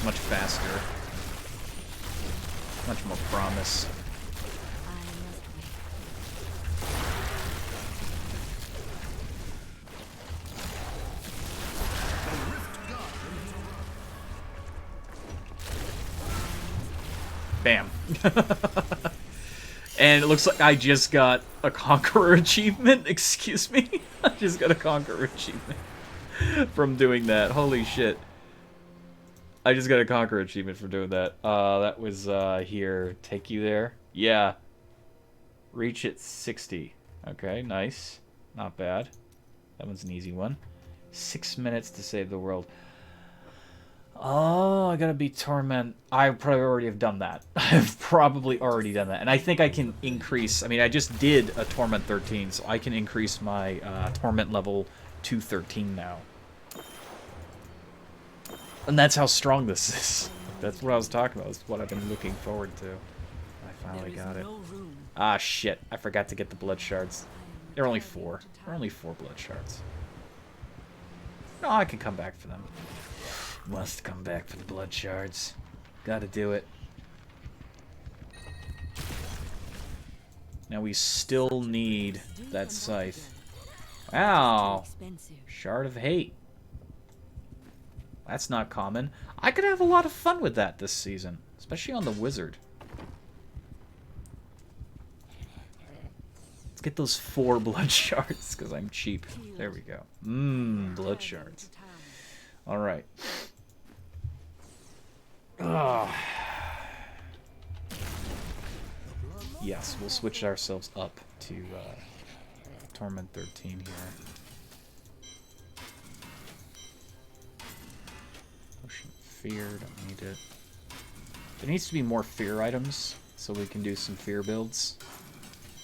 Much faster. Much more promise. Bam. And it looks like I just got a Conqueror achievement. Excuse me. I just got a Conqueror achievement from doing that. Holy shit. I just got a Conqueror achievement for doing that. That was here. Take you there. Yeah. Reach at 60. Okay, nice. Not bad. That one's an easy one. 6 minutes to save the world. Oh, I gotta be Torment. I probably already have done that. I've probably already done that. And I think I can increase... I mean, I just did a Torment 13, so I can increase my Torment level to 13 now. And that's how strong this is. That's what I was talking about. That's what I've been looking forward to. I finally got it. Ah, shit. I forgot to get the blood shards. There are only 4. There are only 4 blood shards. No, I can come back for them. Must come back for the blood shards. Gotta do it. Now we still need that scythe. Wow! Shard of Hate. That's not common. I could have a lot of fun with that this season. Especially on the wizard. Let's get those 4 blood shards, because I'm cheap. There we go. Blood shards. Alright. Yes, we'll switch ourselves up to Torment 13 here. Potion of Fear, don't need it. There needs to be more fear items, so we can do some fear builds.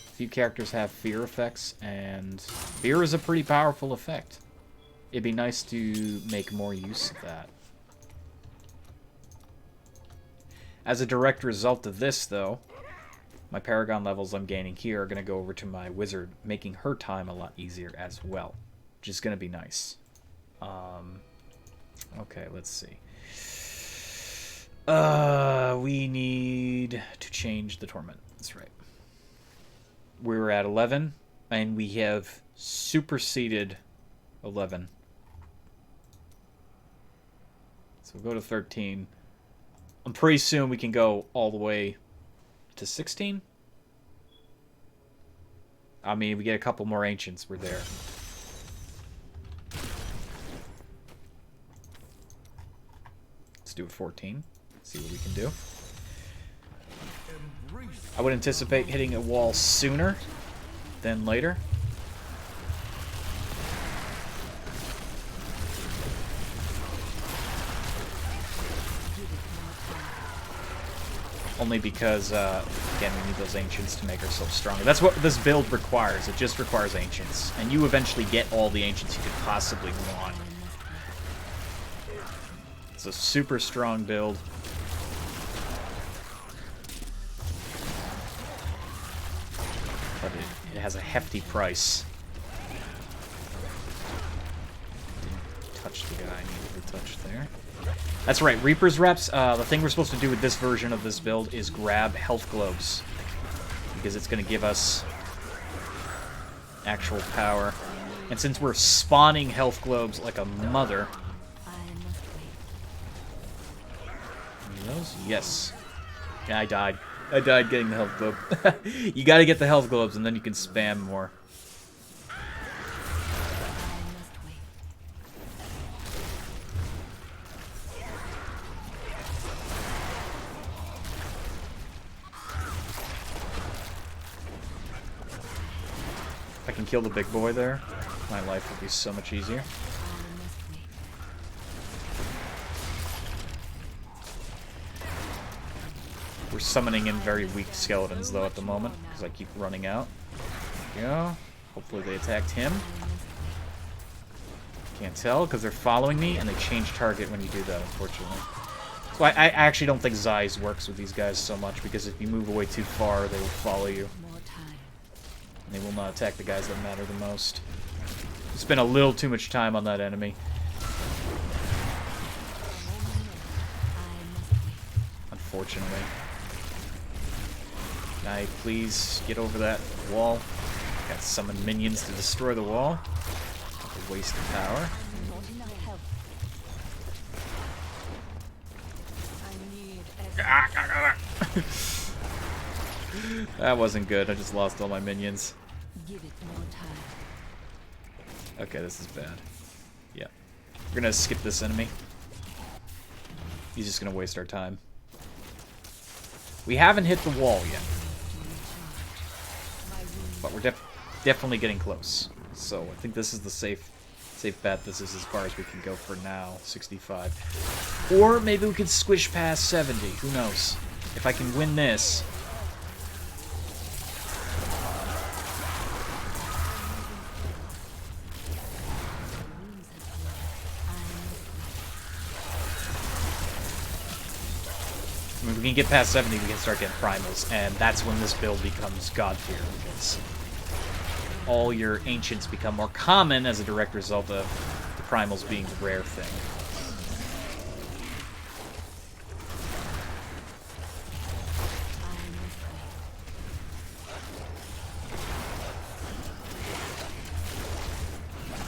A few characters have fear effects, and fear is a pretty powerful effect. It'd be nice to make more use of that. As a direct result of this, though, my Paragon levels I'm gaining here are going to go over to my Wizard, making her time a lot easier as well, which is going to be nice. Okay, let's see. We need to change the Torment. That's right. We were at 11, and we have superseded 11. So we'll go to 13. I'm pretty soon we can go all the way to 16. I mean, we get a couple more Ancients, we're there. Let's do a 14. See what we can do. I would anticipate hitting a wall sooner than later. Only because, again, we need those Ancients to make ourselves stronger. That's what this build requires. It just requires Ancients. And you eventually get all the Ancients you could possibly want. It's a super strong build. But it has a hefty price. Didn't touch the guy I needed to touch there. That's right, Reaper's Reps. The thing we're supposed to do with this version of this build is grab health globes. Because it's going to give us actual power. And since we're spawning health globes like a mother... Those? Yes. Yeah, I died. I died getting the health globe. You gotta get the health globes and then you can spam more. If I can kill the big boy there, my life will be so much easier. We're summoning in very weak skeletons, though, at the moment, because I keep running out. There we go. Hopefully they attacked him. Can't tell, because they're following me, and they change target when you do that, unfortunately. So I actually don't think Zeiss works with these guys so much, because if you move away too far, they will follow you. And they will not attack the guys that matter the most. Spent a little too much time on that enemy. Unfortunately. Can I please get over that wall? Got summoned minions to destroy the wall. A waste of power. That wasn't good. I just lost all my minions. Okay, this is bad. Yeah. We're gonna skip this enemy. He's just gonna waste our time. We haven't hit the wall yet. But we're definitely getting close. So I think this is the safe bet. This is as far as we can go for now. 65. Or maybe we could squish past 70. Who knows? If I can win this. I mean, if we can get past 70, we can start getting primals, and that's when this build becomes god-tier, because all your ancients become more common as a direct result of the primals being the rare thing.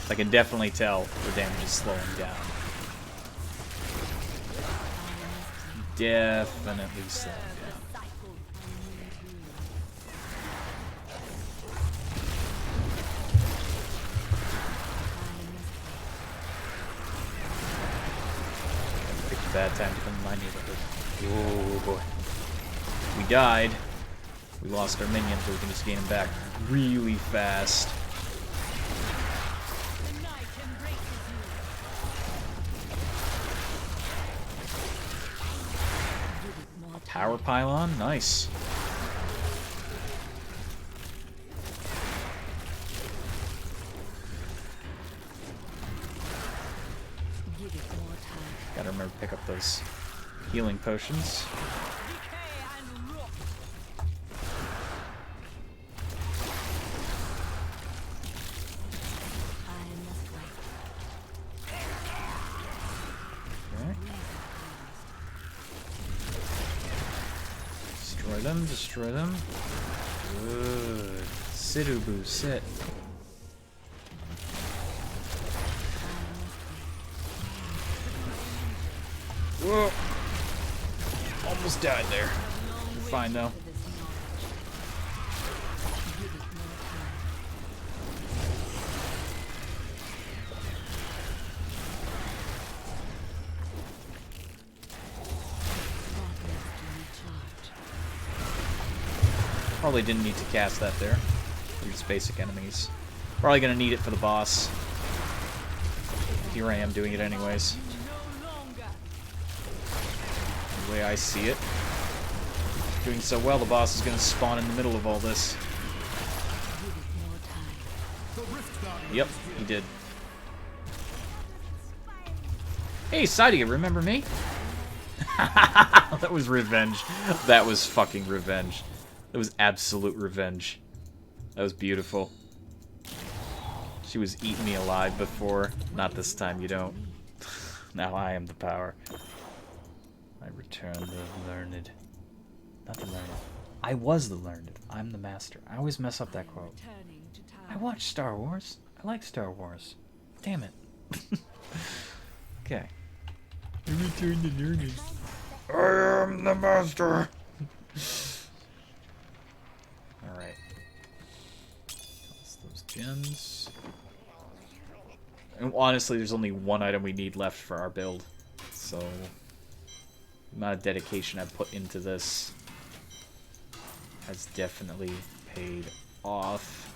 I can definitely tell the damage is slowing down. Definitely slowing down. Picked a bad time to come to my neighborhood. Oh boy. We died. We lost our minions, but we can just gain them back really fast. Power pylon, nice. Gotta remember to pick up those healing potions. Destroy them. Good. Situbu, sit. Whoa. Almost died there. We're fine though. Probably didn't need to cast that there. They're just basic enemies. Probably gonna need it for the boss. Here I am doing it anyways. The way I see it. Doing so well, the boss is gonna spawn in the middle of all this. Yep, he did. Hey, Sadia, remember me? That was revenge. That was fucking revenge. That was absolute revenge. That was beautiful. She was eating me alive before. Not this time, you don't. Now I am the power. I return the learned. Not the learned. I was the learned. I'm the master. I always mess up that quote. I watch Star Wars. I like Star Wars. Damn it. Okay. I return the learned. I am the master. Alright. Those gems. And honestly, there's only one item we need left for our build. So, the amount of dedication I've put into this has definitely paid off.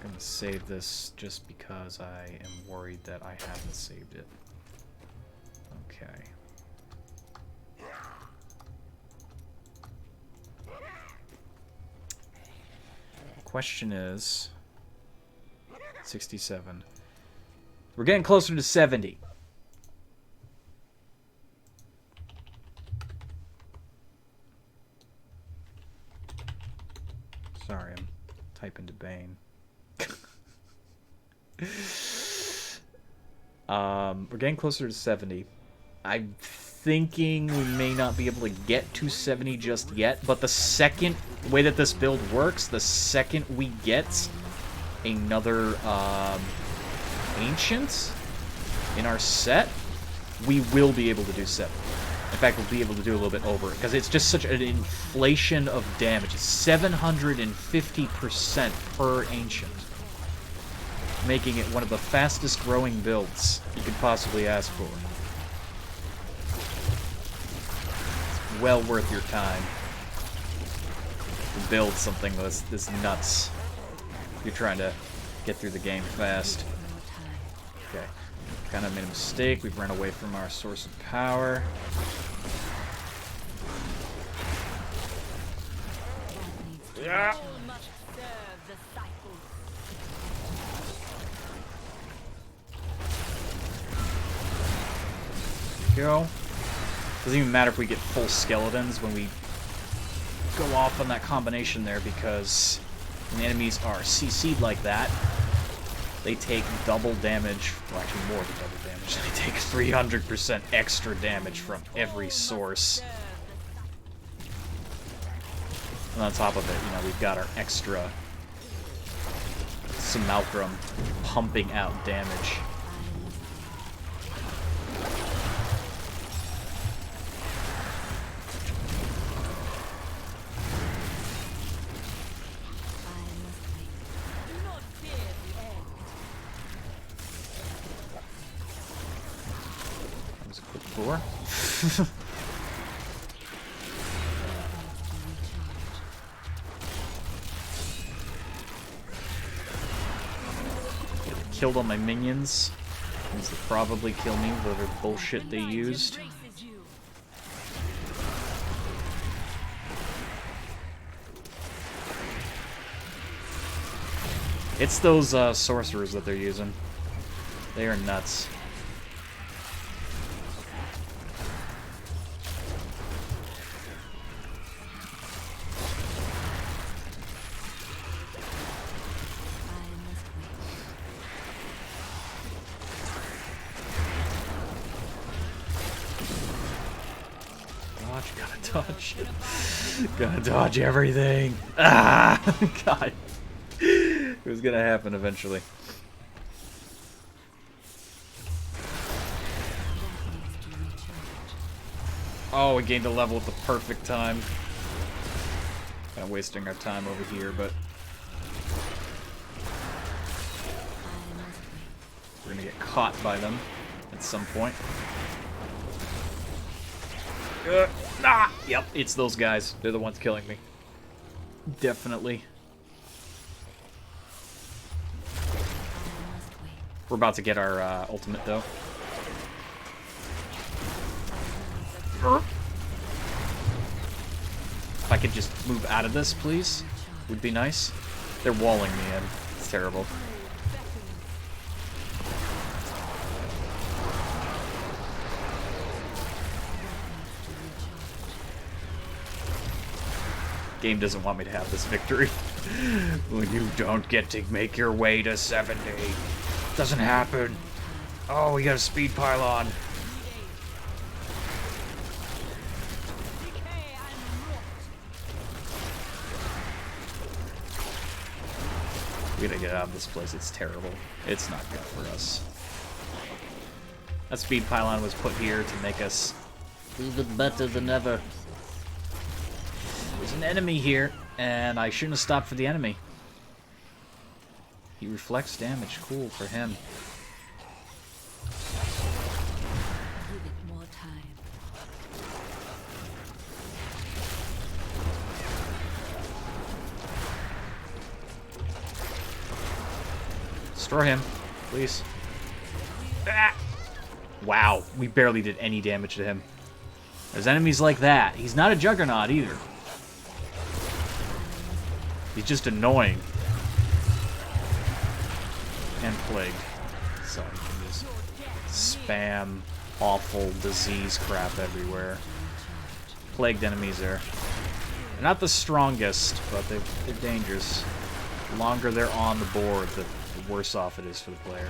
I'm gonna save this just because I am worried that I haven't saved it. Okay. Question is 67. We're getting closer to 70. Sorry, I'm typing to Bane. We're getting closer to 70. I'm thinking we may not be able to get to 70 just yet, but the way that this build works, the second we get another Ancient in our set, we will be able to do 70. In fact, we'll be able to do a little bit over it, because it's just such an inflation of damage. It's 750% per Ancient, making it one of the fastest growing builds you could possibly ask for. It's well worth your time to build something this nuts. You're trying to get through the game fast. Okay. Kind of made a mistake. We've run away from our source of power. Yeah. Go. Doesn't even matter if we get full skeletons when we go off on that combination there, because when the enemies are CC'd like that, they take double damage, well actually more than double damage, they take 300% extra damage from every source. And on top of it, you know, we've got our extra Simulacrum pumping out damage. Floor. Killed all my minions. Means they'll probably kill me with whatever bullshit they used. It's those sorcerers that they're using. They are nuts. Dodge. Gotta dodge everything. Ah! God. It was gonna happen eventually. Oh, we gained a level at the perfect time. Kind of wasting our time over here, but we're gonna get caught by them at some point. Yep, it's those guys. They're the ones killing me. Definitely. We're about to get our ultimate, though. If I could just move out of this, please, would be nice. They're walling me in. It's terrible. Game doesn't want me to have this victory. When you don't get to make your way to 70. Doesn't happen. Oh, we got a speed pylon. We gotta get out of this place. It's terrible. It's not good for us. That speed pylon was put here to make us even better than ever. There's an enemy here, and I shouldn't have stopped for the enemy. He reflects damage. Cool for him. Give it more time. Destroy him, please. Ah! Wow, we barely did any damage to him. There's enemies like that. He's not a juggernaut either. He's just annoying. And plagued. So you can just spam awful disease crap everywhere. Plagued enemies are... They're not the strongest, but they're dangerous. The longer they're on the board, the worse off it is for the player.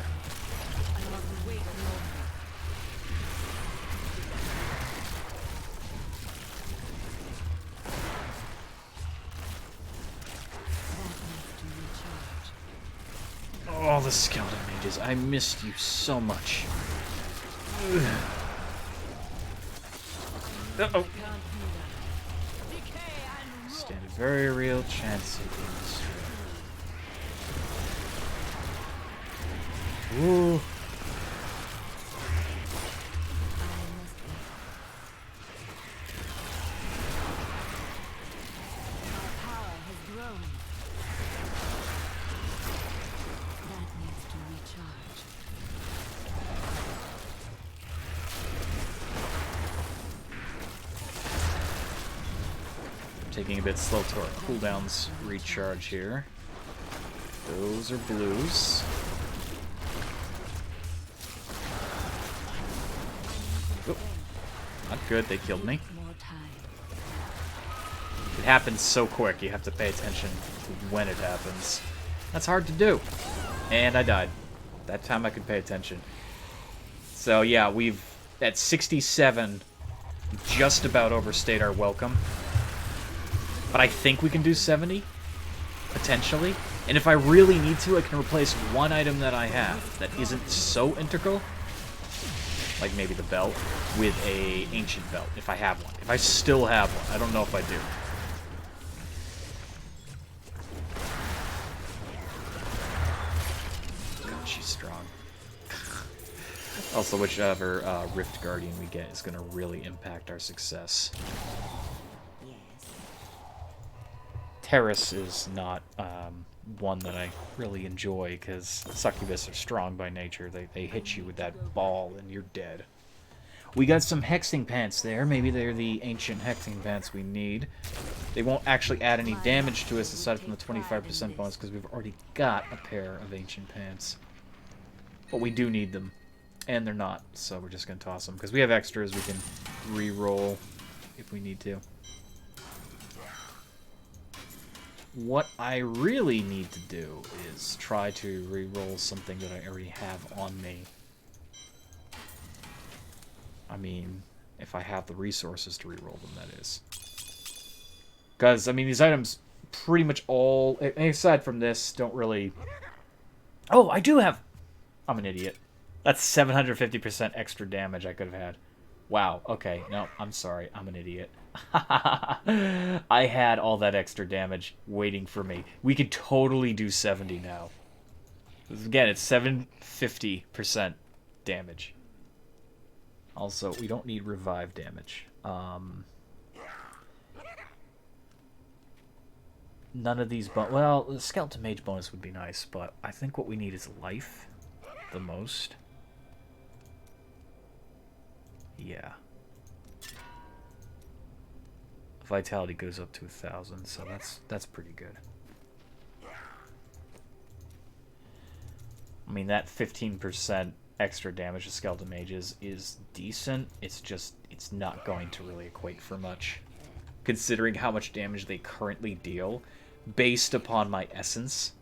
Oh, the skeleton mages. I missed you so much. Uh-oh. Stand a very real chance of being destroyed. Ooh. Taking a bit slow to our cooldowns recharge here. Those are blues. Oh, not good, they killed me. It happens so quick, you have to pay attention to when it happens. That's hard to do. And I died. That time I could pay attention. So yeah, we've, at 67, just about overstayed our welcome. But I think we can do 70, potentially. And if I really need to, I can replace one item that I have that isn't so integral, like maybe the belt, with a ancient belt, if I have one. If I still have one. I don't know if I do. God, she's strong. Also, whichever Rift Guardian we get is going to really impact our success. Terrace is not one that I really enjoy because succubus are strong by nature. They hit you with that ball and you're dead. We got some hexing pants there. Maybe they're the ancient hexing pants we need. They won't actually add any damage to us aside from the 25% bonus because we've already got a pair of ancient pants. But we do need them. And they're not, so we're just going to toss them. Because we have extras we can re-roll if we need to. What I really need to do is try to re-roll something that I already have on me. I mean, if I have the resources to re-roll them, that is. Because, I mean, these items pretty much all, aside from this, don't really... Oh, I do have... I'm an idiot. That's 750% extra damage I could have had. Wow, okay, no, I'm sorry, I'm an idiot. I had all that extra damage waiting for me. We could totally do 70 now. Again, it's 750% damage. Also, we don't need revive damage. None of these... Well, the Skeleton Mage bonus would be nice, but I think what we need is life the most. Yeah. Vitality goes up to 1,000, so that's pretty good. I mean, that 15% extra damage to Skeleton Mages is decent. It's just, it's not going to really equate for much, considering how much damage they currently deal, based upon my essence.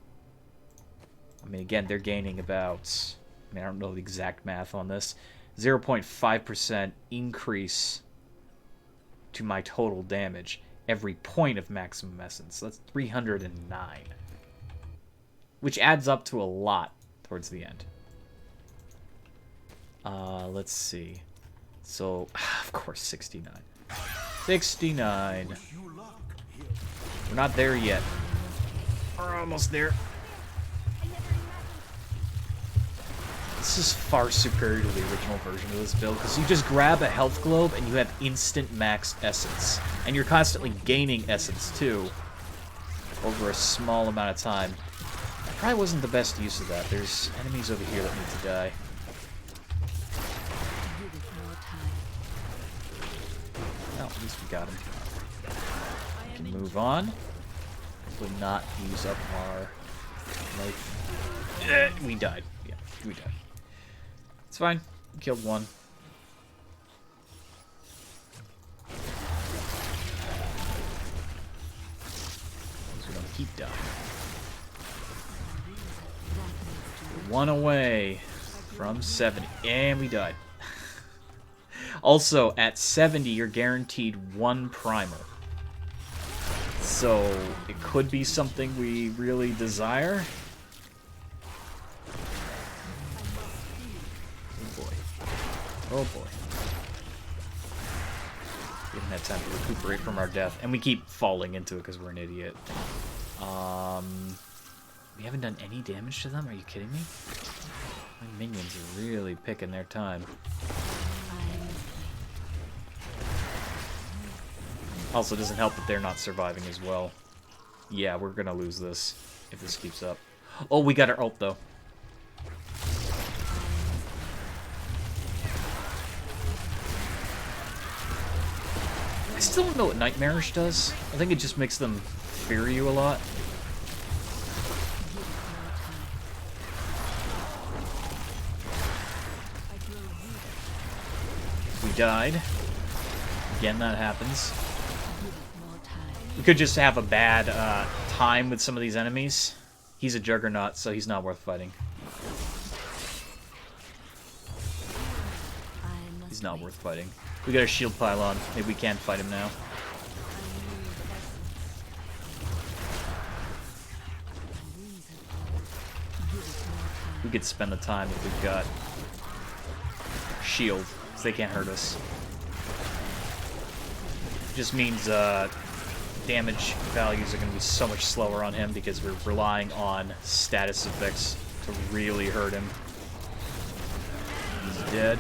I mean, again, they're gaining about, I mean, I don't know the exact math on this, 0.5% increase to my total damage every point of maximum essence. That's 309. Which adds up to a lot towards the end. Let's see. So, of course, 69. 69. We're not there yet. We're almost there. This is far superior to the original version of this build, because you just grab a health globe and you have instant max essence. And you're constantly gaining essence, too, over a small amount of time. Probably wasn't the best use of that. There's enemies over here that need to die. Oh, at least we got him. We can move on. Hopefully not use up our life. We died. Yeah, we died. It's fine. We killed one. We're gonna keep dying. We're one away from 70. And we died. Also, at 70, you're guaranteed one primer. So, it could be something we really desire. Oh boy. Oh boy. We haven't had time to recuperate from our death. And we keep falling into it because we're an idiot. We haven't done any damage to them? Are you kidding me? My minions are really picking their time. Also, doesn't help that they're not surviving as well. Yeah, we're gonna lose this if this keeps up. Oh, we got our ult, though. I still don't know what Nightmarish does. I think it just makes them fear you a lot. We died. Again, that happens. We could just have a bad time with some of these enemies. He's a juggernaut, so he's not worth fighting. He's not worth fighting. We got a shield pylon. Maybe we can fight him now. We could spend the time if we've got shield, because they can't hurt us. Just means damage values are going to be so much slower on him because we're relying on status effects to really hurt him. He's dead.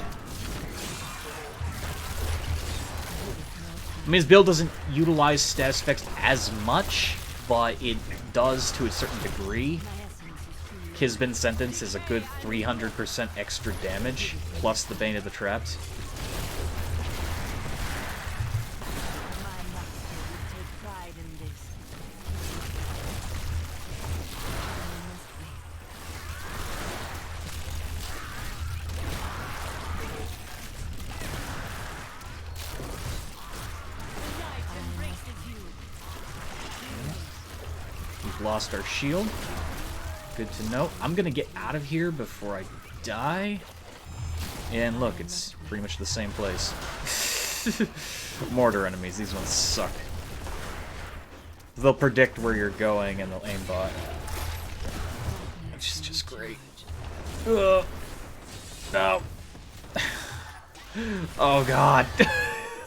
I mean, his build doesn't utilize status effects as much, but it does to a certain degree. Kisbin Sentence is a good 300% extra damage, plus the Bane of the Traps. Lost our shield. Good to know. I'm gonna get out of here before I die. And look, it's pretty much the same place. Mortar enemies, these ones suck. They'll predict where you're going and they'll aimbot. Which is just great. No. Oh god.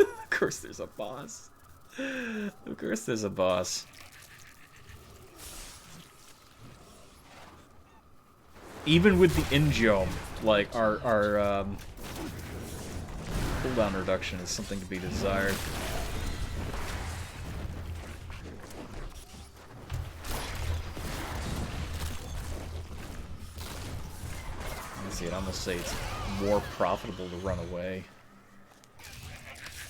Of course there's a boss. Of course there's a boss. Even with the Injome, like, our cooldown reduction is something to be desired. See, I'd almost say it's more profitable to run away.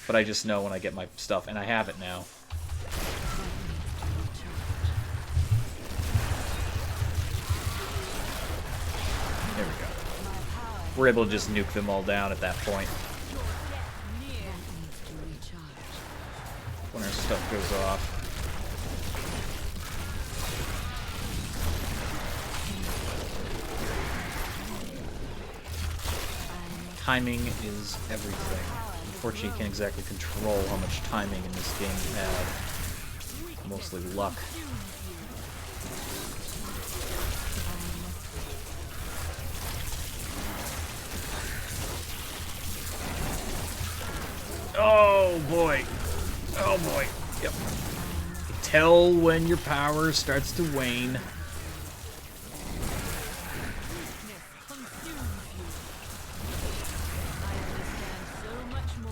But I just know when I get my stuff, and I have it now. There we go. We're able to just nuke them all down at that point. When our stuff goes off. Timing is everything. Unfortunately, you can't exactly control how much timing in this game you have. Mostly luck. Oh boy. Oh boy. Yep. You can tell when your power starts to wane.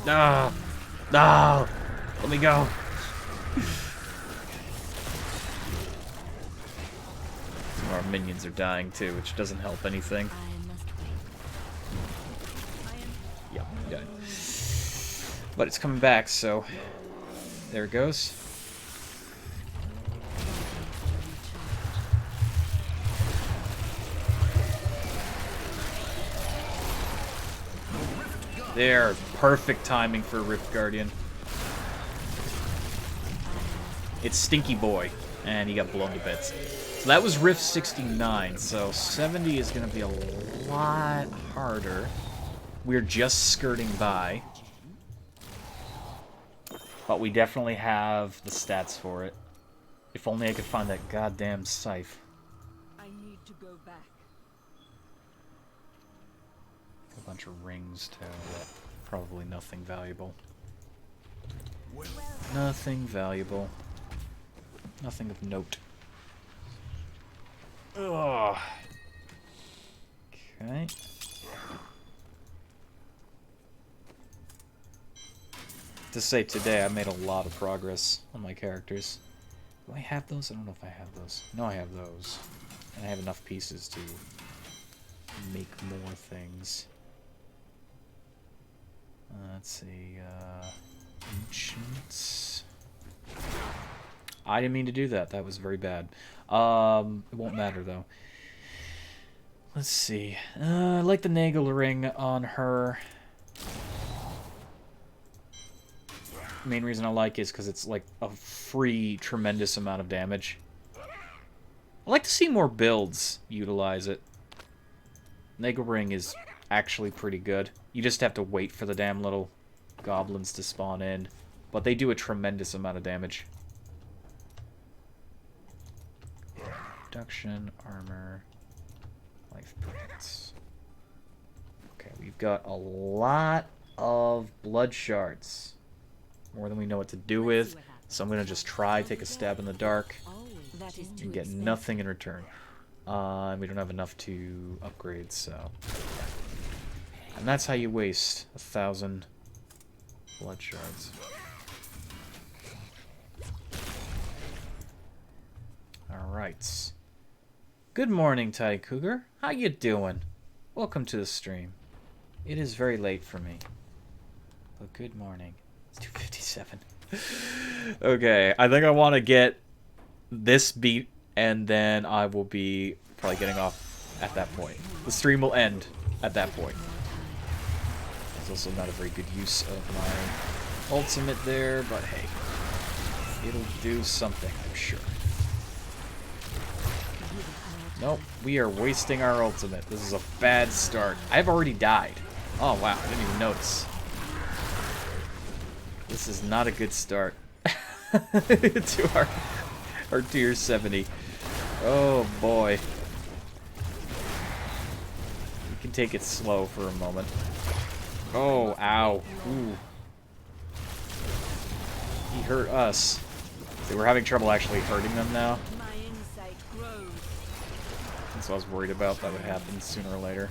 No. No. Let me go. Some of our minions are dying too, which doesn't help anything. Yep, died. But it's coming back, so there it goes. There, perfect timing for Rift Guardian. It's Stinky Boy, and he got blown to bits. So that was Rift 69, so 70 is going to be a lot harder. We're just skirting by. But we definitely have the stats for it. If only I could find that goddamn scythe. I need to go back. A bunch of rings, too, but probably nothing valuable. Nothing valuable. Nothing of note. Ugh. Okay. To say today, I made a lot of progress on my characters. Do I have those? I don't know if I have those. No, I have those. And I have enough pieces to make more things. Let's see, Ancients. I didn't mean to do that. That was very bad. It won't matter, though. Let's see. I like the Nagel ring on her. Main reason I like it is because it's like a free, tremendous amount of damage. I like to see more builds utilize it. Nagel ring is actually pretty good. You just have to wait for the damn little goblins to spawn in. But they do a tremendous amount of damage. Reduction, armor, life points. Okay, we've got a lot of blood shards. More than we know what to do with. So I'm going to just try, take a stab in the dark, and get nothing in return. We don't have enough to upgrade, so... And that's how you waste 1,000 blood shards. Alright. Good morning, Ty Cougar. How you doing? Welcome to the stream. It is very late for me. But good morning. It's 2:57. Okay, I think I want to get this beat, and then I will be probably getting off at that point. The stream will end at that point. It's also not a very good use of my ultimate there, but hey, it'll do something, I'm sure. Nope, we are wasting our ultimate. This is a bad start. I've already died. Oh wow, I didn't even notice. This is not a good start to our tier 70. Oh boy. We can take it slow for a moment. Oh, ow. Ooh. He hurt us. See, we're having trouble actually hurting them now. My insight grows. That's what I was worried about. That would happen sooner or later.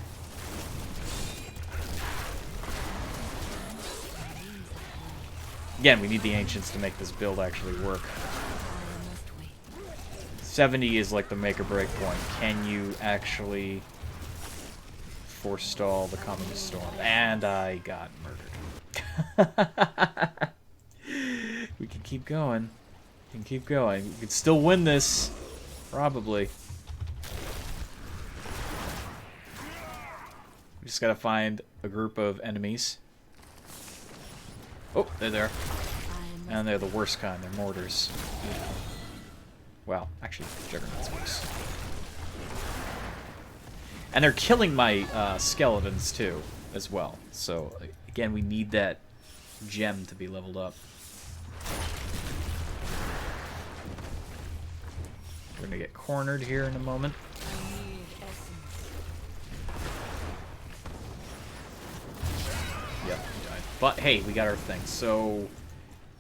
Again, we need the Ancients to make this build actually work. 70 is like the make or break point. Can you actually forestall the coming storm? And I got murdered. We can keep going. We can keep going. We can still win this. Probably. We just gotta find a group of enemies. Oh, they're there. And they're the worst kind. They're mortars. Well, actually, Juggernaut's worse. And they're killing my skeletons, too, as well. So, again, we need that gem to be leveled up. We're gonna get cornered here in a moment. Yep, he died. But hey, we got our thing. So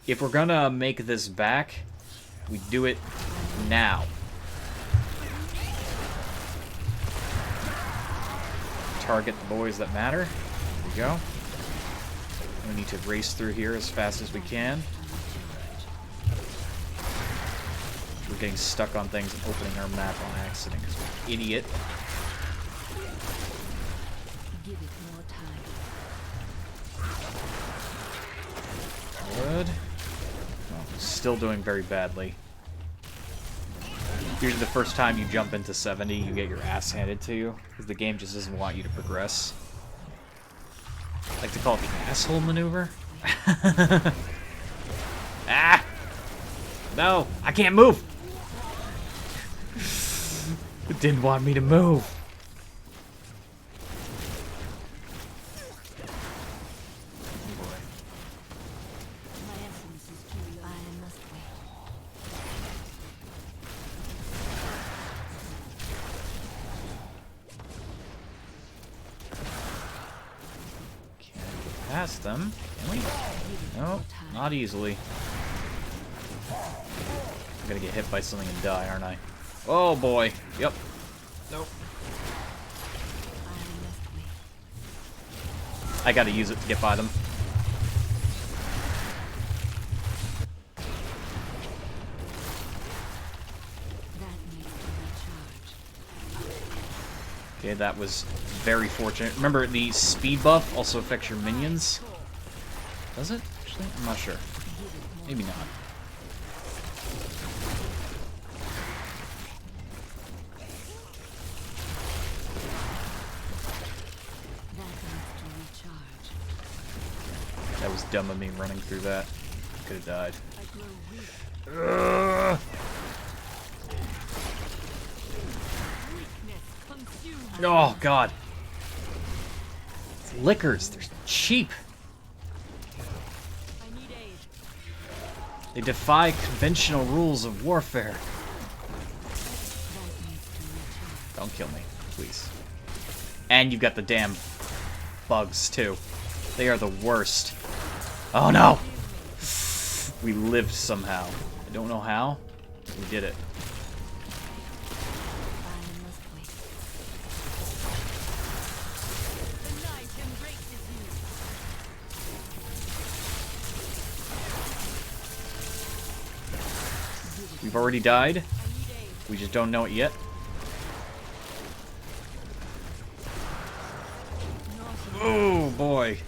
if we're gonna make this back, we do it now. Target the boys that matter. There we go. We need to race through here as fast as we can. We're getting stuck on things and opening our map on accident because we're an idiot. Give it more time. Good. Well, still doing very badly. Usually the first time you jump into 70, you get your ass handed to you, because the game just doesn't want you to progress. I like to call it the asshole maneuver. Ah! No, I can't move! It didn't want me to move. My essence is curiosity. I must wait. Can't get past them, can we? No, not easily. I'm gonna get hit by something and die, aren't I? Oh boy. Yep. Nope. I must wait. I gotta use it to get by them. That needs to recharge. Okay, that was very fortunate. Remember, the speed buff also affects your minions? Does it? Actually, I'm not sure. Maybe not. That needs to recharge. That was dumb of me running through that. Could have died. I grow weak. Ugh. Weakness consumed. Oh, God. It's liquors. They're cheap. I need aid. They defy conventional rules of warfare. That needs to recharge. Don't kill me, please. And you've got the damn bugs, too. They are the worst. Oh, no! We lived somehow. I don't know how. We did it. I must wait. The night embraces you. We've already died. I need aid. We just don't know it yet. Oh, boy.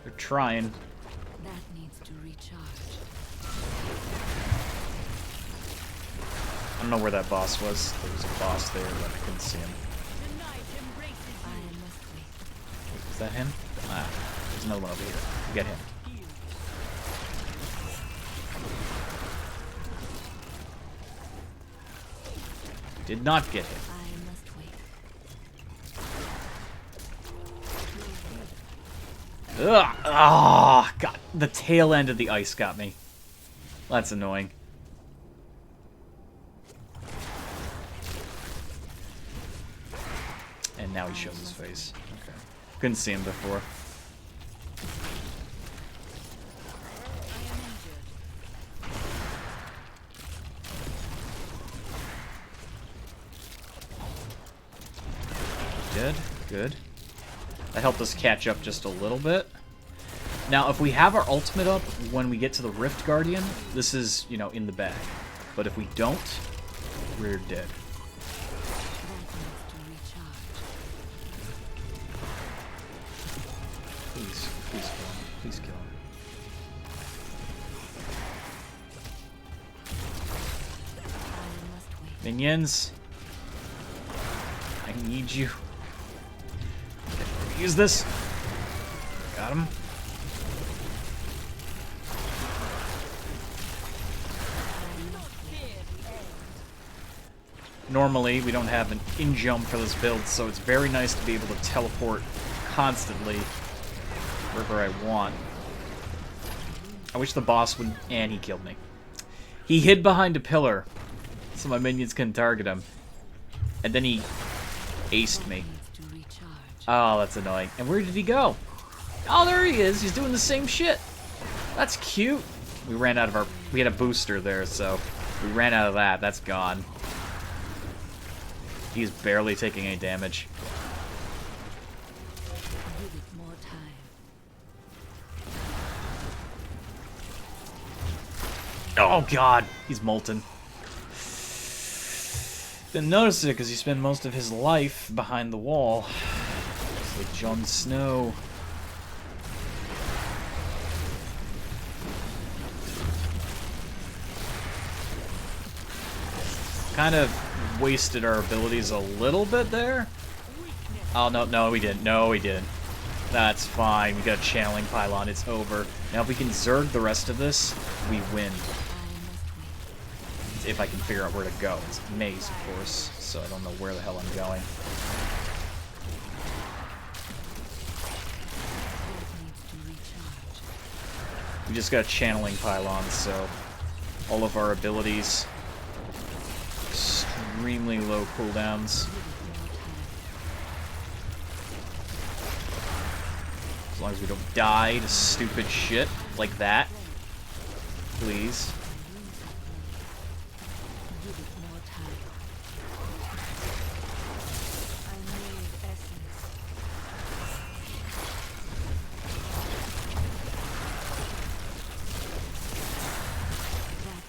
They're trying. That needs to recharge. I don't know where that boss was. There was a boss there, but I couldn't see him. The night embraces you. I must wait. Is that him? Ah, there's another one over here. Get him. Did not get him. I must wait. Ugh! Ah, God. The tail end of the ice got me. That's annoying. And now he shows his face. Okay. Couldn't see him before. I am injured. Dead. Good. That helped us catch up just a little bit. Now, if we have our ultimate up when we get to the Rift Guardian, this is, you know, in the bag. But if we don't, we're dead. That needs to recharge. Please, please kill him. Please kill him. I must wait. Minions. I need you. Okay, use this. Got him. Normally, we don't have an in-jump for this build, so it's very nice to be able to teleport constantly wherever I want. I wish the boss would... And he killed me. He hid behind a pillar, so my minions couldn't target him. And then he aced me. Needs to recharge. Oh, that's annoying. And where did he go? Oh, there he is. He's doing the same shit. That's cute. We ran out of our... We had a booster there, so we ran out of that. That's gone. He's barely taking any damage. Give it more time. Oh god, he's molten. Didn't notice it because he spent most of his life behind the wall. It's like Jon Snow. Kind of wasted our abilities a little bit there. Oh, no, we didn't. No, we didn't. That's fine. We got a channeling pylon. It's over. Now, if we can Zerg the rest of this, we win. If I can figure out where to go. It's a maze, of course, so I don't know where the hell I'm going. We just got a channeling pylon, so all of our abilities extremely low cooldowns. As long as we don't die to stupid shit like that. Please.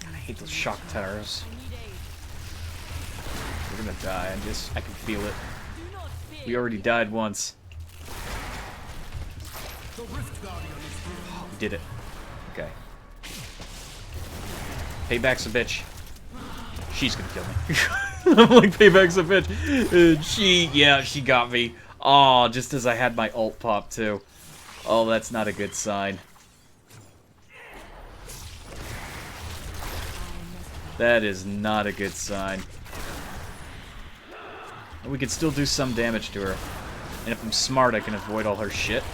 I hate those shock towers. We're gonna die. I can feel it. We already died once. We did it. Okay. Payback's a bitch. She's gonna kill me. I'm like, payback's a bitch. She got me. Oh, just as I had my ult pop too. Oh, that's not a good sign. That is not a good sign. We can still do some damage to her. And if I'm smart, I can avoid all her shit.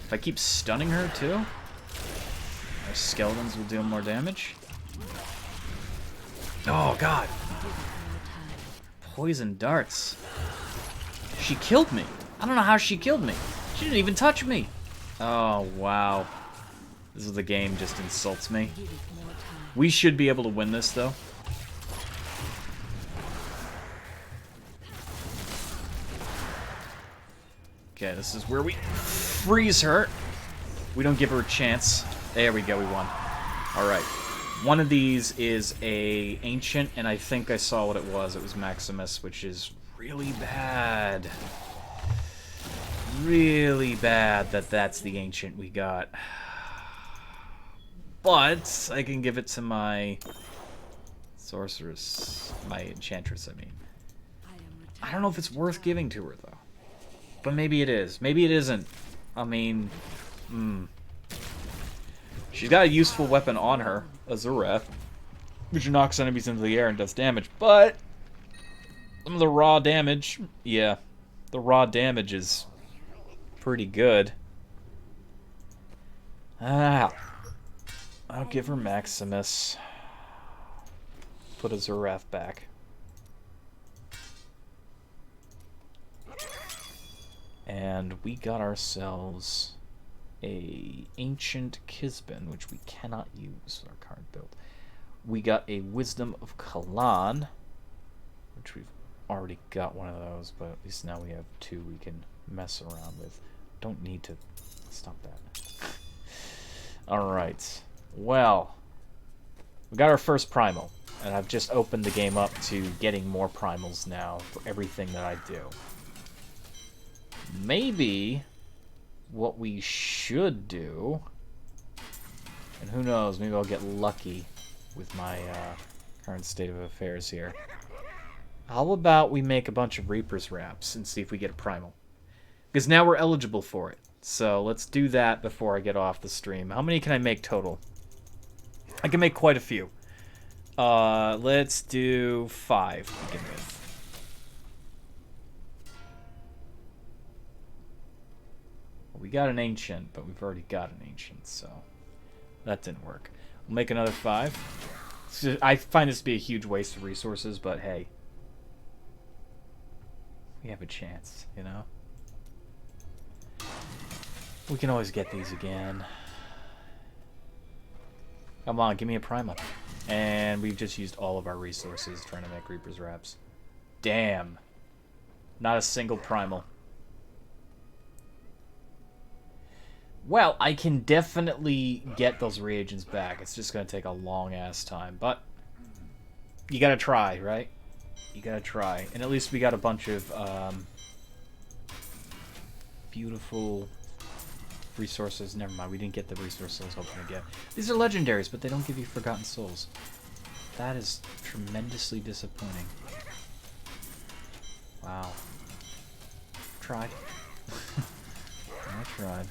If I keep stunning her, too, our skeletons will deal more damage. Oh, God. Poison darts. She killed me. I don't know how she killed me. She didn't even touch me. Oh, wow. This is the game just insults me. We should be able to win this, though. Okay, this is where we freeze her. We don't give her a chance. There we go, we won. Alright. One of these is a ancient, and I think I saw what it was. It was Maximus, which is really bad. Really bad that that's the ancient we got. But I can give it to my sorceress, my enchantress, I mean. I don't know if it's worth giving to her, though. But maybe it is. Maybe it isn't. I mean, she's got a useful weapon on her, a Zurath, which knocks enemies into the air and does damage. But some of the raw damage, yeah, the raw damage is pretty good. I'll give her Maximus. Put a Zurath back. And we got ourselves a Ancient Kisben, which we cannot use in our current build. We got a Wisdom of Kalan, which we've already got one of those, but at least now we have two we can mess around with. Don't need to stop that. Alright. Well, we got our first primal, and I've just opened the game up to getting more primals now for everything that I do. Maybe what we should do, and who knows, maybe I'll get lucky with my current state of affairs here. How about we make a bunch of Reaper's Wraps and see if we get a primal? Because now we're eligible for it. So let's do that before I get off the stream. How many can I make total? I can make quite a few. Let's do 5 to begin with. We got an ancient, but we've already got an ancient, so that didn't work. We'll make another 5. I find this to be a huge waste of resources, but hey. We have a chance, you know? We can always get these again. Come on, give me a primal. And we've just used all of our resources trying to make Reaper's Wraps. Damn. Not a single primal. Well, I can definitely get those reagents back. It's just gonna take a long-ass time, but you gotta try, right? You gotta try. And at least we got a bunch of beautiful resources. Never mind, we didn't get the resources I was hoping to get. These are legendaries, but they don't give you Forgotten Souls. That is tremendously disappointing. Wow. Tried. I tried.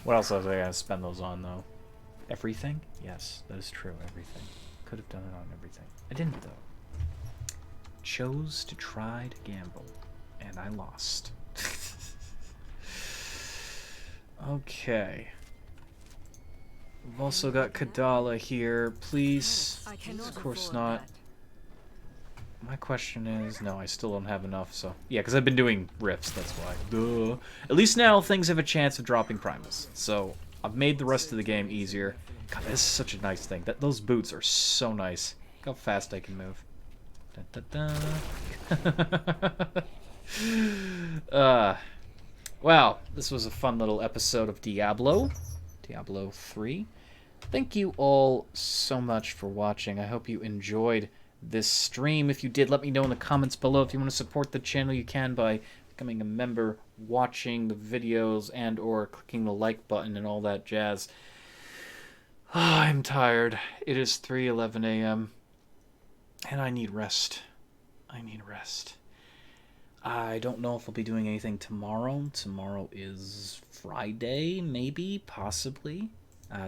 What else was I gonna spend those on, though? Everything? Yes, that is true, everything. Could have done it on everything. I didn't, though. Chose to try to gamble, and I lost. Okay. We've also got Kadala here. Please. Of course not. My question is, no, I still don't have enough, so... Yeah, because I've been doing rifts, that's why. Duh. At least now things have a chance of dropping Primus. So, I've made the rest of the game easier. God, this is such a nice thing. Those boots are so nice. Look how fast I can move. Wow, this was a fun little episode of Diablo. Diablo 3. Thank you all so much for watching. I hope you enjoyed this stream. If you did, let me know in the comments below. If you want to support the channel, you can by becoming a member, watching the videos, and or clicking the like button and all that jazz. I'm tired. It is 3:11 a.m. and I need rest. I need rest. I don't know if I'll be doing anything tomorrow. Tomorrow is Friday, maybe, possibly.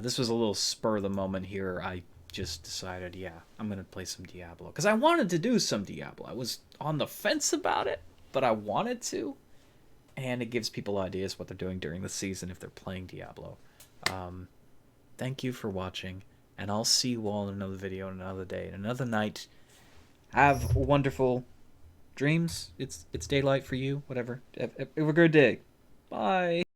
This was a little spur of the moment here. I just decided, yeah, I'm going to play some Diablo. Because I wanted to do some Diablo. I was on the fence about it, but I wanted to. And it gives people ideas what they're doing during the season if they're playing Diablo. Thank you for watching, and I'll see you all in another video, in another day, in another night. Have wonderful dreams. It's daylight for you, whatever. Have a good day. Bye.